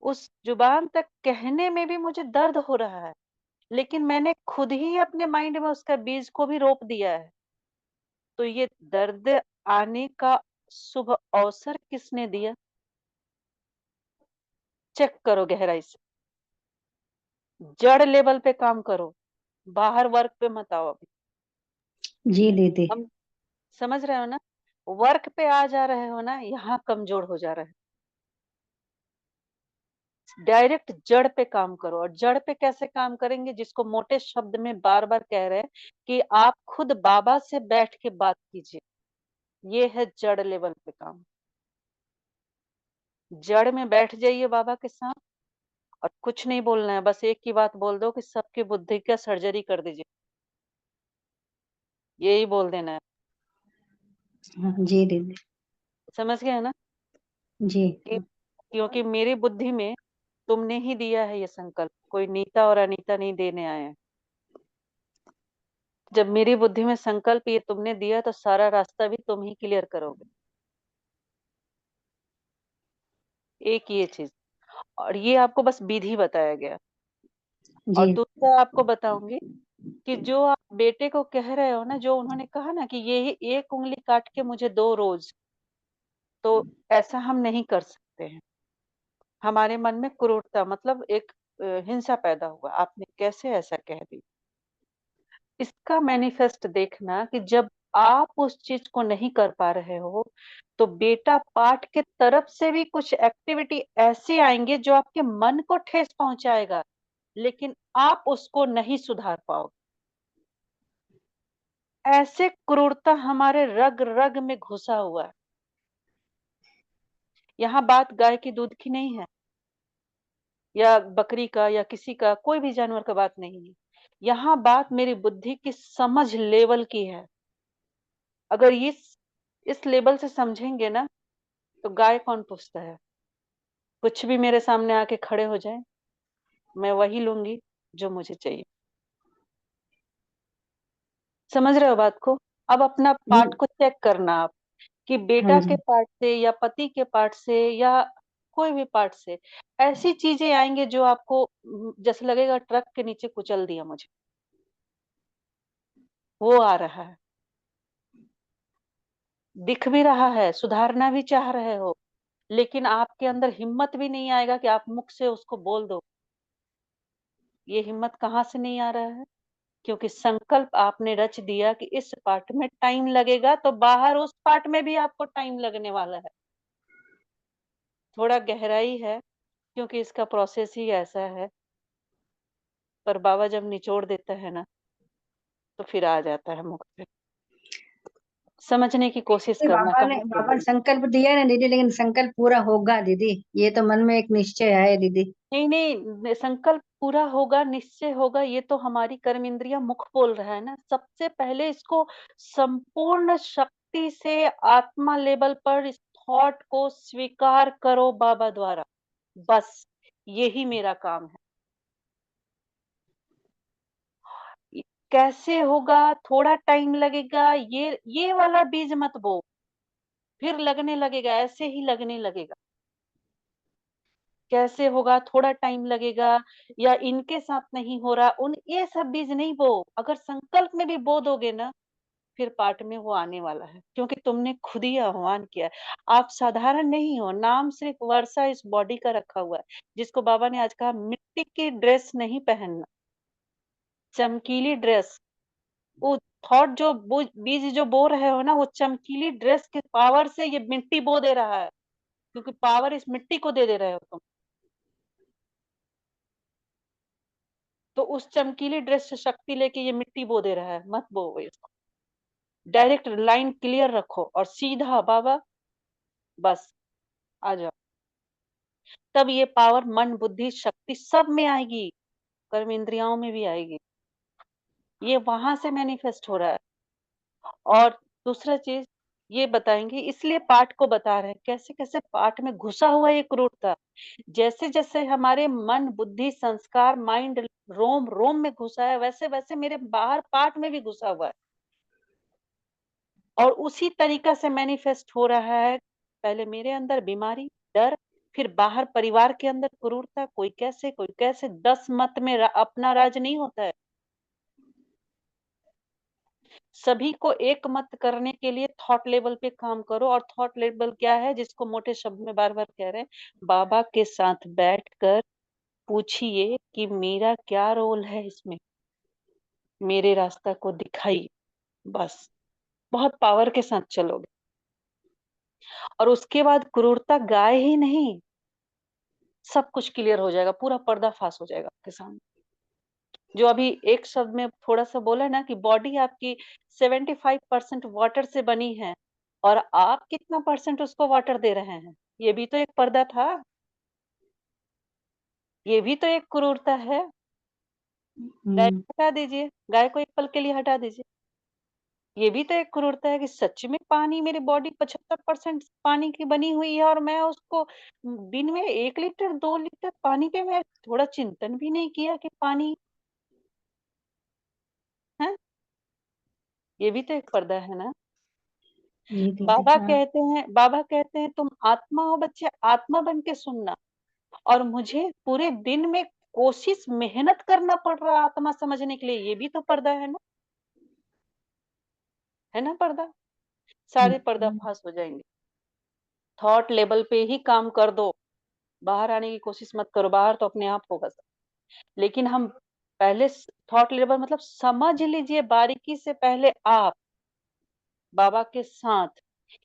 उस जुबान तक कहने में भी मुझे दर्द हो रहा है। लेकिन मैंने खुद ही अपने माइंड में उसका बीज को भी रोप दिया है। तो ये दर्द आने का शुभ अवसर किसने दिया? चेक करो गहराई से, जड़ लेवल पे काम करो, बाहर वर्क पे मत आओ अभी। जी दीदी। हम समझ रहे हो ना? वर्क पे आ जा रहे हो ना, यहाँ कमजोर हो जा रहे हैं। डायरेक्ट जड़ पे काम करो। और जड़ पे कैसे काम करेंगे? जिसको मोटे शब्द में बार बार कह रहे हैं कि आप खुद बाबा से बैठ के बात कीजिए। ये है जड़ लेवल पे काम। जड़ में बैठ जाइए बाबा के साथ और कुछ नहीं बोलना है, बस एक ही बात बोल दो कि सबकी बुद्धि का सर्जरी कर दीजिए। यही बोल देना है। जी दीदी। समझ गए ना? जी। क्योंकि मेरी बुद्धि में तुमने ही दिया है ये संकल्प, कोई नीता और अनीता नहीं देने आए हैं। जब मेरी बुद्धि में संकल्प ये तुमने दिया तो सारा रास्ता भी तुम ही क्लियर करोगे। एक ये चीज, और ये आपको बस विधि बताया गया। और जी। दूसरा आपको बताऊंगी कि जो आप बेटे को कह रहे हो ना, जो उन्होंने कहा ना कि ये एक उंगली काट के मुझे दो रोज, तो ऐसा हम नहीं कर सकते हैं। हमारे मन में क्रूरता मतलब एक हिंसा पैदा हुआ, आपने कैसे ऐसा कह दी। इसका मैनिफेस्ट देखना कि जब आप उस चीज को नहीं कर पा रहे हो तो बेटा पाठ के तरफ से भी कुछ एक्टिविटी ऐसे आएंगे जो आपके मन को ठेस पहुंचाएगा, लेकिन आप उसको नहीं सुधार पाओगे। ऐसे क्रूरता हमारे रग रग में घुसा हुआ है। यहाँ बात गाय की दूध की नहीं है, या बकरी का, या किसी का, कोई भी जानवर का बात नहीं है। यहाँ बात मेरी बुद्धि की समझ लेवल की है। अगर इस लेवल से समझेंगे ना तो गाय कौन पूछता है। कुछ भी मेरे सामने आके खड़े हो जाए, मैं वही लूंगी जो मुझे चाहिए। समझ रहे हो बात को? अब अपना पार्ट को चेक करना आप कि हाँ बेटा के जी। पार्ट से या पति के पार्ट से या कोई भी पार्ट से ऐसी चीजें आएंगे जो आपको जैसे लगेगा ट्रक के नीचे कुचल दिया मुझे। वो आ रहा है, दिख भी रहा है, सुधारना भी चाह रहे हो, लेकिन आपके अंदर हिम्मत भी नहीं आएगा कि आप मुख से उसको बोल दो। ये हिम्मत कहाँ से नहीं आ रहा है? क्योंकि संकल्प आपने रच दिया कि इस पार्ट में टाइम लगेगा, तो बाहर उस पार्ट में भी आपको टाइम लगने वाला है। थोड़ा गहराई है क्योंकि इसका प्रोसेस ही ऐसा है, पर बाबा जब निचोड़ देता है ना तो फिर आ जाता है मुख पे। समझने की कोशिश करना कहाँ से बाबा ने बोल। संकल्प दिया है ना दीदी, लेकिन संकल्प पूरा होगा दीदी, ये तो मन में एक निश्चय है दीदी। नहीं नहीं, संकल्प पूरा होगा, निश्चय होगा, ये तो हमारी कर्म इंद्रिया मुख बोल रहा है ना। सबसे पहले इसको संपूर्ण शक्ति से आत्मा लेवल पर इस थॉट को स्वीकार करो बाबा द्वारा। बस यही मेरा काम है। कैसे होगा? थोड़ा टाइम लगेगा। ये वाला बीज मत बो, फिर लगने लगेगा, ऐसे ही लगने लगेगा। कैसे होगा? थोड़ा टाइम लगेगा, या इनके साथ नहीं हो रहा, उन ये सब बीज नहीं बो। अगर संकल्प में भी बो दोगे ना, फिर पाठ में वो आने वाला है, क्योंकि तुमने खुद ही आह्वान किया है। आप साधारण नहीं हो, नाम सिर्फ वर्षा इस बॉडी का रखा हुआ है, जिसको बाबा ने आज कहा मिट्टी की ड्रेस नहीं पहनना, चमकीली ड्रेस। वो थॉट जो बीज जो बो रहे हो ना, वो चमकीली ड्रेस के पावर से ये मिट्टी बो दे रहा है, क्योंकि पावर इस मिट्टी को दे रहे हो तुम। तो उस चमकीली ड्रेस से शक्ति लेके ये मिट्टी बो दे रहा है, मत बो इसको। डायरेक्ट लाइन क्लियर रखो और सीधा बाबा, बस आ जाओ। तब ये पावर मन बुद्धि शक्ति सब में आएगी, कर्म इंद्रियाओं में भी आएगी। ये वहां से मैनिफेस्ट हो रहा है। और दूसरा चीज ये बताएंगे, इसलिए पाठ को बता रहे हैं कैसे कैसे पाठ में घुसा हुआ ये क्रूरता। जैसे जैसे हमारे मन बुद्धि संस्कार माइंड रोम रोम में घुसा है, वैसे वैसे मेरे बाहर पाठ में भी घुसा हुआ है, और उसी तरीका से मैनिफेस्ट हो रहा है। पहले मेरे अंदर बीमारी, डर, फिर बाहर परिवार के अंदर क्रूरता, कोई कैसे 10 मत में अपना राज नहीं होता है। सभी को एक मत करने के लिए थॉट लेवल पे काम करो। और थॉट लेवल क्या है, जिसको मोटे शब्द में बार बार कह रहे हैं, बाबा के साथ बैठकर पूछिए कि मेरा क्या रोल है इसमें, मेरे रास्ता को दिखाइए। बस बहुत पावर के साथ चलोगे और उसके बाद क्रूरता गाय ही नहीं, सब कुछ क्लियर हो जाएगा, पूरा पर्दाफाश हो जाएगा आपके सामने। जो अभी एक शब्द में थोड़ा सा बोला ना कि बॉडी आपकी 75% वाटर से बनी है और आप कितना परसेंट उसको वाटर दे रहे हैं, ये भी तो एक पर्दा था, ये भी तो एक क्रूरता है। गाय को हटा दीजिए, गाय को एक पल के लिए हटा दीजिए, ये भी तो एक क्रूरता है कि सच में पानी, मेरी बॉडी 75% पानी की बनी हुई है और मैं उसको दिन में 1 लीटर 2 लीटर पानी पे मैं थोड़ा चिंतन भी नहीं किया कि पानी है, ये भी तो एक पर्दा है ना। ये दीदी बाबा कहते हैं तुम आत्मा हो बच्चे, आत्मा बन के सुनना। और मुझे पूरे दिन में कोशिश मेहनत करना पड़ रहा है आत्मा समझने के लिए, ये भी तो पर्दा है ना पर्दा। सारे पर्दाफाश हो जाएंगे। थॉट लेवल पे ही काम कर दो, बाहर आने की कोशिश मत करो, बाहर तो अपने आप होगा सब। लेकिन हम पहले थॉट लेवल मतलब समझ लीजिए बारीकी से, पहले आप बाबा के साथ,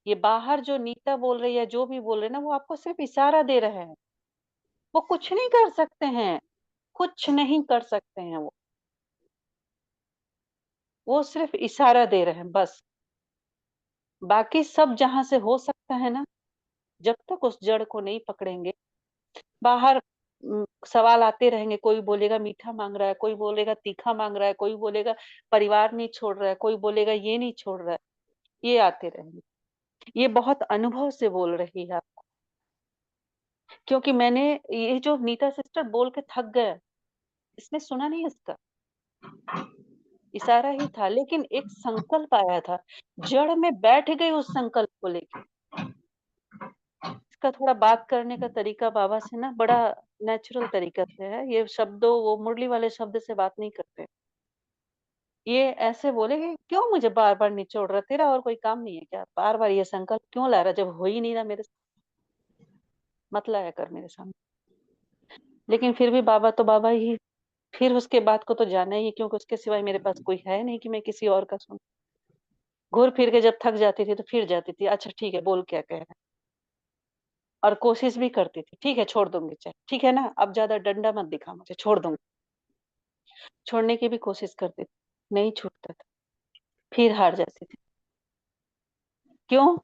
ये बाहर जो नीता बोल रही है, जो भी बोल रहे हैं ना, वो आपको सिर्फ इशारा दे रहे हैं, वो कुछ नहीं कर सकते हैं, कुछ नहीं कर सकते हैं वो सिर्फ इशारा दे रहे हैं बस। बाकी सब जहां से हो सकता है ना, जब तक उस जड़ को नहीं पकड़ेंगे, बाहर सवाल आते रहेंगे। कोई बोलेगा मीठा मांग रहा है, कोई बोलेगा तीखा मांग रहा है, कोई बोलेगा परिवार नहीं छोड़ रहा है, कोई बोलेगा ये नहीं छोड़ रहा है, ये आते रहेंगे। ये बहुत अनुभव से बोल रही है आपको, क्योंकि मैंने ये जो नीता सिस्टर बोल के थक गए, इसने सुना नहीं, इसका इशारा ही था, लेकिन एक संकल्प आया था, जड़ में बैठ गई उस संकल्प को लेके। इसका थोड़ा बात करने का तरीका बाबा से ना बड़ा नेचुरल तरीका से है। ये शब्दों, वो मुरली वाले शब्द से बात नहीं करते। ये ऐसे बोले कि क्यों मुझे बार बार निचोड़ रहा, तेरा और कोई काम नहीं है क्या, बार बार ये संकल्प क्यों ला रहा, जब हो ही नहीं रहा मेरे साथ, मत लाया कर मेरे सामने। लेकिन फिर भी बाबा तो बाबा ही, फिर उसके बाद को तो जाना ही, क्योंकि उसके सिवाय मेरे पास कोई है नहीं कि मैं किसी और का सुन। घूर फिर के जब थक जाती थी तो फिर जाती थी, अच्छा ठीक है बोल क्या कह रहा है, और कोशिश भी करती थी, ठीक है छोड़ दूंगी चाहे, ठीक है ना, अब ज्यादा डंडा मत दिखा मुझे, छोड़ दूंगी। छोड़ने की भी कोशिश करती थी, नहीं छूटता था, फिर हार जाती थी। क्यों?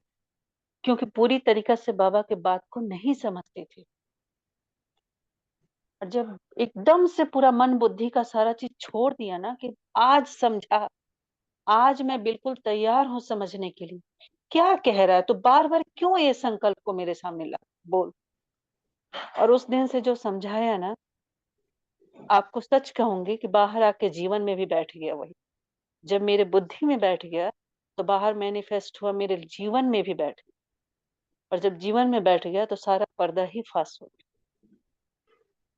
क्योंकि पूरी तरीका से बाबा के बात को नहीं समझती थी। और जब एकदम से पूरा मन बुद्धि का सारा चीज छोड़ दिया ना, कि आज समझा, आज मैं बिल्कुल तैयार हूं समझने के लिए, क्या कह रहा है, तो बार बार क्यों ये संकल्प को मेरे सामने ला बोल। और उस दिन से जो समझाया ना, आपको सच कहूंगी कि बाहर आके जीवन में भी बैठ गया वही। जब मेरे बुद्धि में बैठ गया तो बाहर मैनिफेस्ट हुआ, मेरे जीवन में भी बैठ गया। और जब जीवन में बैठ गया तो सारा पर्दा ही फाश हो गया,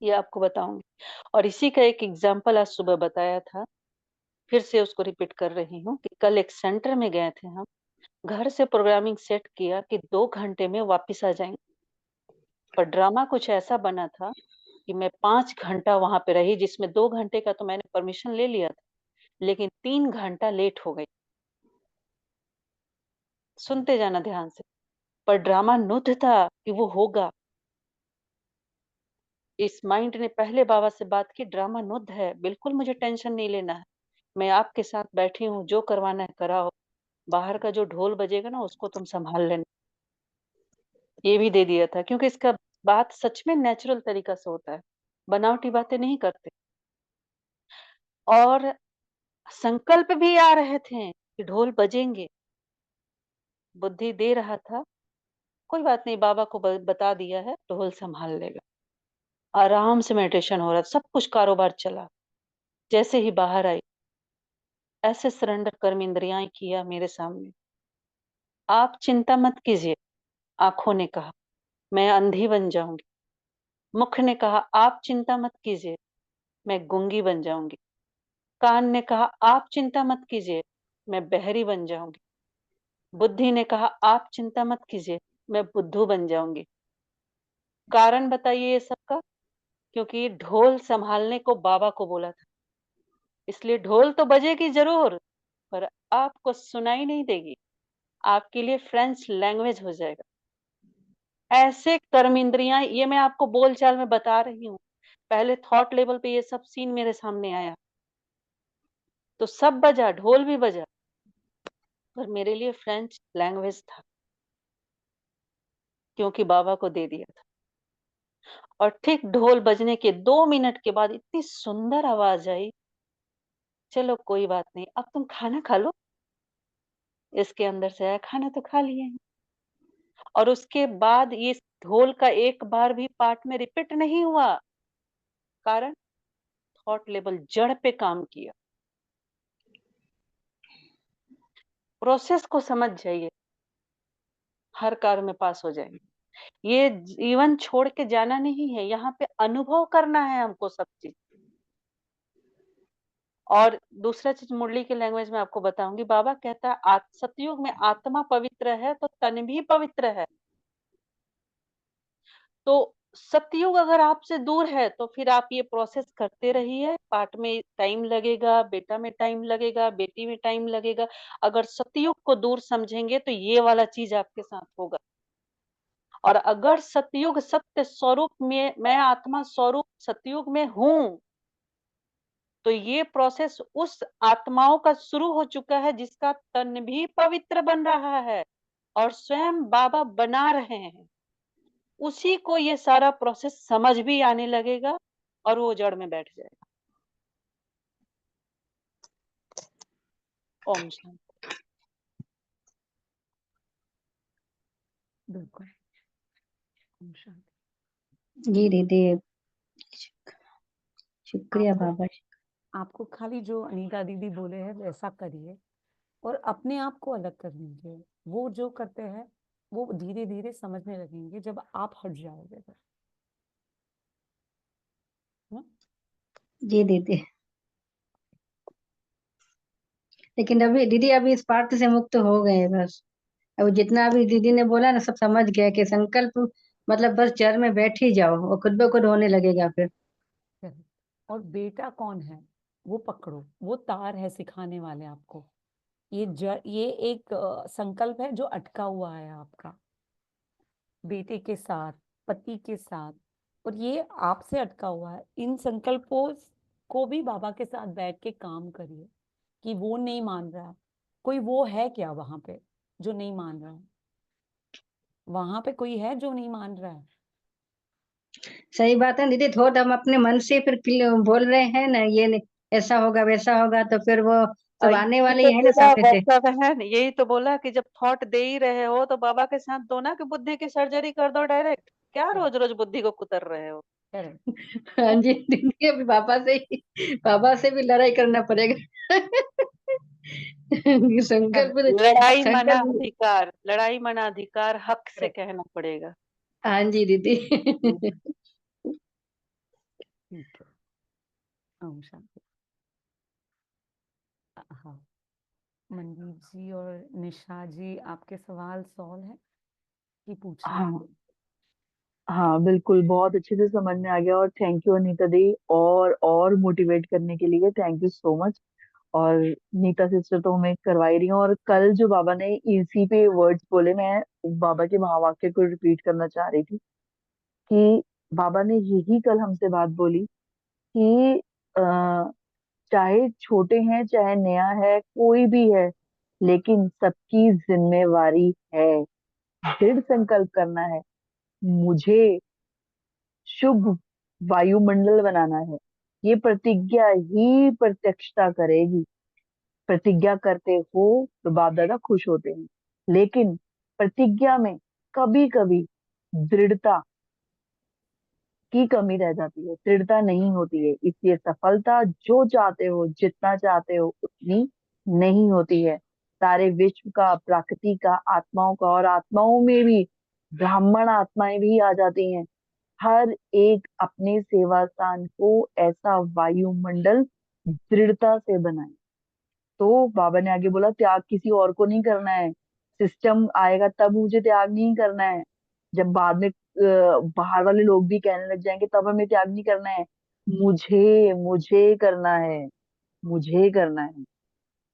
ये आपको बताऊंगी। और इसी का एक एग्जाम्पल आज सुबह बताया था, फिर से उसको रिपीट कर रही हूँ कि कल एक सेंटर में गए थे हम, घर से प्रोग्रामिंग सेट किया कि 2 घंटे में वापस आ जाएंगे, पर ड्रामा कुछ ऐसा बना था कि मैं 5 घंटा वहां पे रही, जिसमें 2 घंटे का तो मैंने परमिशन ले लिया था, लेकिन 3 घंटा लेट हो गई। सुनते जाना ध्यान से, पर ड्रामा नुद्ध था कि वो होगा। इस माइंड ने पहले बाबा से बात की, ड्रामा नुद्ध है, बिल्कुल मुझे टेंशन नहीं लेना है, मैं आपके साथ बैठी हूँ, जो करवाना है कराओ, बाहर का जो ढोल बजेगा ना उसको तुम संभाल लेना। ये भी दे दिया था, क्योंकि इसका बात सच में नेचुरल तरीका से होता है, बनावटी बातें नहीं करते। और संकल्प भी आ रहे थे कि ढोल बजेंगे, बुद्धि दे रहा था कोई बात नहीं, बाबा को बता दिया है, ढोल संभाल लेगा। आराम से मेडिटेशन हो रहा था, सब कुछ कारोबार चला। जैसे ही बाहर आई, ऐसे सरेंडर कर्म इंद्रियां किया मेरे सामने। आप चिंता मत कीजिए, आंखों ने कहा, मैं अंधी बन जाऊंगी। मुख ने कहा आप चिंता मत कीजिए, मैं गूंगी बन जाऊंगी। कान ने कहा आप चिंता मत कीजिए, मैं बहरी बन जाऊंगी। बुद्धि ने कहा आप चिंता मत कीजिए, मैं बुद्धू बन जाऊंगी। कारण बताइए ये सबका? क्योंकि ढोल संभालने को बाबा को बोला था, इसलिए ढोल तो बजेगी जरूर, पर आपको सुनाई नहीं देगी। आपके लिए फ्रेंच लैंग्वेज हो जाएगा। ऐसे कर्म इंद्रियां, ये मैं आपको बोलचाल में बता रही हूँ। पहले थॉट लेवल पे ये सब सीन मेरे सामने आया तो सब बजा, ढोल भी बजा, पर मेरे लिए फ्रेंच लैंग्वेज था, क्योंकि बाबा को दे दिया था। और ठीक ढोल बजने के 2 मिनट के बाद इतनी सुंदर आवाज आई, चलो कोई बात नहीं, अब तुम खाना खा लो। इसके अंदर से आया, खाना तो खा लिए हैं। और उसके बाद ये ढोल का एक बार भी पार्ट में रिपीट नहीं हुआ, कारण थॉट लेवल जड़ पे काम किया। प्रोसेस को समझ जाइए, हर कार्य में पास हो जाएंगे। ये जीवन छोड़ के जाना नहीं है, यहाँ पे अनुभव करना है हमको सब चीज। और दूसरा चीज मुरली की लैंग्वेज में आपको बताऊंगी। बाबा कहता है सतयुग में आत्मा पवित्र है तो तन भी पवित्र है। तो सतयुग अगर आपसे दूर है तो फिर आप ये प्रोसेस करते रहिए। पाठ में टाइम लगेगा, बेटा में टाइम लगेगा, बेटी में टाइम लगेगा। अगर सतयुग को दूर समझेंगे तो ये वाला चीज आपके साथ होगा। और अगर सतयुग सत्य स्वरूप में, मैं आत्मा स्वरूप सतयुग में हूं, तो ये प्रोसेस उस आत्माओं का शुरू हो चुका है जिसका तन भी पवित्र बन रहा है और स्वयं बाबा बना रहे हैं। उसी को ये सारा प्रोसेस समझ भी आने लगेगा और वो जड़ में बैठ जाएगा। ओम शांति। बिल्कुल। ओम शांति। जी दीदी, शुक्रिया आपको बाबा। आपको खाली जो अनीता दीदी बोले हैं वैसा करिए और अपने आप को अलग कर लीजिए। वो जो करते हैं वो धीरे धीरे समझने लगेंगे जब आप हट जाओगे तो। जी दीदी, लेकिन अभी दीदी अभी इस पार्ट से मुक्त हो गए बस। अब जितना अभी दीदी ने बोला ना सब समझ गया कि संकल्प मतलब बस जड़ में बैठ ही जाओ, वो खुद ब खुद होने लगेगा फिर। और बेटा कौन है वो पकड़ो, वो तार है सिखाने वाले आपको। ये एक संकल्प है जो अटका हुआ है आपका बेटे के साथ, पति के साथ, और ये आपसे अटका हुआ है। इन संकल्पों को भी बाबा के साथ बैठ के काम करिए कि वो नहीं मान रहा है। कोई वो है क्या वहां पे जो नहीं मान रहा है? वहां पे कोई है जो नहीं मान रहा है? सही बात है दीदी, थोड़ा हम अपने मन से फिर बोल रहे हैं ना, ये ऐसा होगा वैसा होगा, तो फिर वो सब आने यही वाले तो ही है ना बोला सामने से। वैसा है, यही तो बोला कि जब थॉट दे ही रहे हो तो बाबा के साथ दो ना, कि बुद्धि की सर्जरी कर दो डायरेक्ट। क्या रोज रोज बुद्धि को कुतर रहे हो? हाँ जी दीदी, अभी पापा से भी लड़ाई करना पड़ेगा। संकल्प लड़ाई मना संकल्प। अधिकार, लड़ाई मना अधिकार, हक से कहना पड़ेगा। हाँ जी दीदी। ठीक है। ओम शांति। हाँ, मनदीप जी और निशा जी, आपके सवाल सॉल्व है कि पूछना है? हाँ हाँ बिल्कुल, बहुत अच्छे से समझ में आ गया। और थैंक यू अनीता दी, और मोटिवेट करने के लिए थैंक यू सो मच। और नीता सिस्टर तो हमें करवाई रही हूँ। और कल जो बाबा ने इसी पे वर्ड्स बोले, मैं बाबा के महावाक्य को रिपीट करना चाह रही थी कि बाबा ने यही कल हमसे बात बोली कि चाहे छोटे हैं चाहे नया है कोई भी है, लेकिन सबकी जिम्मेवारी है। दृढ़ संकल्प करना है, मुझे शुभ वायुमंडल बनाना है। ये प्रतिज्ञा ही प्रत्यक्षता करेगी। प्रतिज्ञा करते हो तो बाप दादा खुश होते हैं, लेकिन प्रतिज्ञा में कभी कभी दृढ़ता की कमी रह जाती है, दृढ़ता नहीं होती है। इसलिए सफलता जो चाहते हो, जितना चाहते हो, उतनी नहीं होती है। सारे विश्व का, प्रकृति का, आत्माओं का, और आत्माओं में भी ब्राह्मण आत्माएं भी आ जाती हैं। हर एक अपने सेवा स्थान को ऐसा वायुमंडल दृढ़ता से बनाए। तो बाबा ने आगे बोला, त्याग किसी और को नहीं करना है, सिस्टम आएगा तब मुझे त्याग नहीं करना है। जब बाद में बाहर वाले लोग भी कहने लग जाएंगे तब हमें त्याग नहीं करना है, मुझे मुझे करना है, मुझे करना है।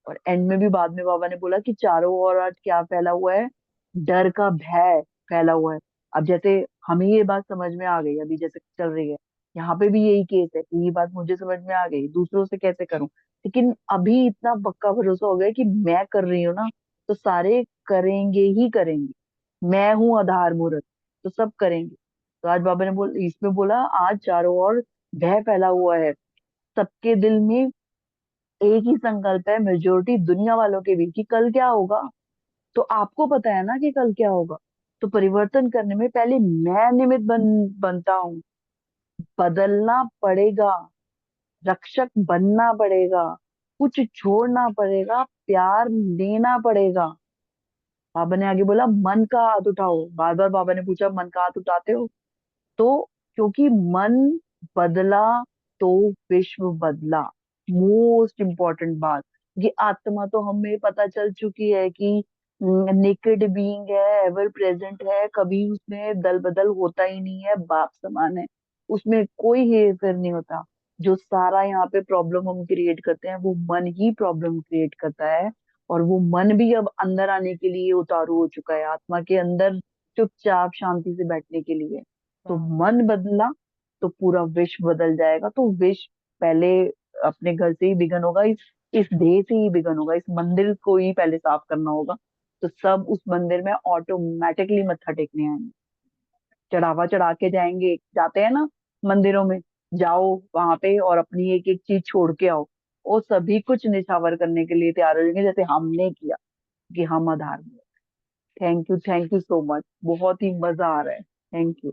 और एंड में भी बाद में बाबा ने बोला कि चारों ओर आज क्या फैला हुआ है, डर का भय फैला हुआ है। अब जैसे हमें ये बात समझ में आ गई, अभी जैसे चल रही है, यहाँ पे भी यही केस है कि ये बात मुझे समझ में आ गई, दूसरों से कैसे करूं। लेकिन अभी इतना पक्का भरोसा हो गया कि मैं कर रही हूँ ना, तो सारे करेंगे ही करेंगे। मैं हूँ आधार मूर्त, तो सब करेंगे। तो आज बाबा ने इसमें बोला, आज चारों ओर भय फैला हुआ है, सबके दिल में एक ही संकल्प है, मेजोरिटी दुनिया वालों के भी, कि कल क्या होगा। तो आपको पता है ना कि कल क्या होगा। तो परिवर्तन करने में पहले मैं निमित्त बनता हूँ, बदलना पड़ेगा, रक्षक बनना पड़ेगा, कुछ छोड़ना पड़ेगा, प्यार लेना पड़ेगा। बाबा ने आगे बोला, मन का हाथ उठाओ। बार बार बाबा ने पूछा, मन का हाथ उठाते हो? तो क्योंकि मन बदला तो विश्व बदला। मोस्ट इम्पोर्टेंट बात, ये आत्मा तो हमें पता चल चुकी है कि नेकेड बीइंग है, एवर प्रेजेंट है, कभी उसमें दल बदल होता ही नहीं है, बाप समान है, उसमें कोई हेर फेर नहीं होता। जो सारा यहाँ पे प्रॉब्लम हम क्रिएट करते हैं वो मन ही प्रॉब्लम क्रिएट करता है। और वो मन भी अब अंदर आने के लिए उतारू हो चुका है, आत्मा के अंदर चुपचाप शांति से बैठने के लिए। तो मन बदला तो पूरा विश्व बदल जाएगा। तो विश्व पहले अपने घर से ही बिगन होगा, इस देह से ही बिगन होगा, इस मंदिर को ही पहले साफ करना होगा। तो सब उस मंदिर में ऑटोमेटिकली मत्था टेकने आएंगे, चढ़ावा चढ़ा के जाएंगे। जाते हैं ना मंदिरों में, जाओ वहां पे और अपनी एक एक चीज छोड़ के आओ, वो सभी कुछ निछावर करने के लिए तैयार हो जाएंगे, जैसे हमने किया कि हम आधार में। थैंक यू सो मच, बहुत ही मजा आ रहा है। Thank you.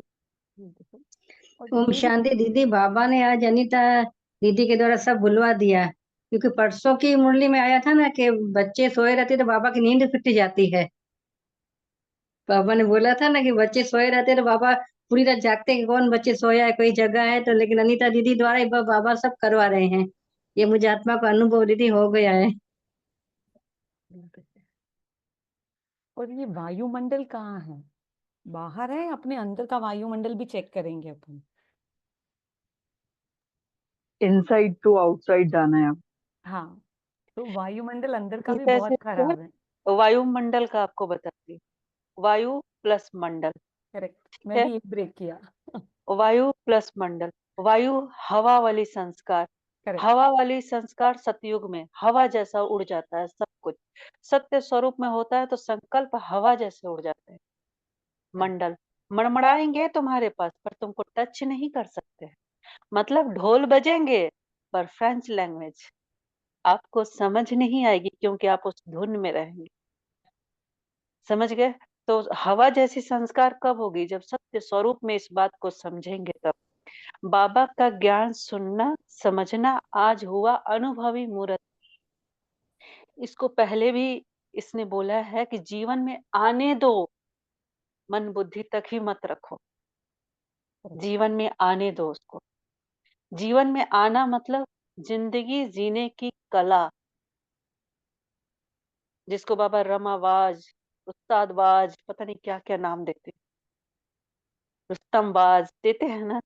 ओम शांति दीदी। बाबा ने आज अनीता दीदी के द्वारा सब भुलवा दिया, क्योंकि परसों की मुरली में आया था ना कि बच्चे सोए रहते तो बाबा की नींद फिट जाती है। बाबा ने बोला था ना कि बच्चे सोए रहते तो बाबा पूरी रात जागते कि कौन बच्चे सोया है, कोई जगह है तो। लेकिन अनीता दीदी द्वारा ही बाबा सब करवा रहे हैं। ये मुझे आत्मा का अनुभव दीदी हो गया है। और ये वायुमंडल कहाँ है? बाहर है? अपने अंदर का वायुमंडल भी चेक करेंगे अपन। इनसाइड टू आउटसाइड जाना है। हाँ, तो वायुमंडल अंदर का भी कैसे बहुत खराब है। वायुमंडल का आपको बताती हूँ। वायु प्लस मंडल, करेक्ट, ठीक मैं है? भी एक ब्रेक किया। वायु प्लस मंडल। वायु हवा वाली संस्कार, करेक्ट। हवा वाली संस्कार सतयुग में हवा जैसा उड़ जाता है सब कुछ। सत्य स्वरूप में होता है तो संकल्प हवा जैसे उड़ जाते हैं। मंडल मड़मड़ाएंगे तुम्हारे पास पर तुमको टच नहीं कर सकते। मतलब ढोल बजेंगे पर फ्रेंच लैंग्वेज आपको समझ नहीं आएगी, क्योंकि आप उस धुन में रहेंगे। समझ गए? तो हवा जैसी संस्कार कब होगी? जब सत्य स्वरूप में इस बात को समझेंगे तब। बाबा का ज्ञान सुनना समझना आज हुआ अनुभवी मूर्त। इसको पहले भी इसने बोला है कि जीवन में आने दो, मन बुद्धि तक ही मत रखो, जीवन में आने दो उसको। जीवन में आना मतलब जिंदगी जीने की कला, जिसको बाबा रमाबाज, उस्तादबाज, पता नहीं क्या क्या नाम देते, रुस्तमबाज देते हैं ना।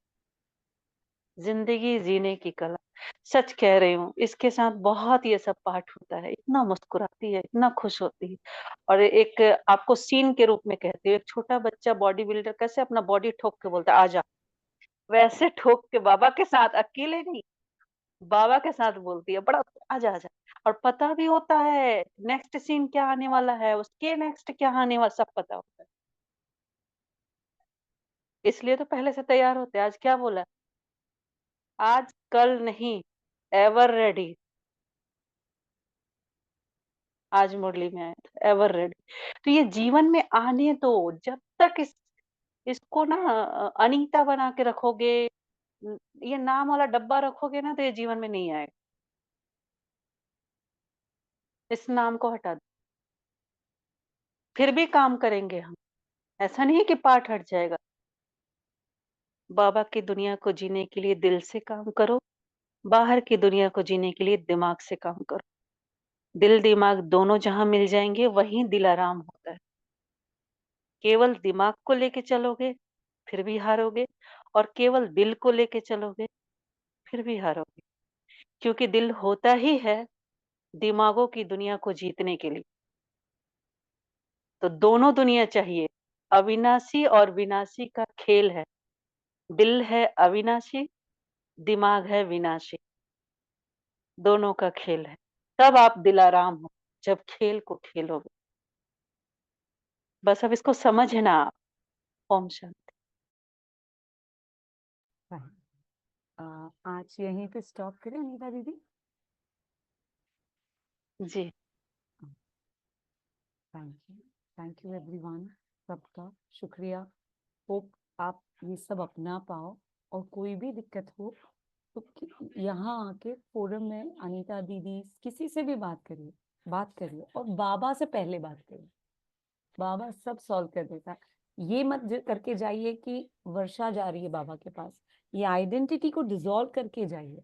जिंदगी जीने की कला। सच कह रही हूँ, इसके साथ बहुत ये सब पाठ होता है। इतना मुस्कुराती है, इतना खुश होती है। और एक आपको सीन के रूप में कहती हूँ, एक छोटा बच्चा बॉडी बिल्डर कैसे अपना बॉडी ठोक के बोलता है आजा, वैसे ठोक के बाबा के साथ, अकेले नहीं, बाबा के साथ बोलती है बड़ा, आजा आजा। और पता भी होता है नेक्स्ट सीन क्या आने वाला है, उसके नेक्स्ट क्या आने वाला, सब पता होता है। इसलिए तो पहले से तैयार होते हैं। आज क्या बोला? आज कल नहीं, एवर रेडी। आज मुरली में आया था, एवर रेडी। तो ये जीवन में आने दो। जब तक इसको ना अनीता बना के रखोगे, ये नाम वाला डब्बा रखोगे ना, तो ये जीवन में नहीं आएगा। इस नाम को हटा दो, फिर भी काम करेंगे हम। ऐसा नहीं है कि पाठ हट जाएगा। बाबा की दुनिया को जीने के लिए दिल से काम करो, बाहर की दुनिया को जीने के लिए दिमाग से काम करो। दिल दिमाग दोनों जहां मिल जाएंगे वहीं दिल आराम होता है। केवल दिमाग को लेके चलोगे फिर भी हारोगे, और केवल दिल को लेके चलोगे फिर भी हारोगे, क्योंकि दिल होता ही है दिमागों की दुनिया को जीतने के लिए। तो दोनों दुनिया चाहिए। अविनाशी और विनाशी का खेल है। दिल है अविनाशी, दिमाग है विनाशी। दोनों का खेल है। तब आप दिलाराम हो जब खेल को खेलोगे। बस अब इसको समझना आप। ओम शांति। आज यहीं पे स्टॉप करें अनीता दीदी। जी थैंक यू एवरीवन, सबका शुक्रिया। होप आप ये सब अपना पाओ, और कोई भी दिक्कत हो तो यहाँ आके फोरम में अनीता दीदी किसी से भी बात करिए, और बाबा से पहले बात करिए। बाबा सब सॉल्व कर देता है। ये मत करके जाइए कि वर्षा जा रही है बाबा के पास, ये आइडेंटिटी को डिसॉल्व करके जाइए,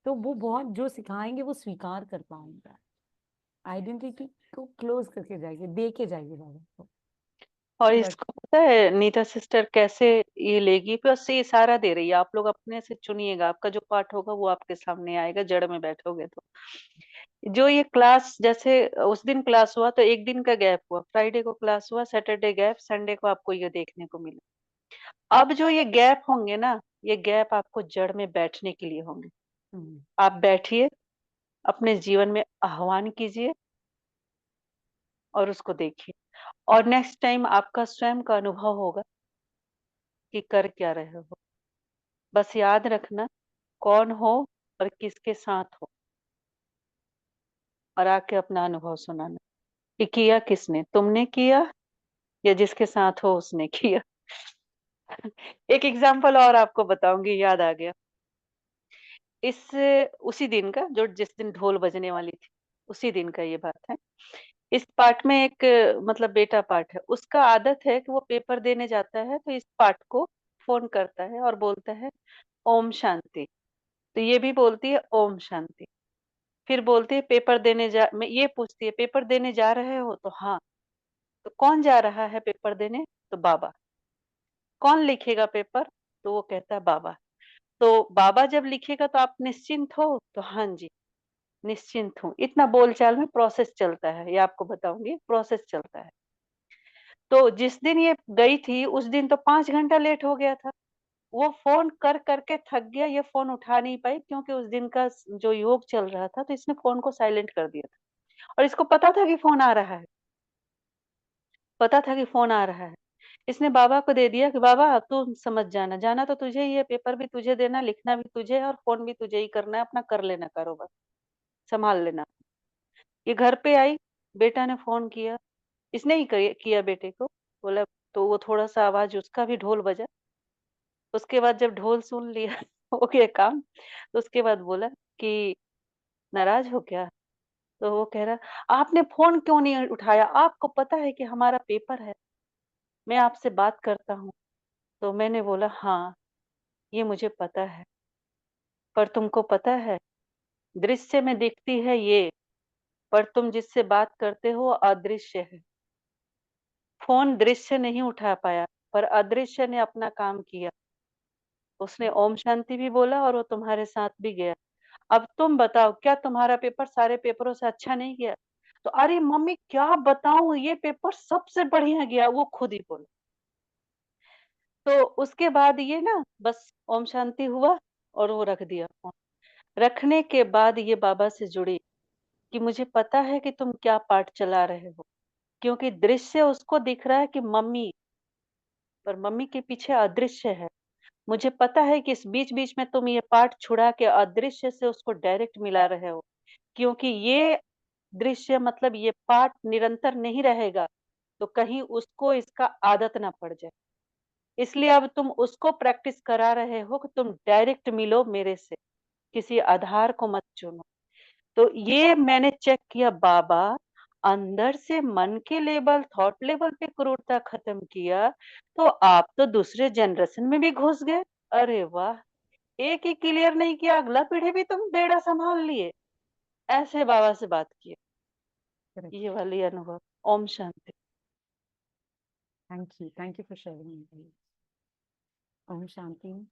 तो वो बहुत जो सिखाएंगे वो स्वीकार कर पाऊंगा। आइडेंटिटी को क्लोज करके जाइए, दे के जाइए बाबा को। और इसको पता है नीता सिस्टर कैसे ये लेगी? बस ये इशारा दे रही है, आप लोग अपने से चुनिएगा। आपका जो पाठ होगा वो आपके सामने आएगा, जड़ में बैठोगे तो। जो ये क्लास, जैसे उस दिन क्लास हुआ तो एक दिन का गैप हुआ, फ्राइडे को क्लास हुआ, सैटरडे गैप, संडे को आपको ये देखने को मिला। अब जो ये गैप होंगे ना, ये गैप आपको जड़ में बैठने के लिए होंगे। आप बैठिए, अपने जीवन में आह्वान कीजिए और उसको देखिए, और नेक्स्ट टाइम आपका स्वयं का अनुभव होगा कि कर क्या रहे हो। बस याद रखना कौन हो और किसके साथ हो, और आके अपना अनुभव सुनाना कि किया किसने, तुमने किया या जिसके साथ हो उसने किया। एक एग्जाम्पल और आपको बताऊंगी, याद आ गया। इस उसी दिन का, जो जिस दिन ढोल बजने वाली थी, उसी दिन का ये बात है। इस पाठ में एक मतलब बेटा पाठ है, उसका आदत है कि वो पेपर देने जाता है तो इस पाठ को फोन करता है और बोलता है ओम शांति। तो ये भी बोलती है ओम शांति। फिर बोलती है पेपर देने जा, मैं ये पूछती है पेपर देने जा रहे हो? तो हाँ। तो कौन जा रहा है पेपर देने? तो बाबा। कौन लिखेगा पेपर? तो वो कहता है बाबा। तो बाबा जब लिखेगा तो आप निश्चिंत हो? तो हाँ जी निश्चिंत हूँ। इतना बोलचाल में प्रोसेस चलता है, ये आपको बताऊंगी, प्रोसेस चलता है। तो जिस दिन ये गई थी उस दिन तो 5 घंटा लेट हो गया था। वो फोन कर करके थक गया, ये फोन उठा नहीं पाई क्योंकि उस दिन का जो योग चल रहा था, तो इसने फोन को साइलेंट कर दिया था। और इसको पता था कि फोन आ रहा है, पता था कि फोन आ रहा है। इसने बाबा को दे दिया कि बाबा तू समझ जाना, जाना तो तुझे ही है, पेपर भी तुझे देना, लिखना भी तुझे है, और फोन भी तुझे ही करना है, अपना कर लेना कारोबार, संभाल लेना। ये घर पे आई, बेटा ने फोन किया, इसने ही किया बेटे को, बोला। तो वो थोड़ा सा आवाज उसका भी ढोल बजा। उसके बाद जब ढोल सुन लिया हो गया काम, तो उसके बाद बोला कि नाराज हो क्या? तो वो कह रहा आपने फोन क्यों नहीं उठाया? आपको पता है कि हमारा पेपर है, मैं आपसे बात करता हूँ। तो मैंने बोला हाँ ये मुझे पता है, पर तुमको पता है दृश्य में दिखती है ये, पर तुम जिससे बात करते हो अदृश्य है। फोन दृश्य नहीं उठा पाया, पर अदृश्य ने अपना काम किया। उसने ओम शांति भी बोला और वो तुम्हारे साथ भी गया। अब तुम बताओ क्या तुम्हारा पेपर सारे पेपरों से अच्छा नहीं गया? तो अरे मम्मी क्या बताऊं, ये पेपर सबसे बढ़िया गया, वो खुद ही बोला। तो उसके बाद ये ना बस ओम शांति हुआ और वो रख दिया फोन। रखने के बाद ये बाबा से जुड़ी कि मुझे पता है कि तुम क्या पाठ चला रहे हो, क्योंकि दृश्य उसको दिख रहा है कि मम्मी, पर मम्मी के पीछे अदृश्य है। मुझे पता है कि इस बीच बीच में तुम ये पाठ छुड़ा के अदृश्य से उसको डायरेक्ट मिला रहे हो, क्योंकि ये दृश्य मतलब ये पाठ निरंतर नहीं रहेगा, तो कहीं उसको इसका आदत ना पड़ जाए। इसलिए अब तुम उसको प्रैक्टिस करा रहे हो कि तुम डायरेक्ट मिलो मेरे से, किसी आधार को मत चुनो। तो ये मैंने चेक किया, बाबा अंदर से मन के लेवल, थॉट लेवल पे क्रूरता खत्म किया, तो आप तो दूसरे जनरेशन में भी घुस गए। अरे वाह! एक ही क्लियर नहीं किया, अगला पीढ़ी भी तुम बेड़ा संभाल लिए। ऐसे बाबा से बात किए। Correct. ये वाली अनुभव। Om Shanti. Thank you for sharing. Om Shanti.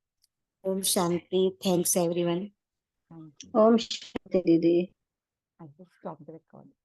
Om Shanti. Thanks everyone. Thank you. Om Shanti दीदी। I just stopped the recording.